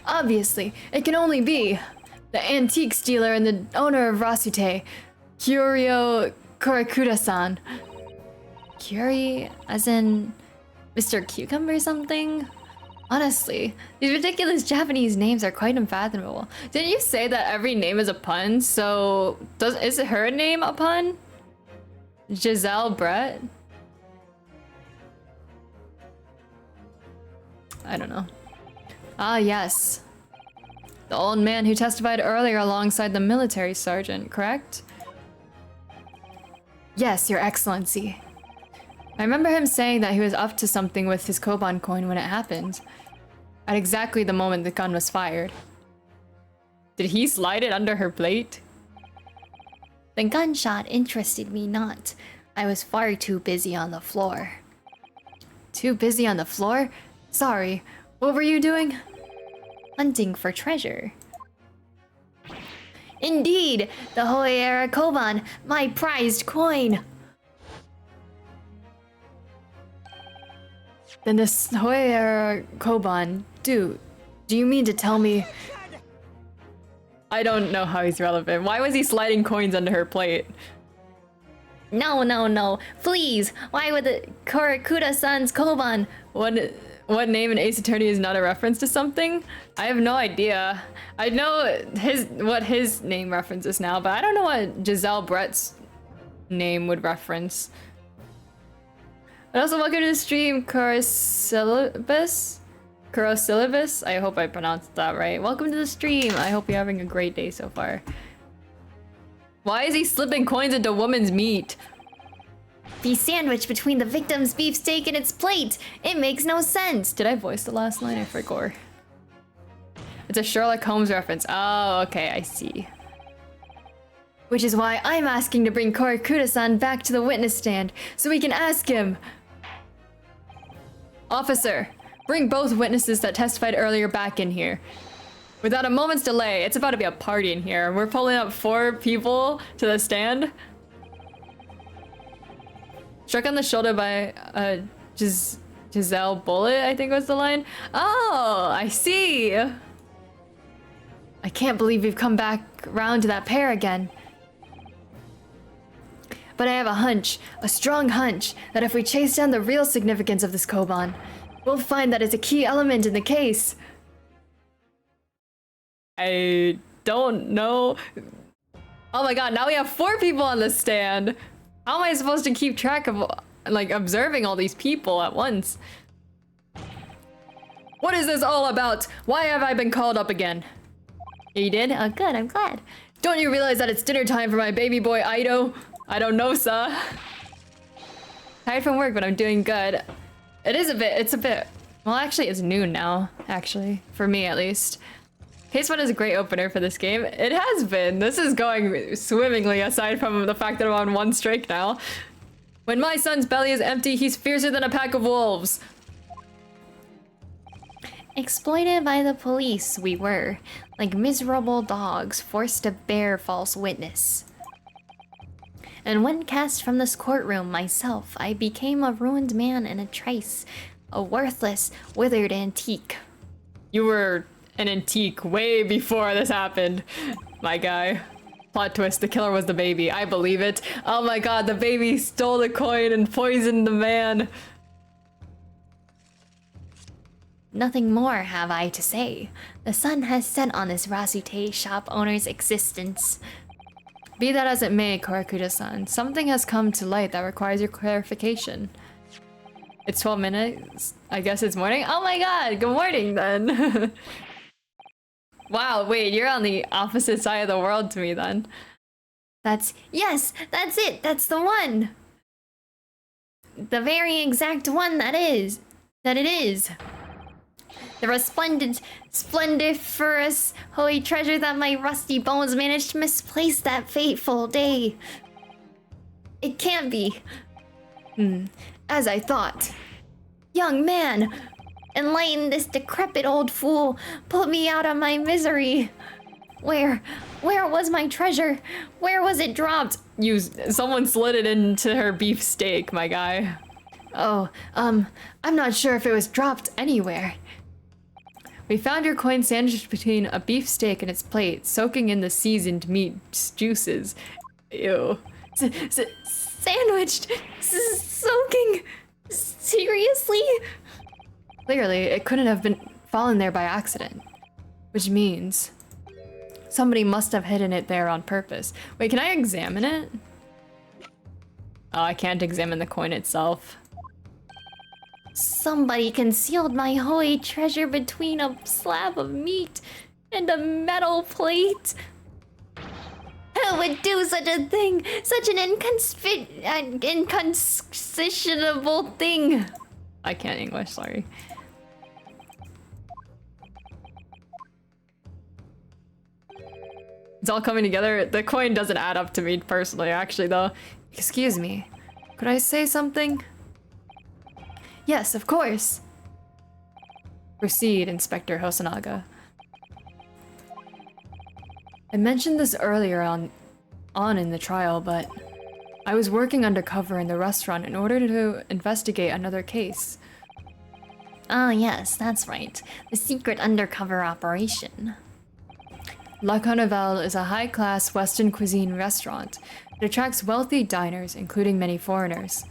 Obviously, it can only be the antiques dealer and the owner of Rasute, Kyoryo Korakuda-san. Kyori, as in Mr. Cucumber or something? Honestly, these ridiculous Japanese names are quite unfathomable. Didn't you say that every name is a pun? So, is her name a pun? Giselle Brett? I don't know. Ah, yes. The old man who testified earlier alongside the military sergeant, correct? Yes, Your Excellency. I remember him saying that he was up to something with his koban coin when it happened. At exactly the moment the gun was fired. Did he slide it under her plate? The gunshot interested me not. I was far too busy on the floor. Too busy on the floor? Sorry, what were you doing? Hunting for treasure. Indeed, the Hoei-era koban, my prized coin. Then this Hoei-era koban, do you mean to tell me? I don't know how he's relevant. Why was he sliding coins under her plate? No. Please, why would the Korakuda-san's koban? What name in Ace Attorney is not a reference to something? I have no idea. I know what his name references now, but I don't know what Giselle Brett's name would reference. And also, welcome to the stream, Kurosyllabus? I hope I pronounced that right. Welcome to the stream. I hope you're having a great day so far. Why is he slipping coins into woman's meat? Be sandwiched between the victim's beefsteak and its plate. It makes no sense. Did I voice the last line? I forgot. It's a Sherlock Holmes reference. Oh, okay, I see. Which is why I'm asking to bring Korakuda-san back to the witness stand, so we can ask him. Officer, bring both witnesses that testified earlier back in here. Without a moment's delay, it's about to be a party in here. We're pulling up 4 people to the stand. Struck on the shoulder by Giselle Bullet, I think was the line. Oh, I see. I can't believe we've come back round to that pair again. But I have a hunch, a strong hunch, that if we chase down the real significance of this koban, we'll find that it's a key element in the case. I don't know. Oh my god, now we have 4 people on the stand. How am I supposed to keep track of, like, observing all these people at once? What is this all about? Why have I been called up again? You did? Oh, good, I'm glad. Don't you realize that it's dinner time for my baby boy Ido? I don't know, sir. Tired from work, but I'm doing good. It's a bit... Well, actually, it's noon now, actually. For me, at least. Case 1 is a great opener for this game. It has been. This is going swimmingly, aside from the fact that I'm on 1 streak now. When my son's belly is empty, he's fiercer than a pack of wolves. Exploited by the police, we were. Like miserable dogs forced to bear false witness. And when cast from this courtroom myself, I became a ruined man in a trice. A worthless, withered antique. You were an antique way before this happened, my guy. Plot twist, the killer was the baby. I believe it. Oh my god, the baby stole the coin and poisoned the man. Nothing more have I to say. The sun has set on this Rasute shop owner's existence. Be that as it may, Korakuda-san, something has come to light that requires your clarification. It's 12 minutes. I guess it's morning. Oh my god, good morning then. Wow, wait, you're on the opposite side of the world to me then. Yes, that's it. That's the one. The very exact one that it is. The resplendent, splendiferous, holy treasure that my rusty bones managed to misplace that fateful day. It can't be. As I thought. Young man, enlighten this decrepit old fool. Put me out of my misery. Where was my treasure? Where was it dropped? Someone slid it into her beef steak, my guy. Oh, I'm not sure if it was dropped anywhere. We found your coin sandwiched between a beef steak and its plate, soaking in the seasoned meat's juices. Ew. Sandwiched? Soaking? Seriously? Clearly, it couldn't have been fallen there by accident. Which means somebody must have hidden it there on purpose. Wait, can I examine it? Oh, I can't examine the coin itself. Somebody concealed my holy treasure between a slab of meat and a metal plate. Who would do such a thing? Such an inconceivable thing. I can't English, sorry. It's all coming together. The coin doesn't add up to me personally, actually, though. Excuse me. Could I say something? Yes, of course. Proceed, Inspector Hosonaga. I mentioned this earlier on in the trial, but I was working undercover in the restaurant in order to investigate another case. Ah, yes, that's right. The secret undercover operation. La Carnival is a high-class Western cuisine restaurant. It attracts wealthy diners, including many foreigners.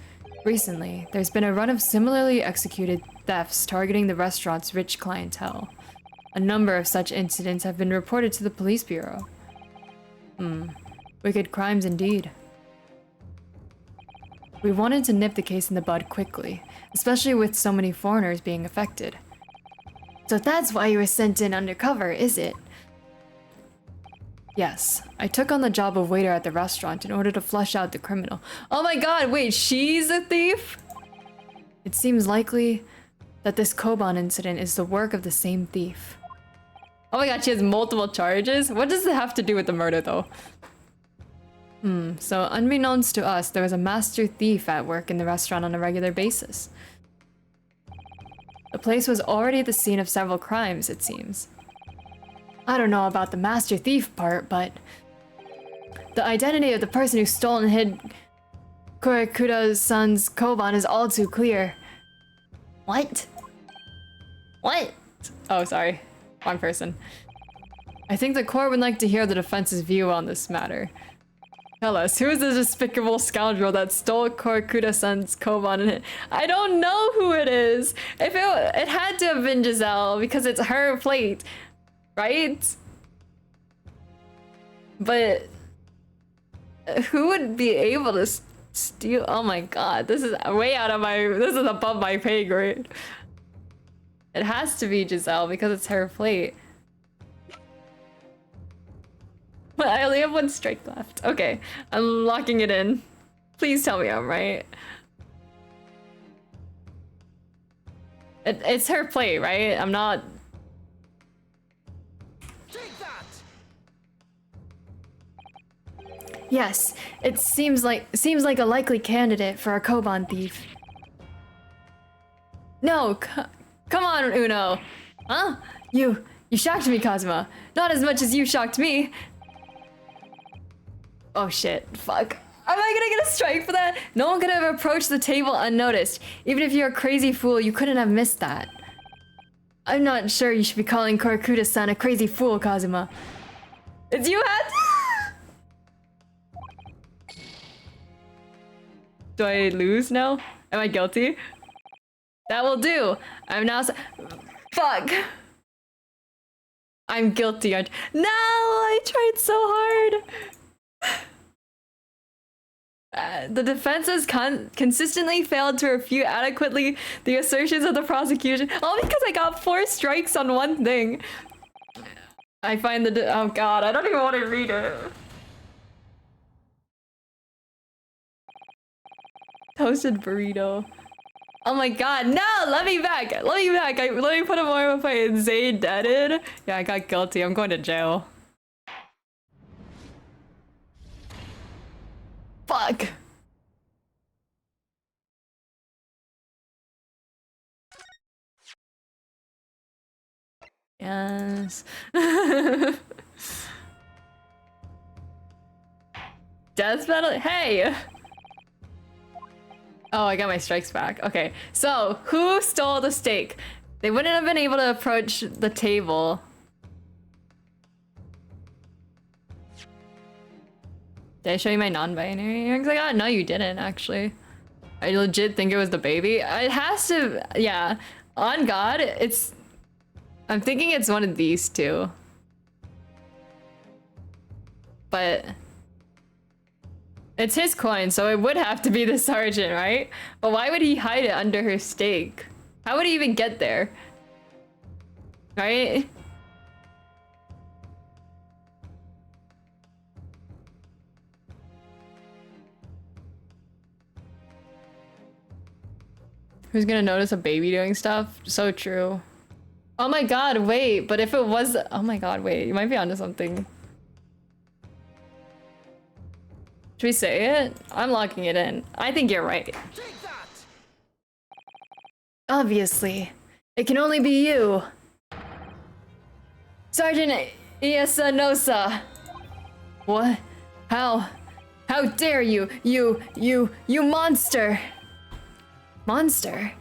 Recently, there's been a run of similarly executed thefts targeting the restaurant's rich clientele. A number of such incidents have been reported to the police bureau. Wicked crimes indeed. We wanted to nip the case in the bud quickly, especially with so many foreigners being affected. So that's why you were sent in undercover, is it? Yes, I took on the job of waiter at the restaurant in order to flush out the criminal. Oh my god, wait, she's a thief? It seems likely that this Koban incident is the work of the same thief. Oh my god, she has multiple charges? What does it have to do with the murder, though? So unbeknownst to us, there was a master thief at work in the restaurant on a regular basis. The place was already the scene of several crimes, it seems. I don't know about the master thief part, but the identity of the person who stole and hid Korakuda-san's Koban is all too clear. What? What? Oh, sorry. Wrong person. I think the court would like to hear the defense's view on this matter. Tell us, who is the despicable scoundrel that stole Korakuda-san's Koban and hid? I don't know who it is! If it had to have been Giselle, because it's her plate. Right? But who would be able to steal? Oh my god, this is way out of this is above my pay grade. It has to be Giselle because it's her plate. I only have one strike left. Okay, I'm locking it in. Please tell me I'm right. It's her plate, right? I'm not... Take that! Yes, it seems like a likely candidate for a Koban thief. No, come on, Uno. Huh? You shocked me, Kazuma. Not as much as you shocked me. Oh shit, fuck. Am I gonna get a strike for that? No one could have approached the table unnoticed. Even if you're a crazy fool, you couldn't have missed that. I'm not sure you should be calling Korakuda-san a crazy fool, Kazuma. It's you, Hat? Do I lose now? Am I guilty? That will do. I'm now fuck. I'm guilty. No, I tried so hard. The defense has consistently failed to refute adequately the assertions of the prosecution. All because I got 4 strikes on one thing. I find oh god, I don't even want to read it. Toasted burrito. Oh my god, no! Let me back! Let me back! Let me put a more of a fight. Zay deaded? Yeah, I got guilty. I'm going to jail. Fuck! Yes. Death penalty? Hey! Oh, I got my strikes back. Okay, so who stole the steak? They wouldn't have been able to approach the table. Did I show you my non-binary earrings I got? No, you didn't, actually. I legit think it was the baby. It has to, yeah. On God, it's... I'm thinking it's one of these two. But... it's his coin, so it would have to be the sergeant, right? But why would he hide it under her steak? How would he even get there? Right? Who's gonna notice a baby doing stuff? So true. Oh my god, wait, but if it was... oh my god, wait, you might be onto something. Should we say it? I'm locking it in. I think you're right. Take that! Obviously. It can only be you. Sergeant Iasanosa. What? How dare you? You monster. Monster?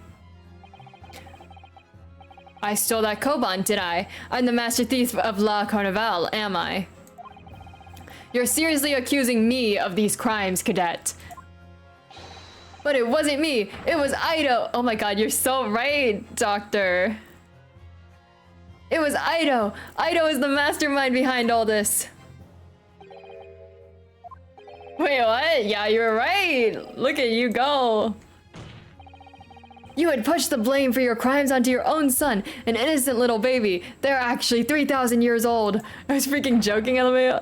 I stole that Koban, did I? I'm the master thief of La Carnival, am I? You're seriously accusing me of these crimes, cadet. But it wasn't me, it was Ido. Oh my god, you're so right, Doctor. It was Ido. Ido is the mastermind behind all this. Wait, what? Yeah, you're right. Look at you go. You would push the blame for your crimes onto your own son, an innocent little baby. They're actually 3,000 years old. I was freaking joking at me.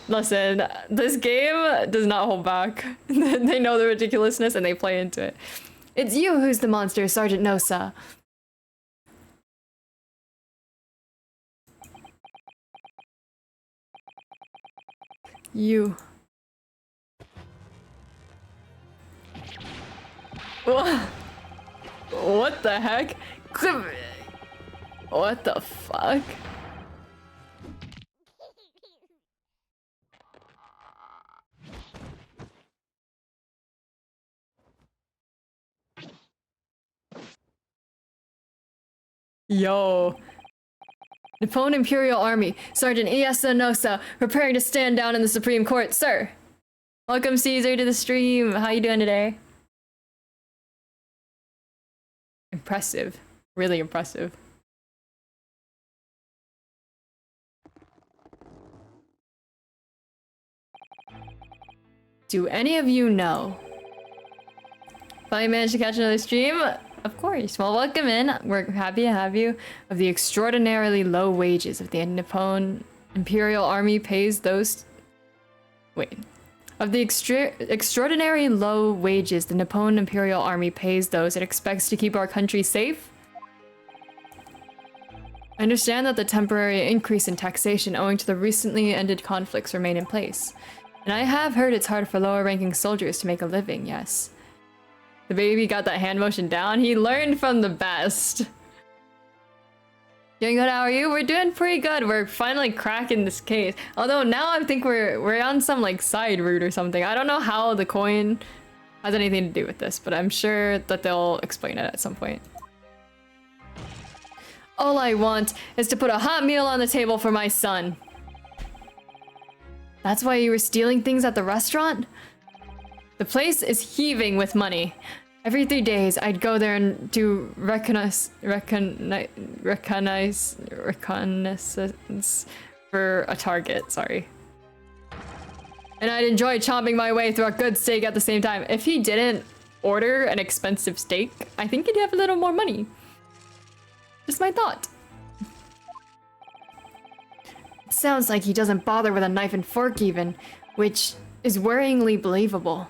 Listen, this game does not hold back. They know the ridiculousness and they play into it. It's you who's the monster, Sergeant Nosa. You. What the heck? What the fuck? Yo. Nippon Imperial Army, Sergeant Iasanosa, preparing to stand down in the Supreme Court, sir. Welcome, Caesar, to the stream. How you doing today? Impressive. Really impressive. Do any of you know? Finally managed to catch another stream? Of course. Well, welcome in. We're happy to have you. Of the extraordinarily low wages of the Nippon Imperial Army pays those Wait. Of the extraordinary low wages the Nippon Imperial Army pays those it expects to keep our country safe? I understand that the temporary increase in taxation owing to the recently ended conflicts remain in place. And I have heard it's hard for lower-ranking soldiers to make a living, yes. The baby got that hand motion down. He learned from the best. Doing good, how are you? We're doing pretty good. We're finally cracking this case. Although now I think we're on some like side route or something. I don't know how the coin has anything to do with this, but I'm sure that they'll explain it at some point. All I want is to put a hot meal on the table for my son. That's why you were stealing things at the restaurant? The place is heaving with money. Every 3 days, I'd go there and do reconnaissance for a target, sorry. And I'd enjoy chomping my way through a good steak at the same time. If he didn't order an expensive steak, I think he'd have a little more money. Just my thought. It sounds like he doesn't bother with a knife and fork even, which is worryingly believable.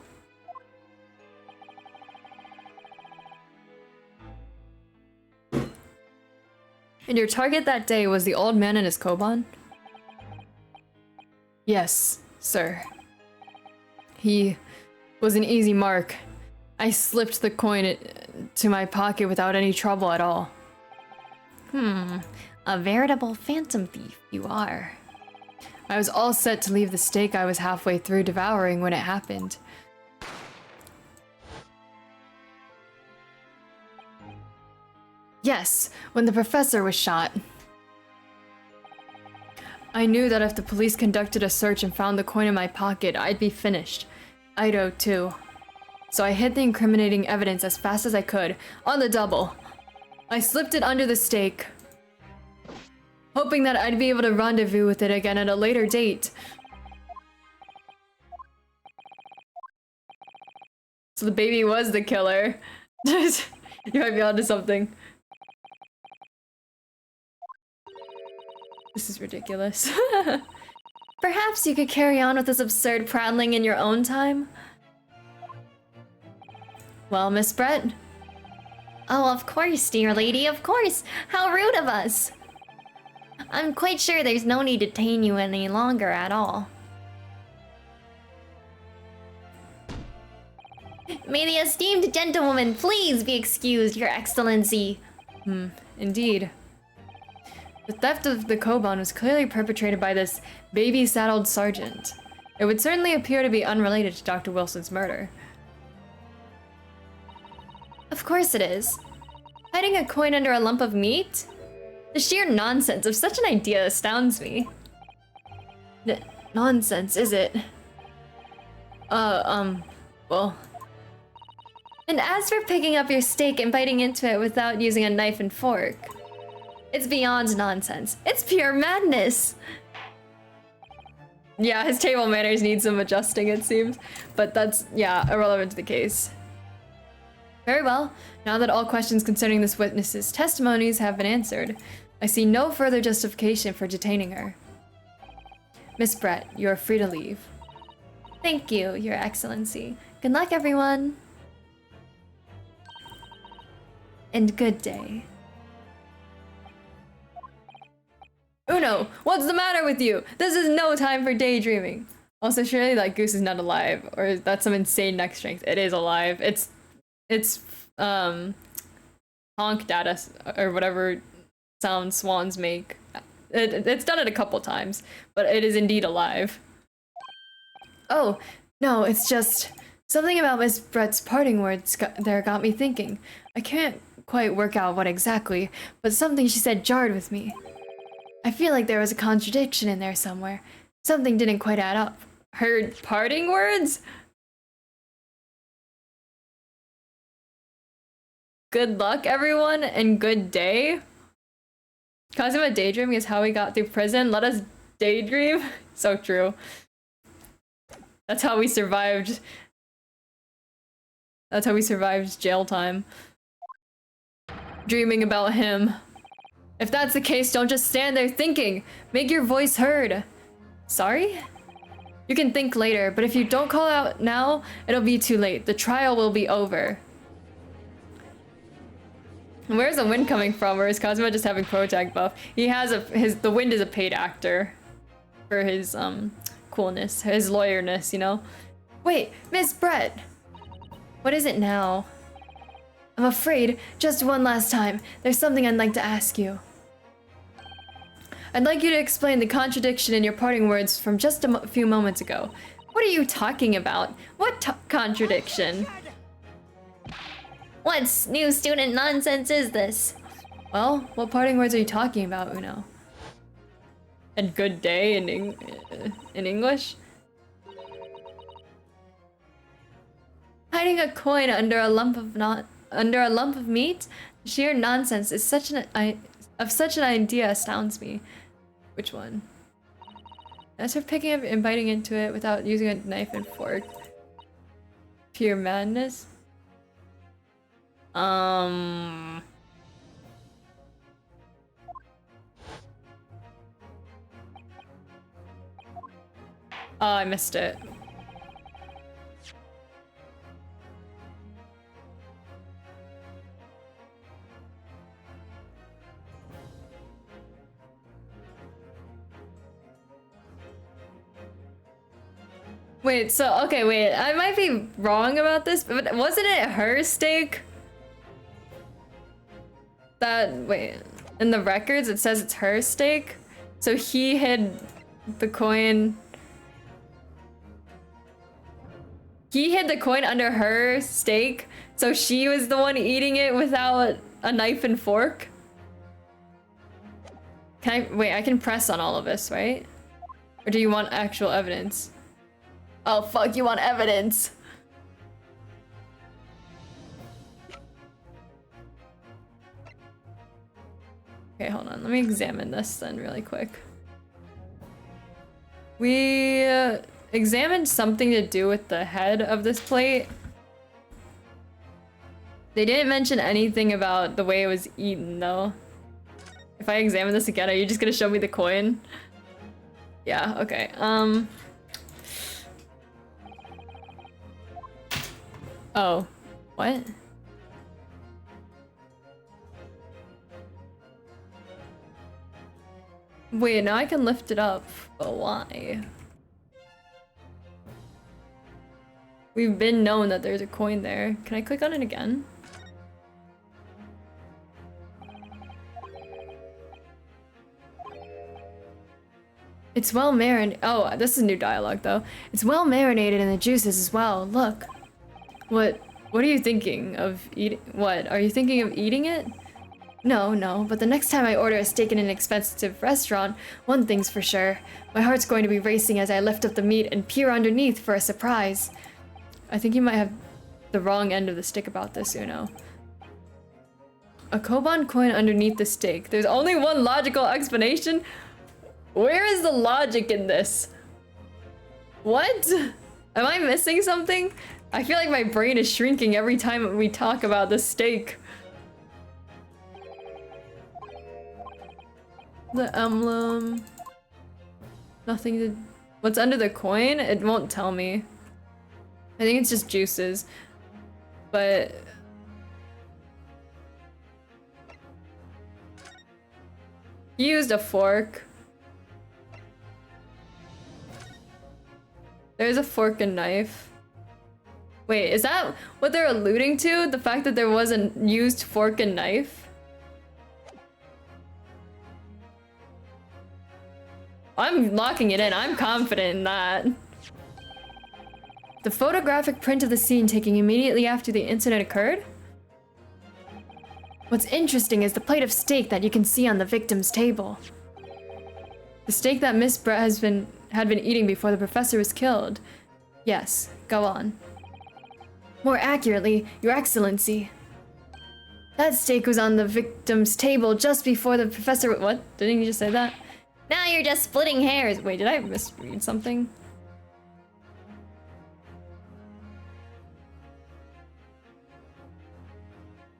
And your target that day was the old man and his koban? Yes, sir. He was an easy mark. I slipped the coin to my pocket without any trouble at all. A veritable phantom thief you are. I was all set to leave the steak I was halfway through devouring when it happened. Yes, when the professor was shot. I knew that if the police conducted a search and found the coin in my pocket, I'd be finished. Ido, too. So I hid the incriminating evidence as fast as I could, on the double. I slipped it under the steak, hoping that I'd be able to rendezvous with it again at a later date. So the baby was the killer. You might be onto something. This is ridiculous. Perhaps you could carry on with this absurd prattling in your own time? Well, Miss Brett? Oh, of course, dear lady, of course. How rude of us. I'm quite sure there's no need to detain you any longer at all. May the esteemed gentlewoman please be excused, Your Excellency. Indeed. The theft of the koban was clearly perpetrated by this baby-saddled sergeant. It would certainly appear to be unrelated to Dr. Wilson's murder. Of course it is. Hiding a coin under a lump of meat? The sheer nonsense of such an idea astounds me. Nonsense, is it? Well... And as for picking up your steak and biting into it without using a knife and fork, it's beyond nonsense. It's pure madness. Yeah, his table manners need some adjusting, it seems. But that's, yeah, irrelevant to the case. Very well. Now that all questions concerning this witness's testimonies have been answered, I see no further justification for detaining her. Miss Brett, you are free to leave. Thank you, Your Excellency. Good luck, everyone. And good day. Uno, what's the matter with you? This is no time for daydreaming. Also, surely that goose is not alive, or that's some insane neck strength. It is alive. It's honked at us, or whatever sound swans make. It's done it a couple times, but it is indeed alive. Oh, no, it's just something about Miss Brett's parting words there got me thinking. I can't quite work out what exactly, but something she said jarred with me. I feel like there was a contradiction in there somewhere. Something didn't quite add up. Her parting words? Good luck, everyone, and good day. Kazuma daydreaming is how we got through prison. Let us daydream. So true. That's how we survived. That's how we survived jail time. Dreaming about him. If that's the case, don't just stand there thinking. Make your voice heard. Sorry? You can think later, but if you don't call out now, it'll be too late. The trial will be over. Where's the wind coming from? Or is Cosmo just having protag buff? He has the wind is a paid actor for his coolness, his lawyerness, you know? Wait, Miss Brett. What is it now? I'm afraid, just one last time, there's something I'd like to ask you. I'd like you to explain the contradiction in your parting words from just a few moments ago. What are you talking about? What contradiction? What new student nonsense is this? Well, what parting words are you talking about, Uno? And good day in English? Hiding a coin under a lump of meat? Sheer nonsense is such an idea astounds me. Which one? As for picking up and biting into it without using a knife and fork. Pure madness? Oh, I missed it. Wait, so, okay, wait, I might be wrong about this, but wasn't it her steak? Wait, in the records it says it's her steak? So he hid the coin... He hid the coin under her steak, so she was the one eating it without a knife and fork? Wait, I can press on all of this, right? Or do you want actual evidence? Oh fuck, you want evidence! Okay, hold on, let me examine this then really quick. We examined something to do with the head of this plate. They didn't mention anything about the way it was eaten though. If I examine this again, are you just gonna show me the coin? Yeah, okay, Oh, what? Wait, now I can lift it up, but why? We've been known that there's a coin there. Can I click on it again? It's well marinated. Oh, this is new dialogue though. It's well marinated in the juices as well. Look. What are you thinking of eating? What? Are you thinking of eating it? No, but the next time I order a steak in an expensive restaurant, one thing's for sure. My heart's going to be racing as I lift up the meat and peer underneath for a surprise. I think you might have the wrong end of the stick about this, Uno. A Koban coin underneath the steak. There's only one logical explanation? Where is the logic in this? What? Am I missing something? I feel like my brain is shrinking every time we talk about the steak. The emblem. Nothing to... What's under the coin? It won't tell me. I think it's just juices. But... He used a fork. There's a fork and knife. Wait, is that what they're alluding to? The fact that there was a used fork and knife? I'm locking it in. I'm confident in that. The photographic print of the scene taken immediately after the incident occurred? What's interesting is the plate of steak that you can see on the victim's table. The steak that Miss Brett had been eating before the professor was killed. Yes, go on. More accurately, Your Excellency. That steak was on the victim's table just before the professor— What? Didn't you just say that? Now you're just splitting hairs. Wait, did I misread something?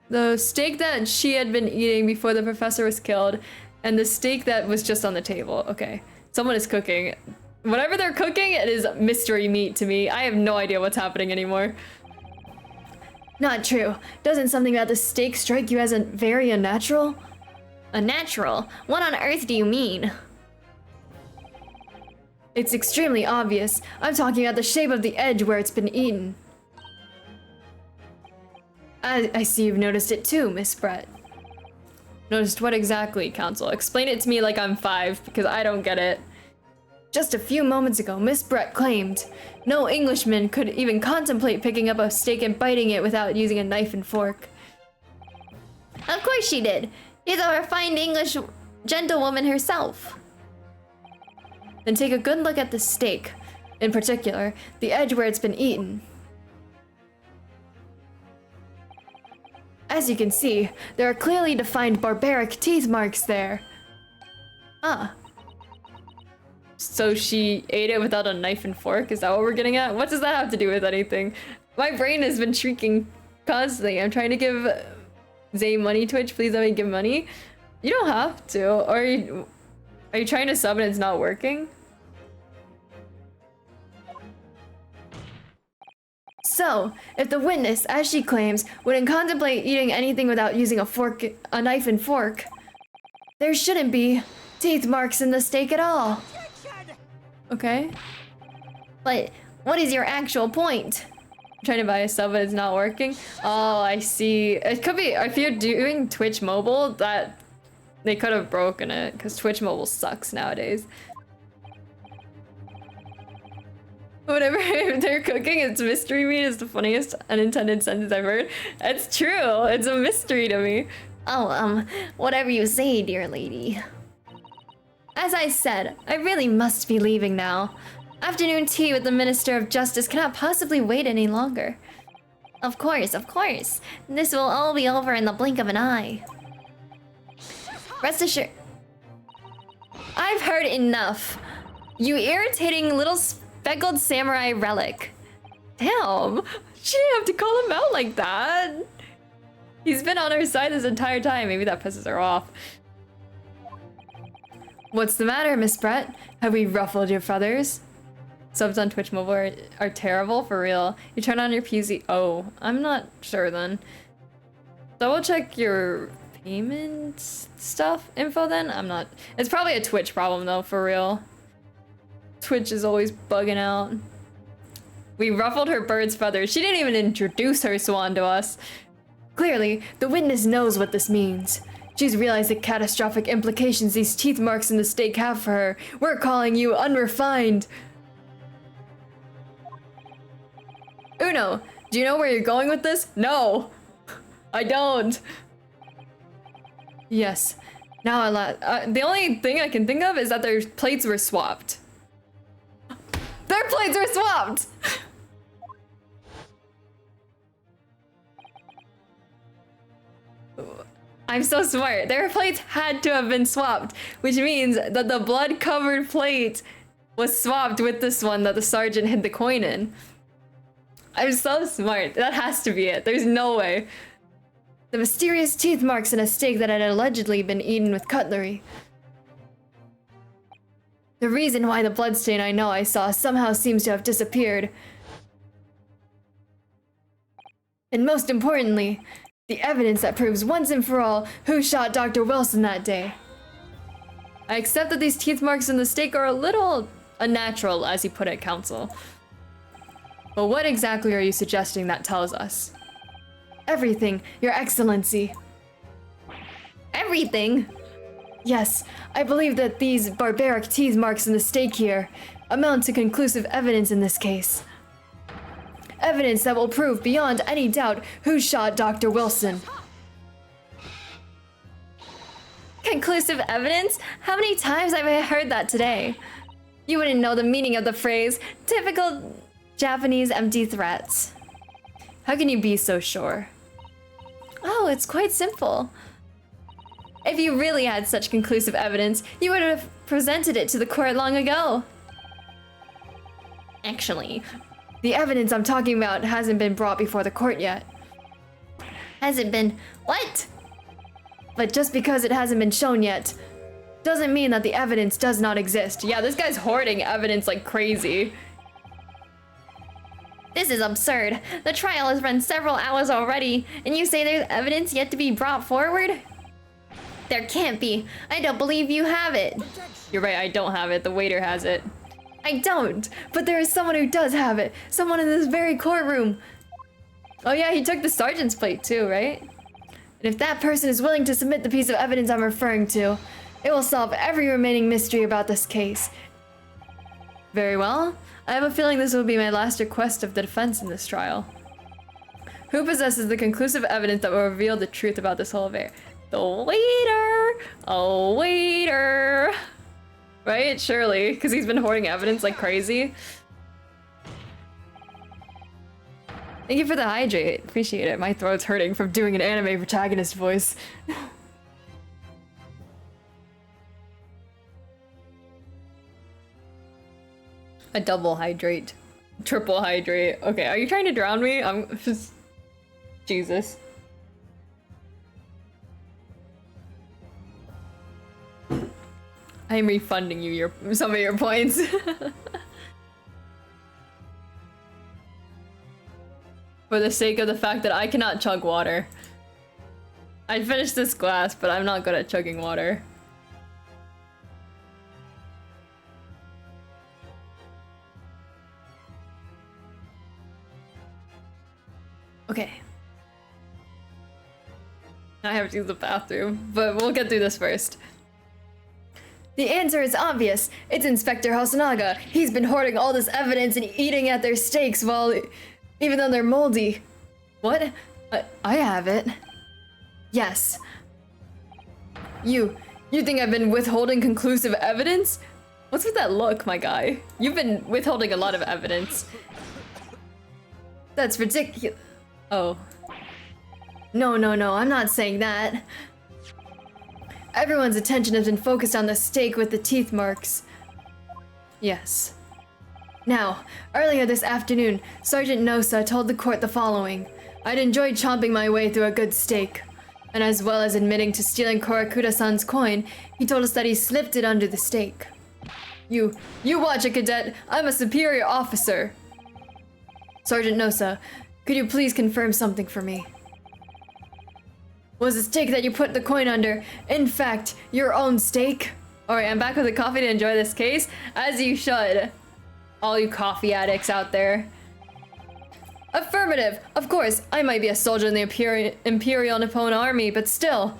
The steak that she had been eating before the professor was killed, and the steak that was just on the table. Okay. Someone is cooking. Whatever they're cooking, it is mystery meat to me. I have no idea what's happening anymore. Not true. Doesn't something about the steak strike you as very unnatural? Unnatural? What on earth do you mean? It's extremely obvious. I'm talking about the shape of the edge where it's been eaten. I see you've noticed it too, Miss Brett. Noticed what exactly, Counsel? Explain it to me like I'm 5, because I don't get it. Just a few moments ago, Miss Brett claimed no Englishman could even contemplate picking up a steak and biting it without using a knife and fork. Of course she did. She's a refined English gentlewoman herself. Then take a good look at the steak. In particular, the edge where it's been eaten. As you can see, there are clearly defined barbaric teeth marks there. Ah. So she ate it without a knife and fork? Is that what we're getting at? What does that have to do with anything? My brain has been shrieking constantly. I'm trying to give Zay money, Twitch. Please let me give money. You don't have to. Or are you trying to sub and it's not working? So, if the witness, as she claims, wouldn't contemplate eating anything without using a knife and fork, there shouldn't be teeth marks in the steak at all. Okay. But what is your actual point? I'm trying to buy a sub but it's not working. Oh, I see. It could be, if you're doing Twitch mobile, that they could have broken it, because Twitch mobile sucks nowadays. Whatever they're cooking, it's mystery meat is the funniest unintended sentence I've heard. It's true. It's a mystery to me. Oh, whatever you say, dear lady. As I said, I really must be leaving now. Afternoon tea with the Minister of Justice cannot possibly wait any longer. Of course, of course. This will all be over in the blink of an eye. Rest assured. I've heard enough. You irritating little speckled samurai relic. Damn. She didn't have to call him out like that. He's been on her side this entire time. Maybe that pisses her off. What's the matter, Miss Brett? Have we ruffled your feathers? Subs on Twitch mobile are terrible, for real. You turn on your PC. Oh, I'm not sure then. Double check your payment stuff info then? I'm not. It's probably a Twitch problem though, for real. Twitch is always bugging out. We ruffled her bird's feathers. She didn't even introduce her swan to us. Clearly, the witness knows what this means. She's realized the catastrophic implications these teeth marks in the steak have for her. We're calling you unrefined. Uno, do you know where you're going with this? No, I don't. Yes. Now the only thing I can think of is that their plates were swapped. Their plates were swapped! I'm so smart. Their plates had to have been swapped, which means that the blood-covered plate was swapped with this one that the sergeant hid the coin in. I'm so smart. That has to be it. There's no way. The mysterious teeth marks in a steak that had allegedly been eaten with cutlery. The reason why the bloodstain I know I saw somehow seems to have disappeared. And most importantly, the evidence that proves once and for all who shot Dr. Wilson that day. I accept that these teeth marks in the steak are a little unnatural, as you put it, Counsel. But what exactly are you suggesting that tells us? Everything, Your Excellency. Everything? Yes, I believe that these barbaric teeth marks in the steak here amount to conclusive evidence in this case. Evidence that will prove beyond any doubt who shot Dr. Wilson. Conclusive evidence? How many times have I heard that today? You wouldn't know the meaning of the phrase, typical Japanese empty threats. How can you be so sure? Oh, it's quite simple. If you really had such conclusive evidence, you would have presented it to the court long ago. Actually, the evidence I'm talking about hasn't been brought before the court yet. Hasn't been what? But just because it hasn't been shown yet, doesn't mean that the evidence does not exist. Yeah, this guy's hoarding evidence like crazy. This is absurd. The trial has run several hours already, and you say there's evidence yet to be brought forward? There can't be. I don't believe you have it. You're right, I don't have it. The waiter has it. I don't. But there is someone who does have it. Someone in this very courtroom. Oh yeah, he took the sergeant's plate too, right? And if that person is willing to submit the piece of evidence I'm referring to, it will solve every remaining mystery about this case. Very well. I have a feeling this will be my last request of the defense in this trial. Who possesses the conclusive evidence that will reveal the truth about this whole affair? The waiter! Oh, waiter! Right? Surely, because he's been hoarding evidence like crazy. Thank you for the hydrate. Appreciate it. My throat's hurting from doing an anime protagonist voice. A double hydrate. Triple hydrate. Okay, are you trying to drown me? I'm just... Jesus. I am refunding you some of your points. For the sake of the fact that I cannot chug water. I finished this glass, but I'm not good at chugging water. Okay. I have to use the bathroom, but we'll get through this first. The answer is obvious. It's Inspector Hosonaga. He's been hoarding all this evidence and eating at their steaks while... even though they're moldy. What? I have it. Yes. You think I've been withholding conclusive evidence? What's with that look, my guy? You've been withholding a lot of evidence. That's ridiculous. Oh. No, I'm not saying that. Everyone's attention has been focused on the steak with the teeth marks. Yes. Now, earlier this afternoon, Sergeant Nosa told the court the following. I'd enjoyed chomping my way through a good steak. And as well as admitting to stealing Korakuda-san's coin, he told us that he slipped it under the steak. You watch it, cadet. I'm a superior officer. Sergeant Nosa, could you please confirm something for me? Was the steak that you put the coin under, in fact, your own steak? Alright, I'm back with the coffee to enjoy this case, as you should. All you coffee addicts out there. Affirmative! Of course, I might be a soldier in the Imperial Nippon Army, but still.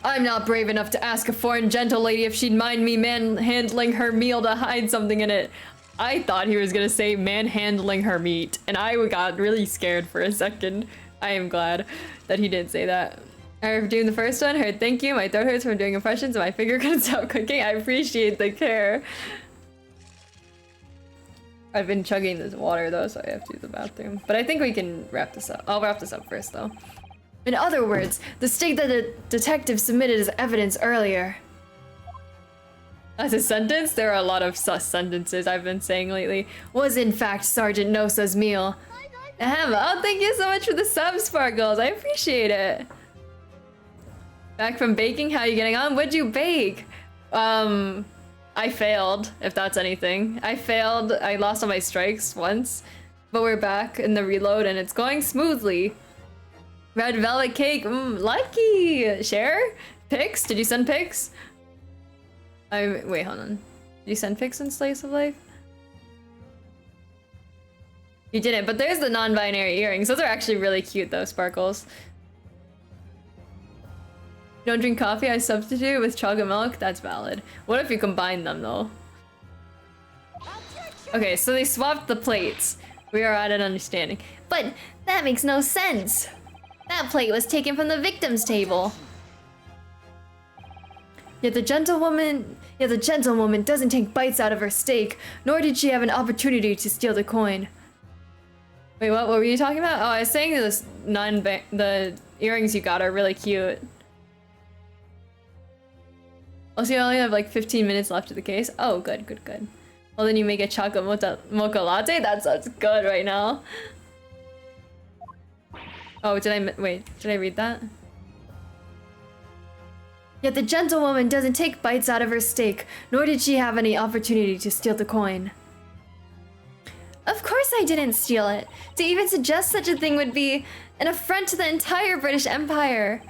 I'm not brave enough to ask a foreign gentle lady if she'd mind me manhandling her meal to hide something in it. I thought he was gonna say manhandling her meat, and I got really scared for a second. I am glad that he didn't say that. After doing the first one, heard thank you. My throat hurts from doing impressions and my finger couldn't stop cooking. I appreciate the care. I've been chugging this water though, so I have to use the bathroom. But I think we can wrap this up. I'll wrap this up first though. In other words, the steak that the detective submitted as evidence earlier. As a sentence, there are a lot of sus sentences I've been saying lately, was in fact Sergeant Nosa's meal. Oh, thank you so much for the sub, Sparkles. I appreciate it. Back from baking, how are you getting on? What'd you bake? I failed, if that's anything. I failed. I lost all my strikes once, but we're back in the reload and it's going smoothly. Red velvet cake, lucky. Share? Pics? Did you send pics? Wait, hold on. Did you send pics in Slice of Life? You didn't, but there's the non-binary earrings. Those are actually really cute though, Sparkles. You don't drink coffee, I substitute with chocolate milk? That's valid. What if you combine them though? Okay, so they swapped the plates. We are at an understanding. But that makes no sense. That plate was taken from the victim's table. Yet the gentlewoman doesn't take bites out of her steak, nor did she have an opportunity to steal the coin. Wait, what were you talking about? Oh, I was saying the earrings you got are really cute. Also, you only have like 15 minutes left of the case. Oh, good. Well, then you make a chocolate mocha latte? That sounds good right now. Oh, did I read that? Yet the gentlewoman doesn't take bites out of her steak, nor did she have any opportunity to steal the coin. Of course I didn't steal it. To even suggest such a thing would be an affront to the entire British Empire.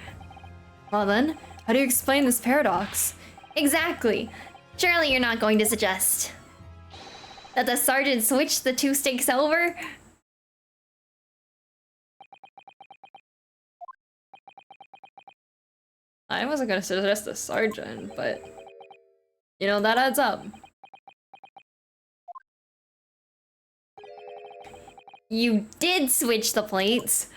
Well then, how do you explain this paradox? Exactly. Surely you're not going to suggest that the sergeant switched the two steaks over? I wasn't gonna suggest the sergeant, but you know, that adds up. You did switch the plates.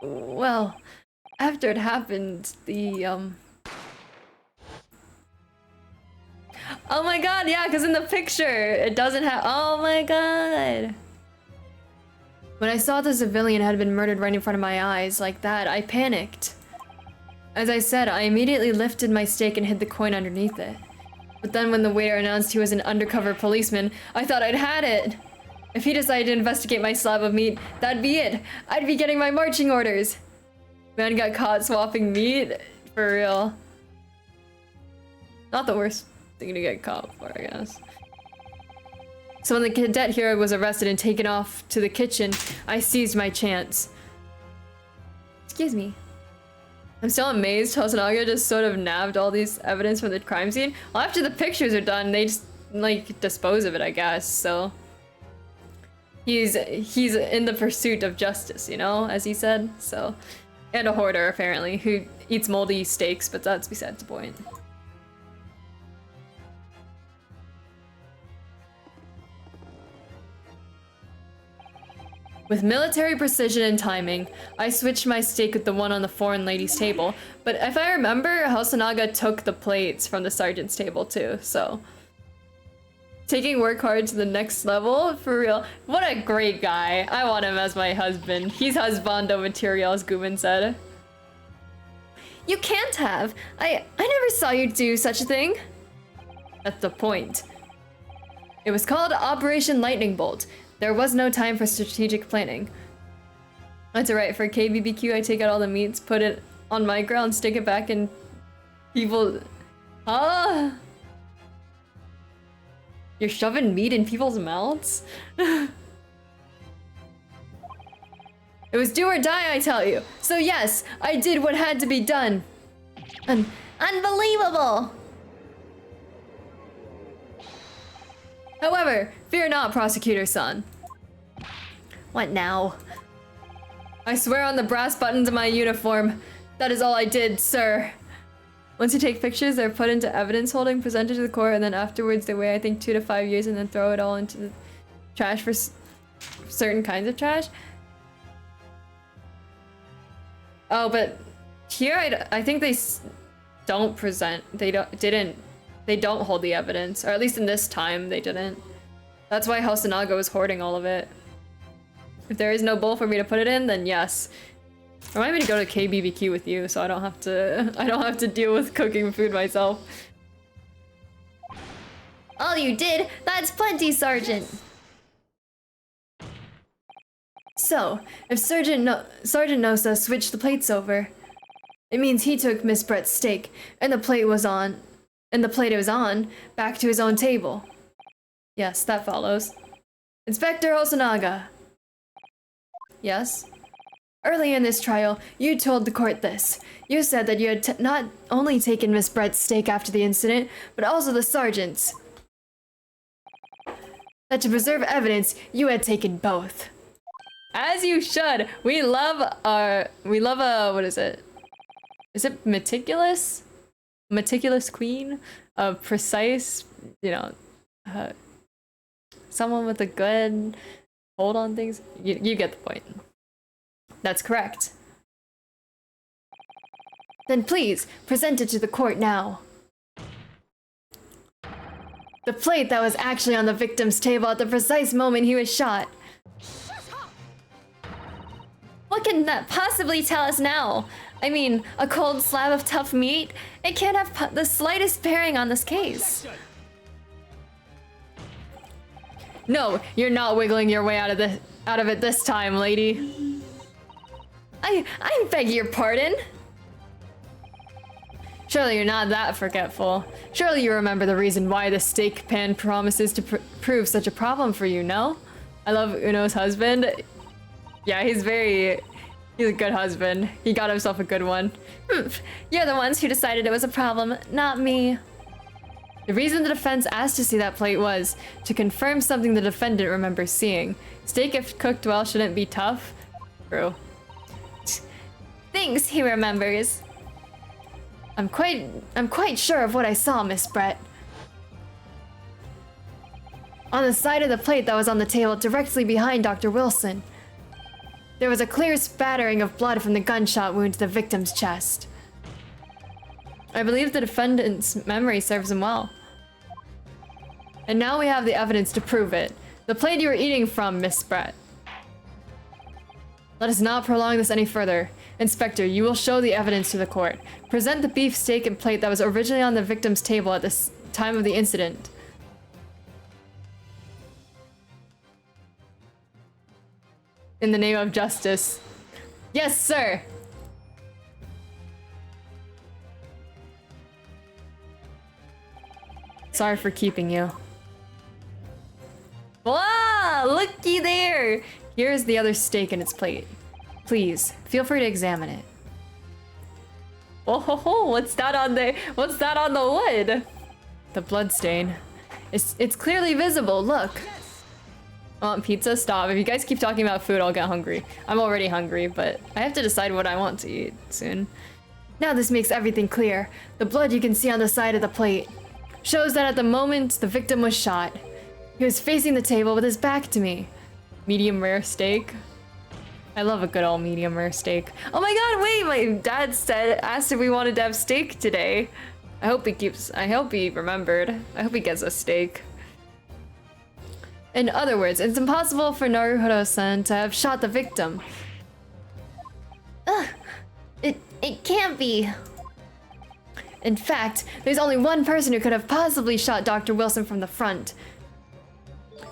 Well, after it happened, Oh my god, yeah, because in the picture, it doesn't have- oh my god. When I saw the civilian had been murdered right in front of my eyes like that, I panicked. As I said, I immediately lifted my steak and hid the coin underneath it. But then when the waiter announced he was an undercover policeman, I thought I'd had it. If he decided to investigate my slab of meat, that'd be it. I'd be getting my marching orders. Man got caught swapping meat? For real. Not the worst thing to get caught for, I guess. So when the cadet hero was arrested and taken off to the kitchen, I seized my chance. Excuse me. I'm still amazed Hosonaga just sort of nabbed all these evidence from the crime scene. Well, after the pictures are done, they just, like, dispose of it, I guess, so... He's in the pursuit of justice, you know, as he said, so... And a hoarder, apparently, who eats moldy steaks, but that's besides the point. With military precision and timing, I switched my steak with the one on the foreign lady's table, but if I remember, Hosonaga took the plates from the sergeant's table too, so... Taking work hard to the next level, for real. What a great guy. I want him as my husband. He's husbando material, as Guman said. You can't have. I never saw you do such a thing. That's the point. It was called Operation Lightning Bolt. There was no time for strategic planning. That's right, for KBBQ I take out all the meats, put it on my grill and stick it back in people... Huh? You're shoving meat in people's mouths? It was do or die, I tell you. So yes, I did what had to be done. Unbelievable! However, fear not, prosecutor-san. What now? I swear on the brass buttons of my uniform, that is all I did, sir. Once you take pictures, they're put into evidence holding, presented to the court, and then afterwards they weigh, I think, 2 to 5 years, and then throw it all into the trash for certain kinds of trash. Oh, but here I think they don't present. They don't hold the evidence, or at least in this time they didn't. That's why Hosonaga was hoarding all of it. If there is no bowl for me to put it in, then yes. Remind me to go to KBBQ with you, so I don't have to deal with cooking food myself. All you did, that's plenty, Sergeant. So, if Sergeant Nosa switched the plates over, it means he took Miss Brett's steak, and the plate it was on, back to his own table. Yes, that follows. Inspector Hosonaga. Yes? Early in this trial, you told the court this. You said that you had not only taken Miss Brett's steak after the incident, but also the sergeant's. That to preserve evidence, you had taken both. As you should. We love what is it? Is it meticulous? Meticulous queen? Precise, you know, someone with a good hold on things. You get the point. That's correct. Then please, present it to the court now. The plate that was actually on the victim's table at the precise moment he was shot. What can that possibly tell us now? I mean, a cold slab of tough meat? It can't have the slightest bearing on this case. No, you're not wiggling your way out of it this time, lady. I beg your pardon. Surely you're not that forgetful. Surely you remember the reason why the steak pan promises to prove such a problem for you, no? I love Uno's husband. Yeah, he's a good husband. He got himself a good one. You're the ones who decided it was a problem, not me. The reason the defense asked to see that plate was to confirm something the defendant remembers seeing. Steak, if cooked well, shouldn't be tough. True. Thinks he remembers. I'm quite sure of what I saw, Miss Brett. On the side of the plate that was on the table directly behind Dr. Wilson, there was a clear spattering of blood from the gunshot wound to the victim's chest. I believe the defendant's memory serves him well. And now we have the evidence to prove it. The plate you were eating from, Miss Brett. Let us not prolong this any further. Inspector, you will show the evidence to the court. Present the beef steak and plate that was originally on the victim's table at the time of the incident. In the name of justice. Yes, sir! Sorry for keeping you. Wow, looky there! Here's the other steak in its plate. Please, feel free to examine it. Oh ho ho, what's that on the wood? The blood stain. It's clearly visible, look. I want pizza? Stop. If you guys keep talking about food, I'll get hungry. I'm already hungry, but I have to decide what I want to eat soon. Now this makes everything clear. The blood you can see on the side of the plate shows that at the moment the victim was shot, he was facing the table with his back to me. Medium rare steak. I love a good old medium rare steak. Oh my god, wait, my dad asked if we wanted to have steak today. I hope he remembered. I hope he gets a steak. In other words, it's impossible for Naruhodo-san to have shot the victim. It can't be. In fact, there's only one person who could have possibly shot Dr. Wilson from the front.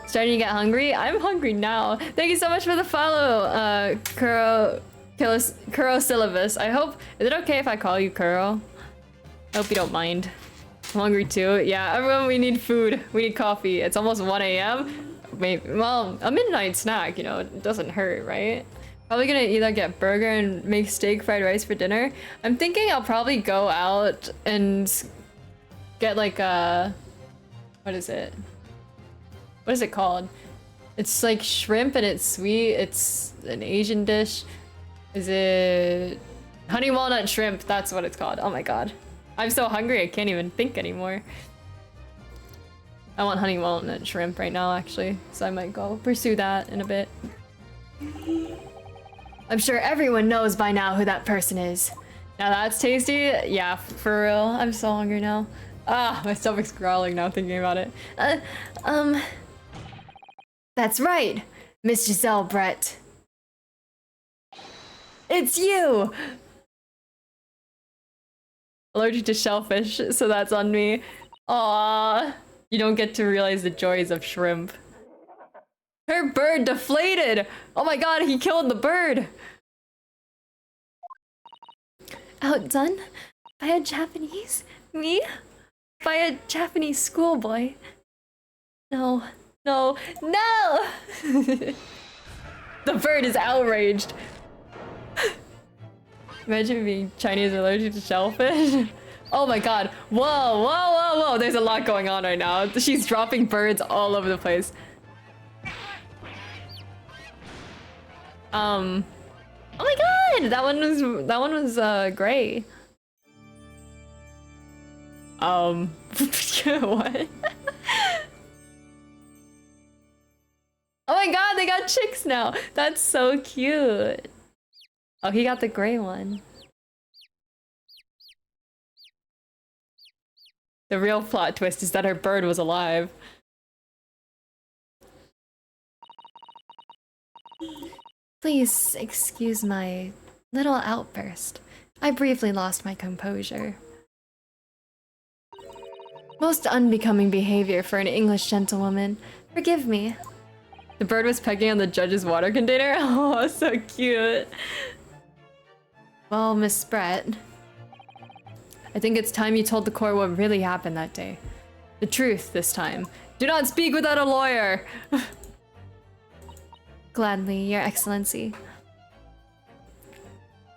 Starting to get hungry? I'm hungry now. Thank you so much for the follow, Kuro Syllabus. I hope, is it okay if I call you Kuro? I hope you don't mind. I'm hungry too. Yeah, everyone, we need food. We need coffee. It's almost 1 a.m. Maybe, well, a midnight snack, you know, it doesn't hurt, right? Probably gonna either get burger and make steak fried rice for dinner. I'm thinking I'll probably go out and get like a, what is it? What is it called? It's like shrimp and it's sweet. It's an Asian dish. Is it honey walnut shrimp? That's what it's called. Oh my god. I'm so hungry I can't even think anymore. I want honey walnut shrimp right now actually. So I might go pursue that in a bit. I'm sure everyone knows by now who that person is. Now that's tasty. Yeah, for real. I'm so hungry now. Ah, my stomach's growling now thinking about it. That's right, Miss Giselle Brett. It's you! Allergic to shellfish, so that's on me. Aww. You don't get to realize the joys of shrimp. Her bird deflated! Oh my god, he killed the bird! Outdone by a Japanese? Me? By a Japanese schoolboy? No. No. No! The bird is outraged. Imagine being Chinese allergic to shellfish. Oh my god. Whoa, whoa, whoa, whoa. There's a lot going on right now. She's dropping birds all over the place. Oh my god! That one was gray. What? Oh my god, they got chicks now! That's so cute. Oh, he got the gray one. The real plot twist is that her bird was alive. Please excuse my little outburst. I briefly lost my composure. Most unbecoming behavior for an English gentlewoman. Forgive me. The bird was pecking on the judge's water container? Oh, so cute. Well, Miss Brett, I think it's time you told the court what really happened that day. The truth this time. Do not speak without a lawyer! Gladly, Your Excellency.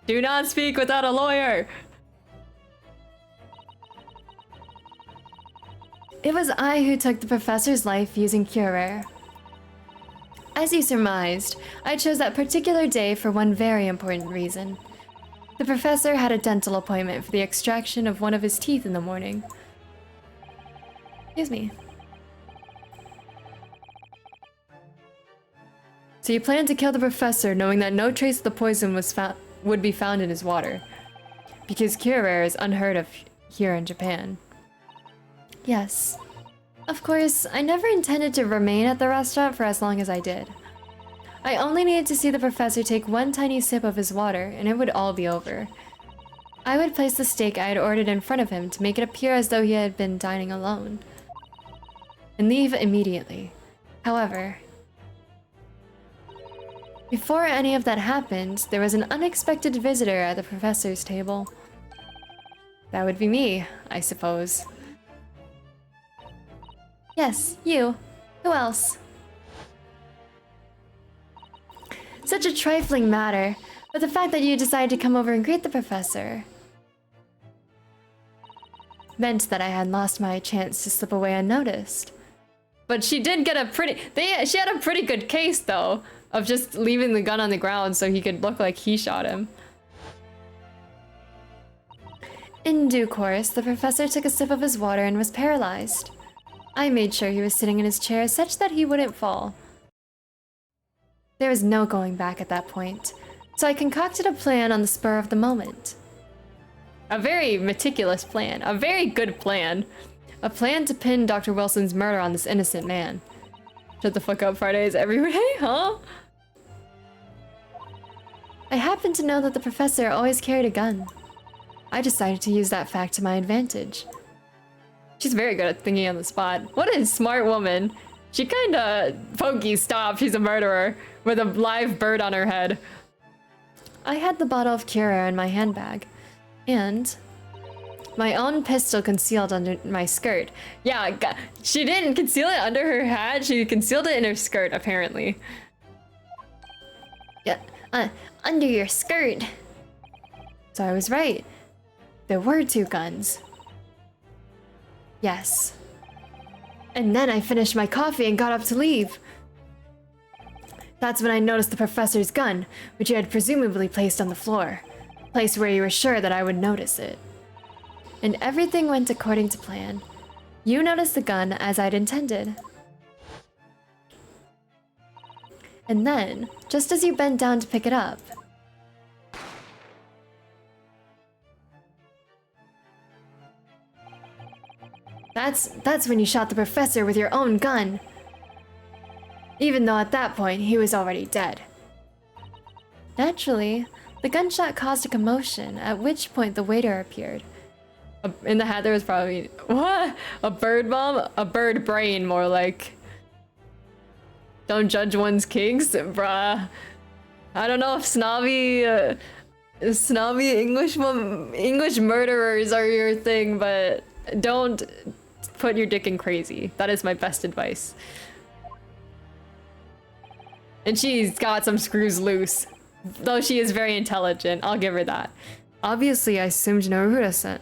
Do not speak without a lawyer! It was I who took the professor's life using Curare. As you surmised, I chose that particular day for one very important reason. The professor had a dental appointment for the extraction of one of his teeth in the morning. Excuse me. So you planned to kill the professor knowing that no trace of the poison would be found in his water. Because Curare is unheard of here in Japan. Yes. Of course, I never intended to remain at the restaurant for as long as I did. I only needed to see the professor take one tiny sip of his water, and it would all be over. I would place the steak I had ordered in front of him to make it appear as though he had been dining alone, and leave immediately. However, before any of that happened, there was an unexpected visitor at the professor's table. That would be me, I suppose. Yes, you. Who else? Such a trifling matter, but the fact that you decided to come over and greet the professor meant that I had lost my chance to slip away unnoticed. But she did get she had a pretty good case, though, of just leaving the gun on the ground so he could look like he shot him. In due course, the professor took a sip of his water and was paralyzed. I made sure he was sitting in his chair such that he wouldn't fall. There was no going back at that point, so I concocted a plan on the spur of the moment. A very meticulous plan. A very good plan. A plan to pin Dr. Wilson's murder on this innocent man. Shut the fuck up, Fridays every day, huh? I happened to know that the professor always carried a gun. I decided to use that fact to my advantage. She's very good at thinking on the spot. What a smart woman. She kinda pokey stop, she's a murderer, with a live bird on her head. I had the bottle of Curare in my handbag, and my own pistol concealed under my skirt. Yeah, she didn't conceal it under her hat, she concealed it in her skirt, apparently. Yeah, under your skirt. So I was right. There were two guns. Yes. And then I finished my coffee and got up to leave. That's when I noticed the professor's gun, which he had presumably placed on the floor. Place where you were sure that I would notice it. And everything went according to plan. You noticed the gun as I'd intended. And then, just as you bent down to pick it up, that's when you shot the professor with your own gun. Even though at that point, he was already dead. Naturally, the gunshot caused a commotion, at which point the waiter appeared. In the hat there was probably... What? A bird bomb? A bird brain, more like. Don't judge one's kinks, bruh. I don't know if snobby English murderers are your thing, but don't put your dick in crazy. That is my best advice. And she's got some screws loose. Though she is very intelligent, I'll give her that. Obviously, I assumed Naruhodo-san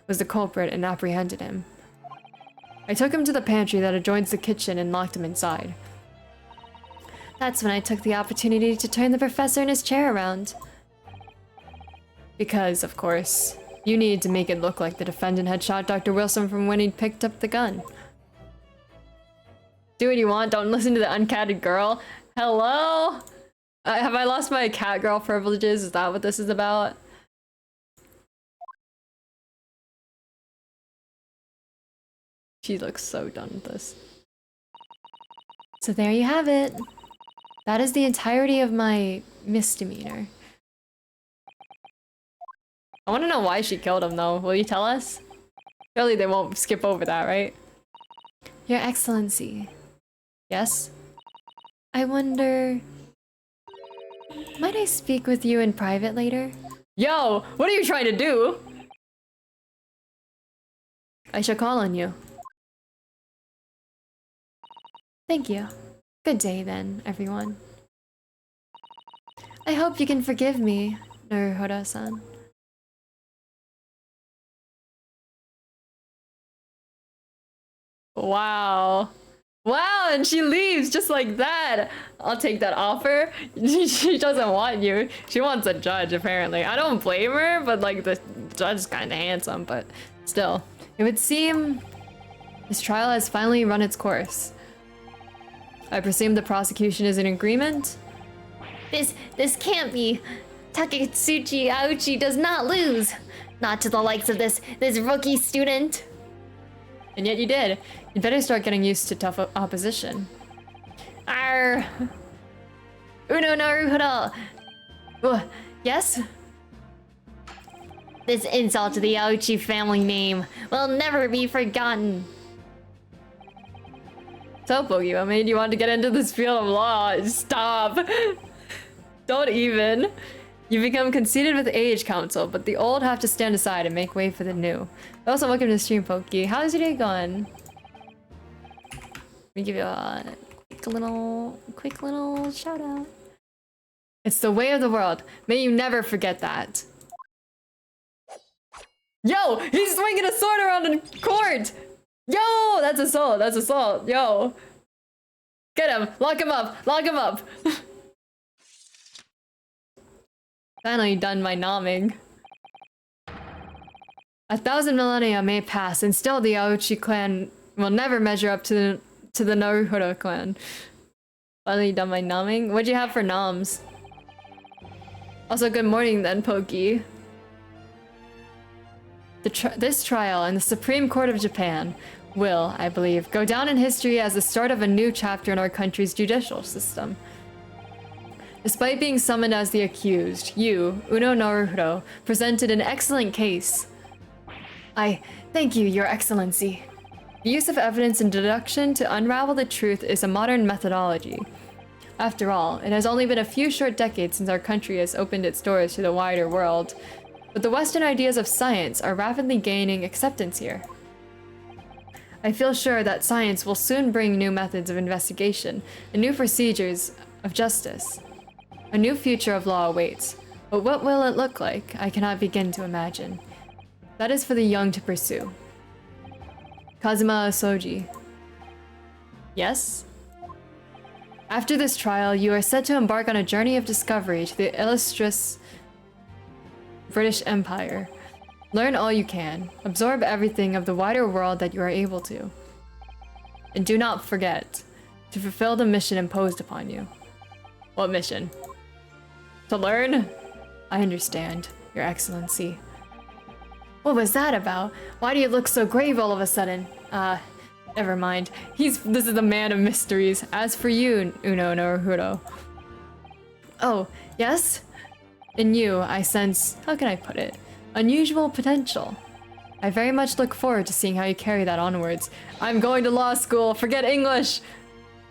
was the culprit and apprehended him. I took him to the pantry that adjoins the kitchen and locked him inside. That's when I took the opportunity to turn the professor in his chair around. Because, of course, you needed to make it look like the defendant had shot Dr. Wilson from when he'd picked up the gun. Do what you want, don't listen to the uncatted girl. Hello? Have I lost my cat girl privileges? Is that what this is about? She looks so done with this. So there you have it. That is the entirety of my misdemeanor. I want to know why she killed him, though. Will you tell us? Surely they won't skip over that, right? Your Excellency, Yes? I wonder... Might I speak with you in private later? Yo, what are you trying to do? I shall call on you. Thank you. Good day then, everyone. I hope you can forgive me, Naruhodo-san. Wow. Wow, and she leaves just like that. I'll take that offer. She doesn't want you. She wants a judge, apparently. I don't blame her, but like the judge is kind of handsome, but still. It would seem this trial has finally run its course. I presume the prosecution is in agreement? This can't be. Taketsuchi Aochi does not lose. Not to the likes of this rookie student. And yet you did. You'd better start getting used to tough opposition. Arr. Uno Naruhodo. Yes? This insult to the Aochi family name will never be forgotten. So, Boogie, what made you want to get into this field of law? Stop! Don't even. You become conceited with age, counsel, but the old have to stand aside and make way for the new. Also, welcome to the stream, Pokey. How's your day going? Let me give you a quick little shout out. It's the way of the world. May you never forget that. Yo, he's swinging a sword around in court. Yo, that's assault. That's assault. Yo, get him. Lock him up. Lock him up. Finally done my nomming. 1,000 millennia may pass, and still the Aochi clan will never measure up to the Naruhodo clan. Finally done my nomming. What'd you have for noms? Also, good morning then, Pokey. This trial in the Supreme Court of Japan will, I believe, go down in history as the start of a new chapter in our country's judicial system. Despite being summoned as the accused, you, Uno Naruhodo, presented an excellent case. I thank you, Your Excellency. The use of evidence and deduction to unravel the truth is a modern methodology. After all, it has only been a few short decades since our country has opened its doors to the wider world, but the Western ideas of science are rapidly gaining acceptance here. I feel sure that science will soon bring new methods of investigation and new procedures of justice. A new future of law awaits, but what will it look like? I cannot begin to imagine. That is for the young to pursue. Kazuma Osoji. Yes? After this trial, you are set to embark on a journey of discovery to the illustrious British Empire. Learn all you can. Absorb everything of the wider world that you are able to. And do not forget to fulfill the mission imposed upon you. What mission? To learn? I understand, Your Excellency. What was that about? Why do you look so grave all of a sudden? Never mind. This is the man of mysteries. As for you, Uno Naruhodo. Oh, yes? In you, I sense, how can I put it? Unusual potential. I very much look forward to seeing how you carry that onwards. I'm going to law school. Forget English.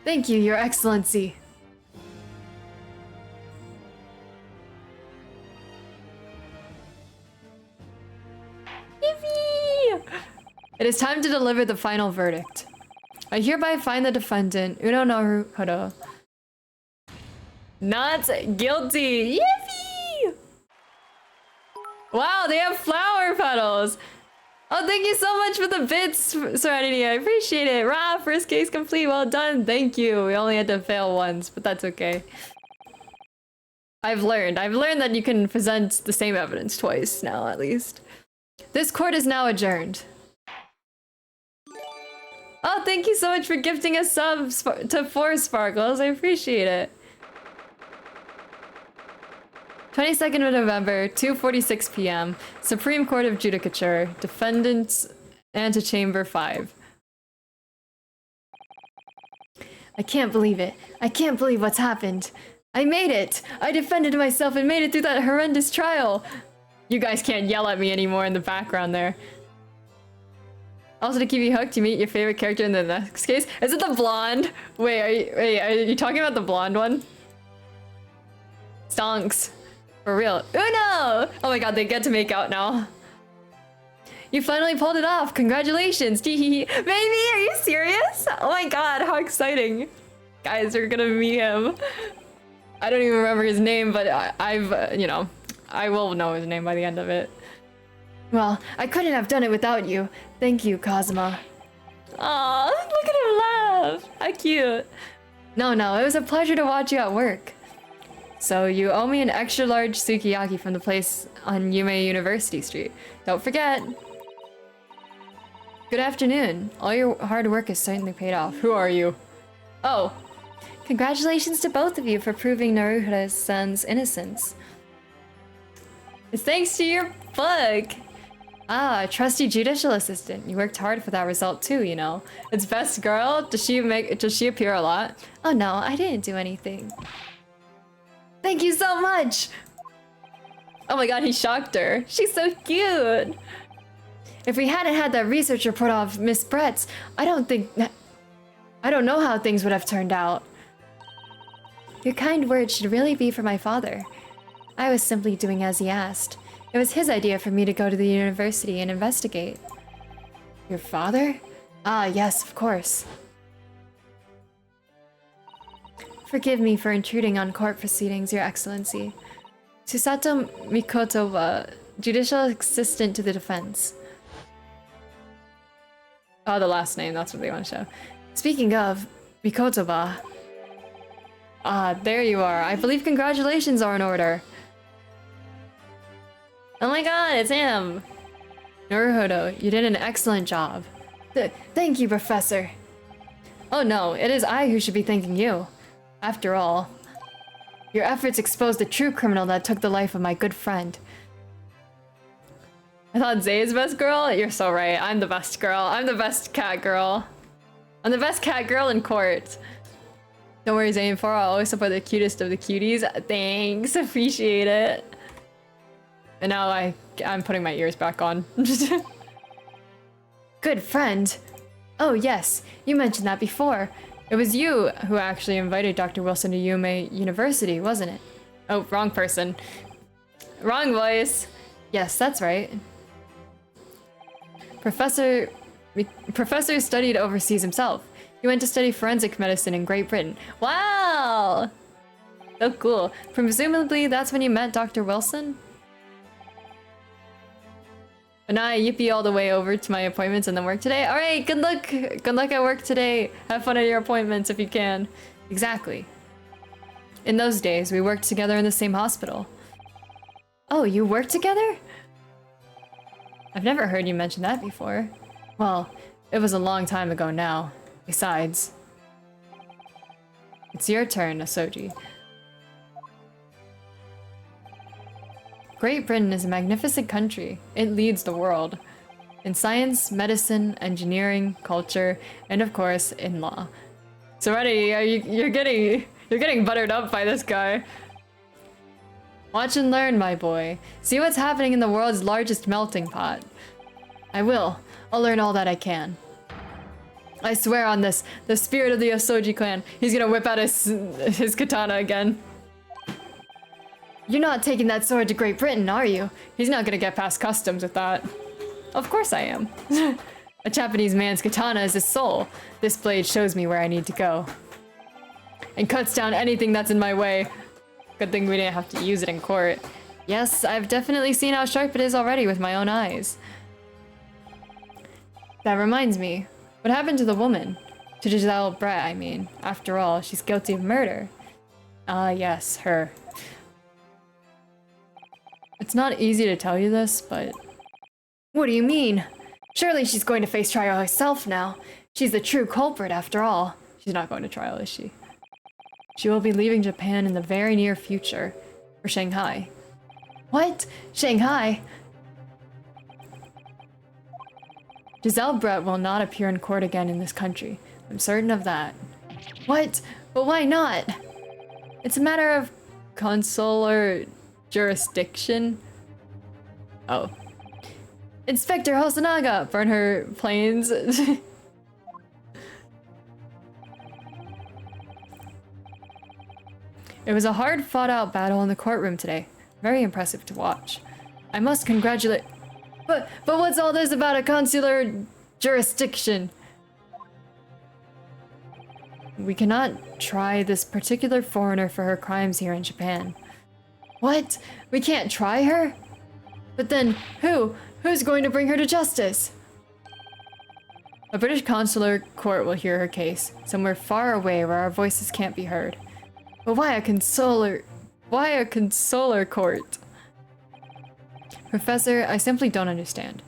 Thank you, Your Excellency. Yippee! It is time to deliver the final verdict. I hereby find the defendant, Uno Naruhodo, not guilty. Yippee! Wow, they have flower petals. Oh, thank you so much for the bits, Serenity. I appreciate it. Rah, first case complete. Well done. Thank you. We only had to fail once, but that's okay. I've learned that you can present the same evidence twice now, at least. This court is now adjourned. Oh, thank you so much for gifting a sub to 4 Sparkles. I appreciate it. 22nd of November, 2:46 p.m. Supreme Court of Judicature. Defendants Antechamber 5. I can't believe it. I can't believe what's happened. I made it! I defended myself and made it through that horrendous trial! You guys can't yell at me anymore in the background there. Also, to keep you hooked, you meet your favorite character in the next case. Is it the blonde? Wait, are you talking about the blonde one? Stonks. For real. Uno! Oh my god, they get to make out now. You finally pulled it off. Congratulations. Baby, are you serious? Oh my god, how exciting. Guys, you're gonna meet him. I don't even remember his name, but I've, you know, I will know his name by the end of it. Well, I couldn't have done it without you. Thank you, Kazuma. Aw, look at him laugh. How cute. No, it was a pleasure to watch you at work. So you owe me an extra large sukiyaki from the place on Yume University Street. Don't forget. Good afternoon. All your hard work has certainly paid off. Who are you? Oh. Congratulations to both of you for proving Naruhodo-san's innocence. It's thanks to your book. Ah, trusty judicial assistant. You worked hard for that result too, you know. It's best girl. Does she appear a lot? Oh no, I didn't do anything. Thank you so much! Oh my god, he shocked her. She's so cute. If we hadn't had that research report off Miss Brett's, I don't know how things would have turned out. Your kind words should really be for my father. I was simply doing as he asked. It was his idea for me to go to the university and investigate. Your father? Ah, yes, of course. Forgive me for intruding on court proceedings, Your Excellency. Susato Mikoto, judicial assistant to the defense. Oh, the last name, that's what they want to show. Speaking of, Mikoto-ba. Ah, there you are. I believe congratulations are in order. Oh my god, it's him! Naruhodo, you did an excellent job. Thank you, Professor. Oh no, it is I who should be thanking you. After all, your efforts exposed the true criminal that took the life of my good friend. I thought Zay is best girl? You're so right. I'm the best girl. I'm the best cat girl. I'm the best cat girl in court. Don't worry, Zay and Farah. I'll always support the cutest of the cuties. Thanks. Appreciate it. And now I'm putting my ears back on. Good friend. Oh yes, you mentioned that before. It was you who actually invited Dr. Wilson to Yume University, wasn't it? Oh, wrong person. Wrong voice. Yes, that's right. Professor studied overseas himself. He went to study forensic medicine in Great Britain. Wow! So cool. Presumably that's when you met Dr. Wilson? But now I yippee all the way over to my appointments and then work today. Alright, good luck! Good luck at work today. Have fun at your appointments if you can. Exactly. In those days, we worked together in the same hospital. Oh, you worked together? I've never heard you mention that before. Well, it was a long time ago now. Besides, it's your turn, Asoji. Great Britain is a magnificent country. It leads the world. In science, medicine, engineering, culture, and of course, in law. Serenity, you're getting buttered up by this guy. Watch and learn, my boy. See what's happening in the world's largest melting pot. I will. I'll learn all that I can. I swear on this, the spirit of the Asoji clan, he's gonna whip out his katana again. You're not taking that sword to Great Britain, are you? He's not gonna get past customs with that. Of course I am. A Japanese man's katana is his soul. This blade shows me where I need to go. And cuts down anything that's in my way. Good thing we didn't have to use it in court. Yes, I've definitely seen how sharp it is already with my own eyes. That reminds me. What happened to the woman? To Giselle Brett, I mean. After all, she's guilty of murder. Ah, yes, her. It's not easy to tell you this, but... What do you mean? Surely she's going to face trial herself now. She's the true culprit after all. She's not going to trial, is she? She will be leaving Japan in the very near future. For Shanghai. What? Shanghai? Giselle Brett will not appear in court again in this country. I'm certain of that. What? But why not? It's a matter of consular jurisdiction. Oh. Inspector Hosonaga! Burn her planes. It was a hard fought-out battle in the courtroom today. Very impressive to watch. I must congratulate... But what's all this about a consular jurisdiction? We cannot try this particular foreigner for her crimes here in Japan. What? We can't try her? But then, who's going to bring her to justice? A British consular court will hear her case, somewhere far away where our voices can't be heard. But why a consular court? Professor, I simply don't understand.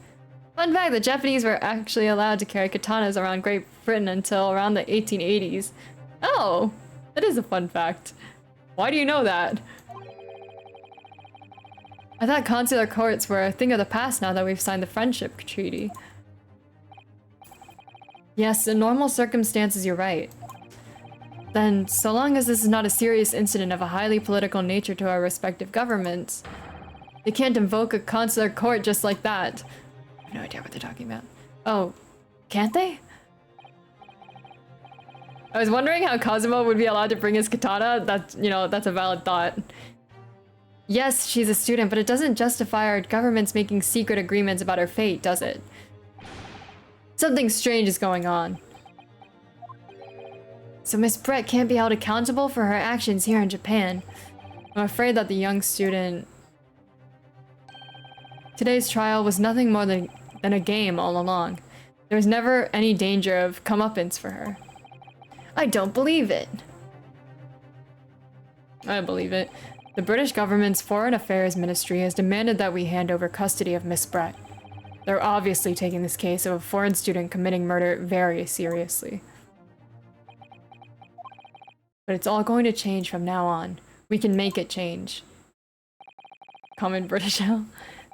Fun fact, the Japanese were actually allowed to carry katanas around Great Britain until around the 1880s. Oh, that is a fun fact. Why do you know that? I thought consular courts were a thing of the past now that we've signed the friendship treaty. Yes, in normal circumstances, you're right. Then, so long as this is not a serious incident of a highly political nature to our respective governments, they can't invoke a consular court just like that. I have no idea what they're talking about. Oh, can't they? I was wondering how Kazuma would be allowed to bring his katana. That's, you know, that's a valid thought. Yes, she's a student, but it doesn't justify our governments making secret agreements about her fate, does it? Something strange is going on. So Miss Brett can't be held accountable for her actions here in Japan. I'm afraid that the young student... Today's trial was nothing more than a game all along. There was never any danger of comeuppance for her. I don't believe it. I believe it. The British government's Foreign Affairs Ministry has demanded that we hand over custody of Miss Brett. They're obviously taking this case of a foreign student committing murder very seriously. But it's all going to change from now on. We can make it change. Common British hell.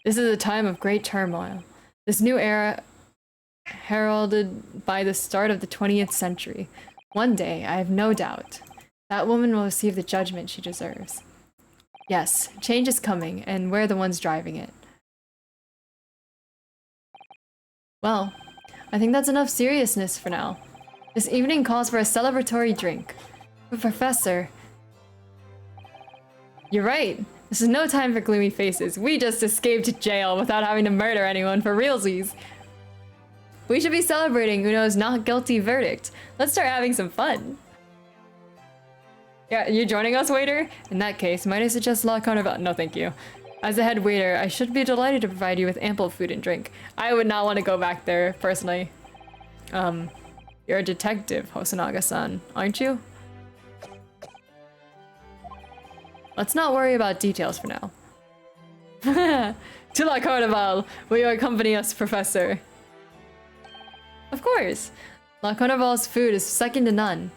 This is a time of great turmoil. This new era heralded by the start of the 20th century. One day, I have no doubt, that woman will receive the judgment she deserves. Yes, change is coming, and we're the ones driving it. Well, I think that's enough seriousness for now. This evening calls for a celebratory drink. But Professor... You're right. This is no time for gloomy faces. We just escaped jail without having to murder anyone for realsies. We should be celebrating Uno's not guilty verdict. Let's start having some fun. Yeah, you joining us, waiter? In that case, might I suggest La Carnival? No, thank you. As a head waiter, I should be delighted to provide you with ample food and drink. I would not want to go back there, personally. You're a detective, Hosonaga-san, aren't you? Let's not worry about details for now. To La Carnival, will you accompany us, Professor? Of course. La Carnival's food is second to none.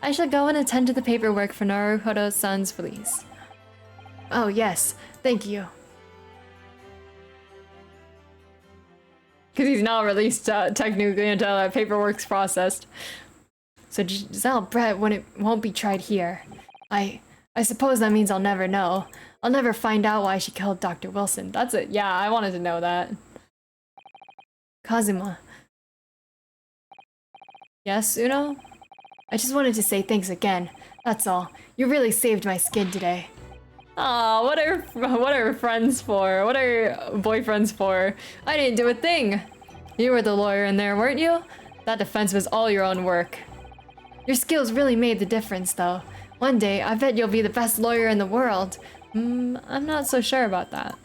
I shall go and attend to the paperwork for Naruhodo-san's release. Oh yes, thank you. Because he's now released technically until that paperwork's processed. So Giselle Brett won't be tried here. I suppose that means I'll never know. I'll never find out why she killed Dr. Wilson. That's it. Yeah, I wanted to know that. Kazuma. Yes, Uno? I just wanted to say thanks again. That's all. You really saved my skin today. Aw, what are friends for? What are boyfriends for? I didn't do a thing. You were the lawyer in there, weren't you? That defense was all your own work. Your skills really made the difference, though. One day, I bet you'll be the best lawyer in the world. I'm not so sure about that.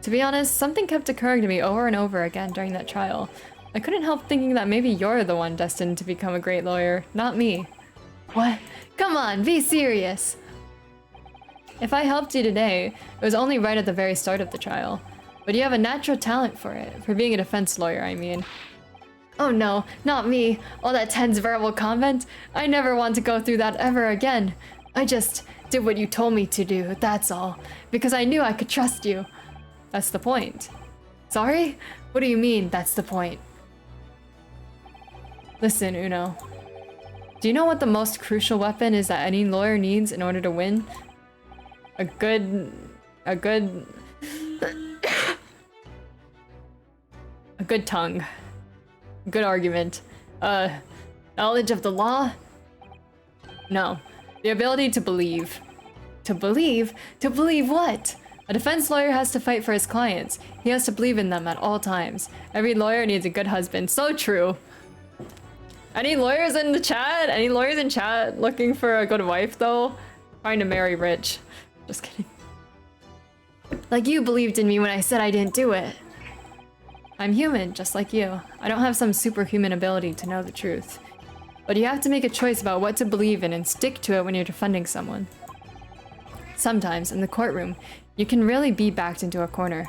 To be honest, something kept occurring to me over and over again during that trial. I couldn't help thinking that maybe you're the one destined to become a great lawyer, not me. What? Come on, be serious! If I helped you today, it was only right at the very start of the trial. But you have a natural talent for it, for being a defense lawyer, I mean. Oh no, not me. All that tense verbal comment. I never want to go through that ever again. I just did what you told me to do, that's all. Because I knew I could trust you. That's the point. Sorry? What do you mean, that's the point? Listen, Uno. Do you know what the most crucial weapon is that any lawyer needs in order to win? A good tongue. Good argument. Knowledge of the law? No. The ability to believe. To believe? To believe what? A defense lawyer has to fight for his clients. He has to believe in them at all times. Every lawyer needs a good husband. So true. Any lawyers in the chat? Any lawyers in chat looking for a good wife, though? Trying to marry rich. Just kidding. Like you believed in me when I said I didn't do it. I'm human, just like you. I don't have some superhuman ability to know the truth. But you have to make a choice about what to believe in and stick to it when you're defending someone. Sometimes, in the courtroom, you can really be backed into a corner.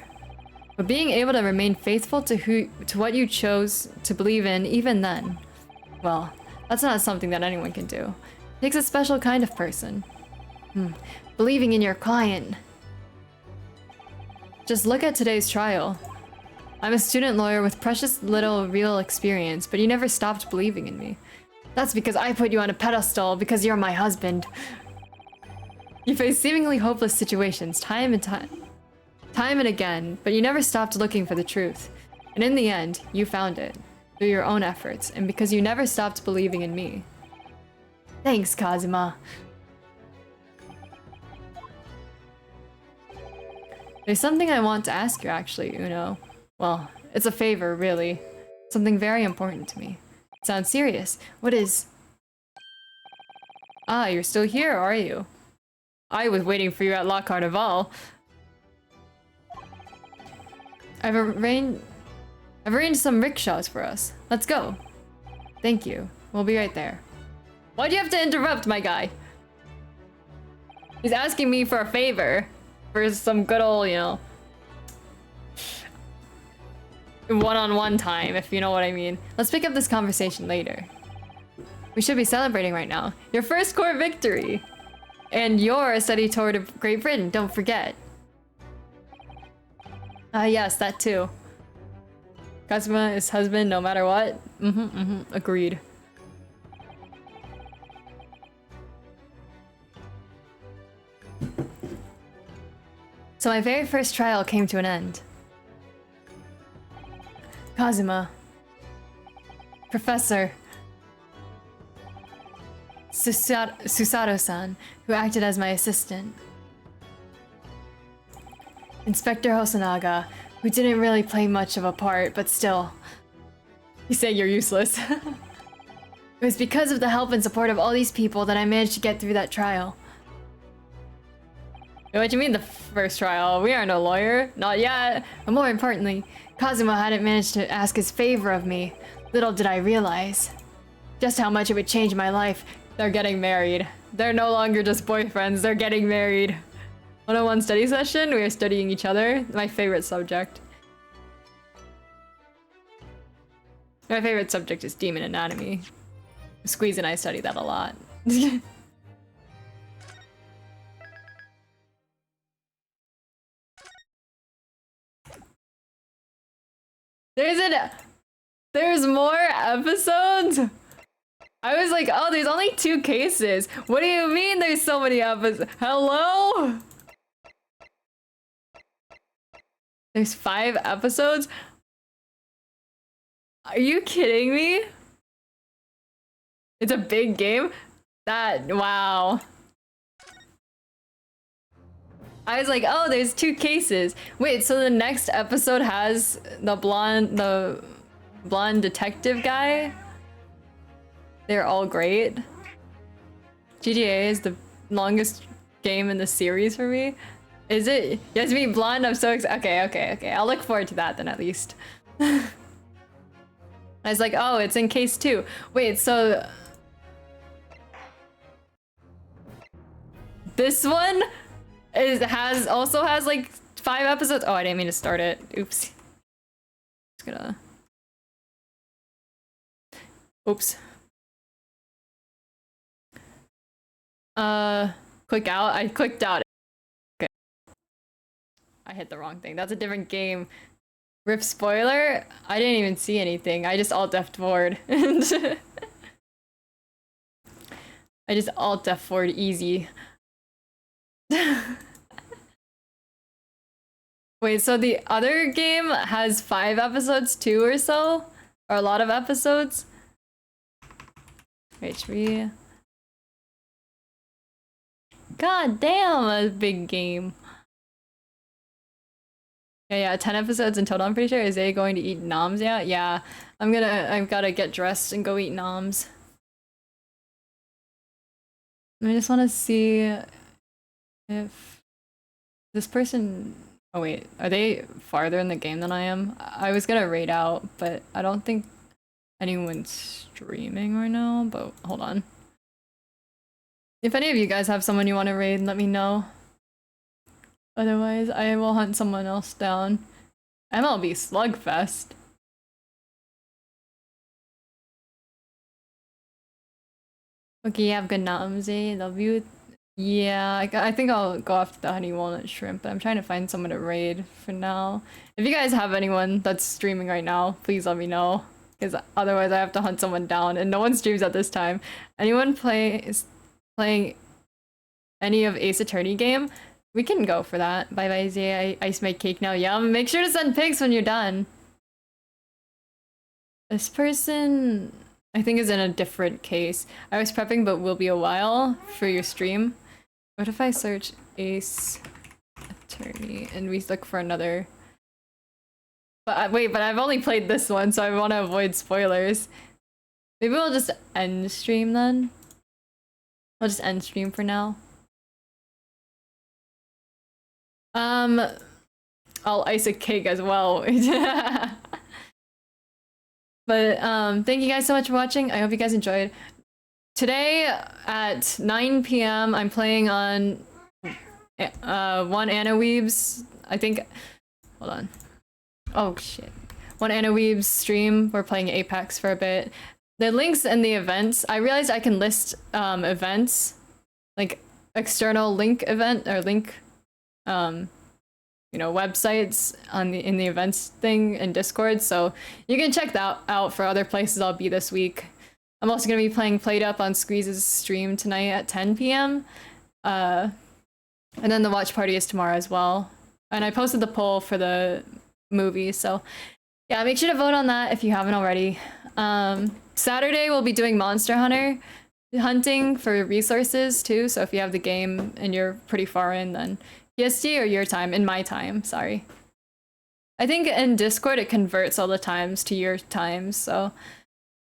But being able to remain faithful to what you chose to believe in even then, well, that's not something that anyone can do. It takes a special kind of person. Believing in your client. Just look at today's trial. I'm a student lawyer with precious little real experience, but you never stopped believing in me. That's because I put you on a pedestal because you're my husband. You face seemingly hopeless situations time and again, but you never stopped looking for the truth. And in the end, you found it through your own efforts and because you never stopped believing in me. Thanks, Kazuma. There's something I want to ask you actually, Uno. Well, it's a favor, really. Something very important to me. It sounds serious. What is... Ah, you're still here, are you? I was waiting for you at La Carnival. I've arranged some rickshaws for us. Let's go. Thank you. We'll be right there. Why'd you have to interrupt, my guy? He's asking me for a favor. For some good old, you know... one-on-one time, if you know what I mean. Let's pick up this conversation later. We should be celebrating right now. Your first court victory! And your study tour to Great Britain, don't forget. Yes, that too. Kazuma is husband no matter what. Agreed. So my very first trial came to an end. Kazuma. Professor. Susato-san, who acted as my assistant. Inspector Hosonaga, who didn't really play much of a part, but still. You say you're useless. It was because of the help and support of all these people that I managed to get through that trial. What do you mean the first trial? We aren't a lawyer. Not yet. But more importantly, Kazuma hadn't managed to ask his favor of me. Little did I realize just how much it would change my life. They're getting married. They're no longer just boyfriends. They're getting married. 101 study session. We are studying each other. My favorite subject. My favorite subject is Demon Anatomy. Squeeze and I study that a lot. There's more episodes? I was like, oh, there's only 2 cases. What do you mean there's so many episodes? Hello? There's 5 episodes? Are you kidding me? It's a big game? Wow. I was like, oh, there's 2 cases. Wait, so the next episode has the blonde detective guy? They're all great. GTA is the longest game in the series for me. Is it? You have to be blonde? I'm so excited. Okay. I'll look forward to that then at least. I was like, oh, it's in case 2. Wait, so... This one also has like 5 episodes. Oh, I didn't mean to start it. Oops. Just gonna... Oops. Click out. I clicked out. Okay. I hit the wrong thing. That's a different game. Rip spoiler? I didn't even see anything. I just alt F forward. I just alt F forward easy. Wait, so the other game has 5 episodes too or so? Or a lot of episodes? HB. God damn, a big game. Yeah, 10 episodes in total, I'm pretty sure. Is they going to eat noms yet? Yeah, I've gotta get dressed and go eat noms. I just want to see if this person... Oh wait, are they farther in the game than I am? I was gonna raid out, but I don't think anyone's streaming right now, but hold on. If any of you guys have someone you want to raid, let me know. Otherwise, I will hunt someone else down. MLB Slugfest. Okay, have good noms, love you. Yeah, I think I'll go after the honey walnut shrimp, but I'm trying to find someone to raid for now. If you guys have anyone that's streaming right now, please let me know. Because otherwise I have to hunt someone down, and no one streams at this time. Anyone playing any of Ace Attorney game? We can go for that. Bye bye, Zay. I ice my cake now. Yum. Make sure to send pics when you're done. This person, I think, is in a different case. I was prepping, but will be a while for your stream. What if I search Ace Attorney and we look for another? But wait, but I've only played this one, so I want to avoid spoilers. Maybe we'll just end stream then. I'll just end stream for now. I'll ice a cake as well. But thank you guys so much for watching. I hope you guys enjoyed. Today at 9 p.m. I'm playing on one Anna Weeb's, I think, hold on. Oh shit. One Anna Weeb's stream. We're playing Apex for a bit. The links and the events, I realized I can list events, like external link event or link you know, websites on in the events thing in Discord, so you can check that out for other places I'll be this week. I'm also gonna be playing Played Up on Squeeze's stream tonight at 10 p.m. And then the watch party is tomorrow as well. And I posted the poll for the movie, so yeah, make sure to vote on that if you haven't already. Saturday we'll be doing Monster Hunter hunting for resources too, so if you have the game and you're pretty far in, then PST or your time, in my time, sorry. I think in Discord it converts all the times to your times, so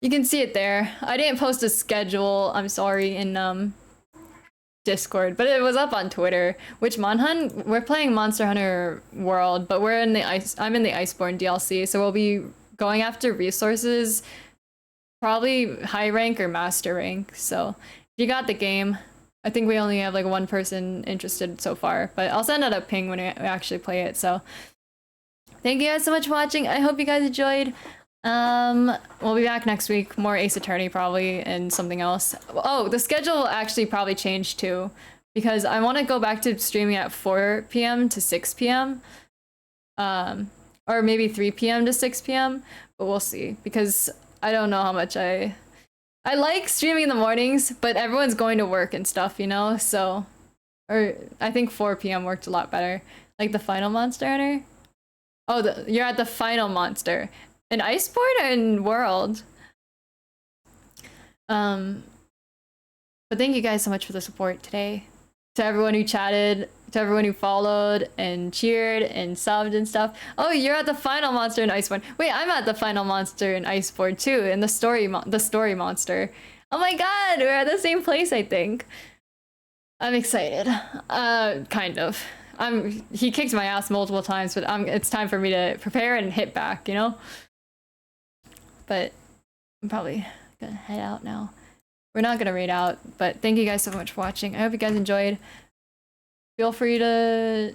you can see it there. I didn't post a schedule, I'm sorry, in Discord, but it was up on Twitter. Which Monhunt? We're playing Monster Hunter World, but we're in the I'm in the Iceborne DLC, so we'll be going after resources, probably high rank or master rank. So if you got the game, I think we only have like one person interested so far, but I'll send out a ping when we actually play it. So thank you guys so much for watching. I hope you guys enjoyed. We'll be back next week, more Ace Attorney probably, and something else. Oh, the schedule will actually probably change too, because I want to go back to streaming at 4 p.m. to 6 p.m. Or maybe 3 p.m. to 6 p.m. But we'll see, because I don't know how much I like streaming in the mornings, but everyone's going to work and stuff, you know? So, or I think 4 p.m. worked a lot better. Like the final Monster Hunter? Oh, you're at the final monster. In Iceborne or in World? But thank you guys so much for the support today. To everyone who chatted, to everyone who followed and cheered and subbed and stuff. Oh, you're at the final monster in Iceborne. Wait, I'm at the final monster in Iceborne too, in the story monster. Oh my god, we're at the same place, I think. I'm excited. Kind of. He kicked my ass multiple times, but it's time for me to prepare and hit back, you know? But I'm probably gonna head out now. We're not gonna raid out, but thank you guys so much for watching. I hope you guys enjoyed. Feel free to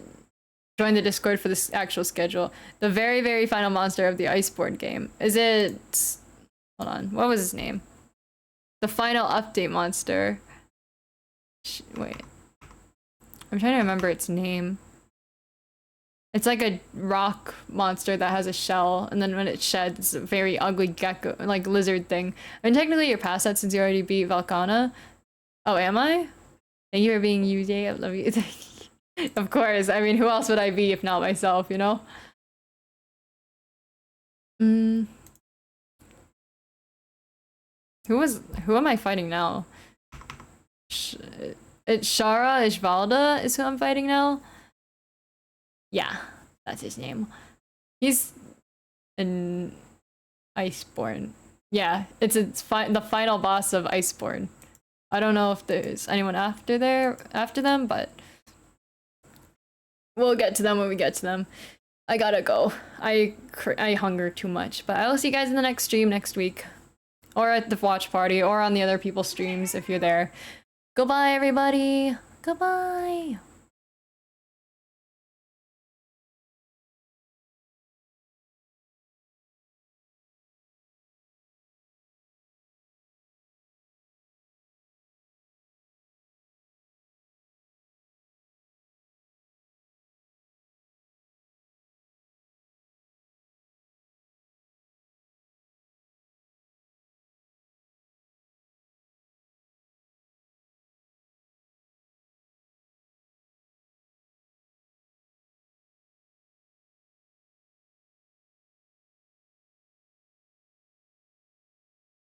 join the Discord for this actual schedule. The very, very final monster of the Iceborne game. Is it... Hold on, what was his name? The final update monster. Wait. I'm trying to remember its name. It's like a rock monster that has a shell, and then when it sheds, it's a very ugly gecko, like lizard thing. I mean, technically you're past that since you already beat Valkana. Oh, am I? Thank you for being you, Jay. I love you. Of course. I mean, who else would I be if not myself, you know? Who am I fighting now? It's Shara Ishvalda is who I'm fighting now. Yeah, that's his name. He's an Iceborne. Yeah, it's the final boss of Iceborne. I don't know if there's anyone after them, but we'll get to them when we get to them. I gotta go. I hunger too much, but I will see you guys in the next stream next week, or at the watch party, or on the other people's streams if you're there. Goodbye, everybody. Goodbye.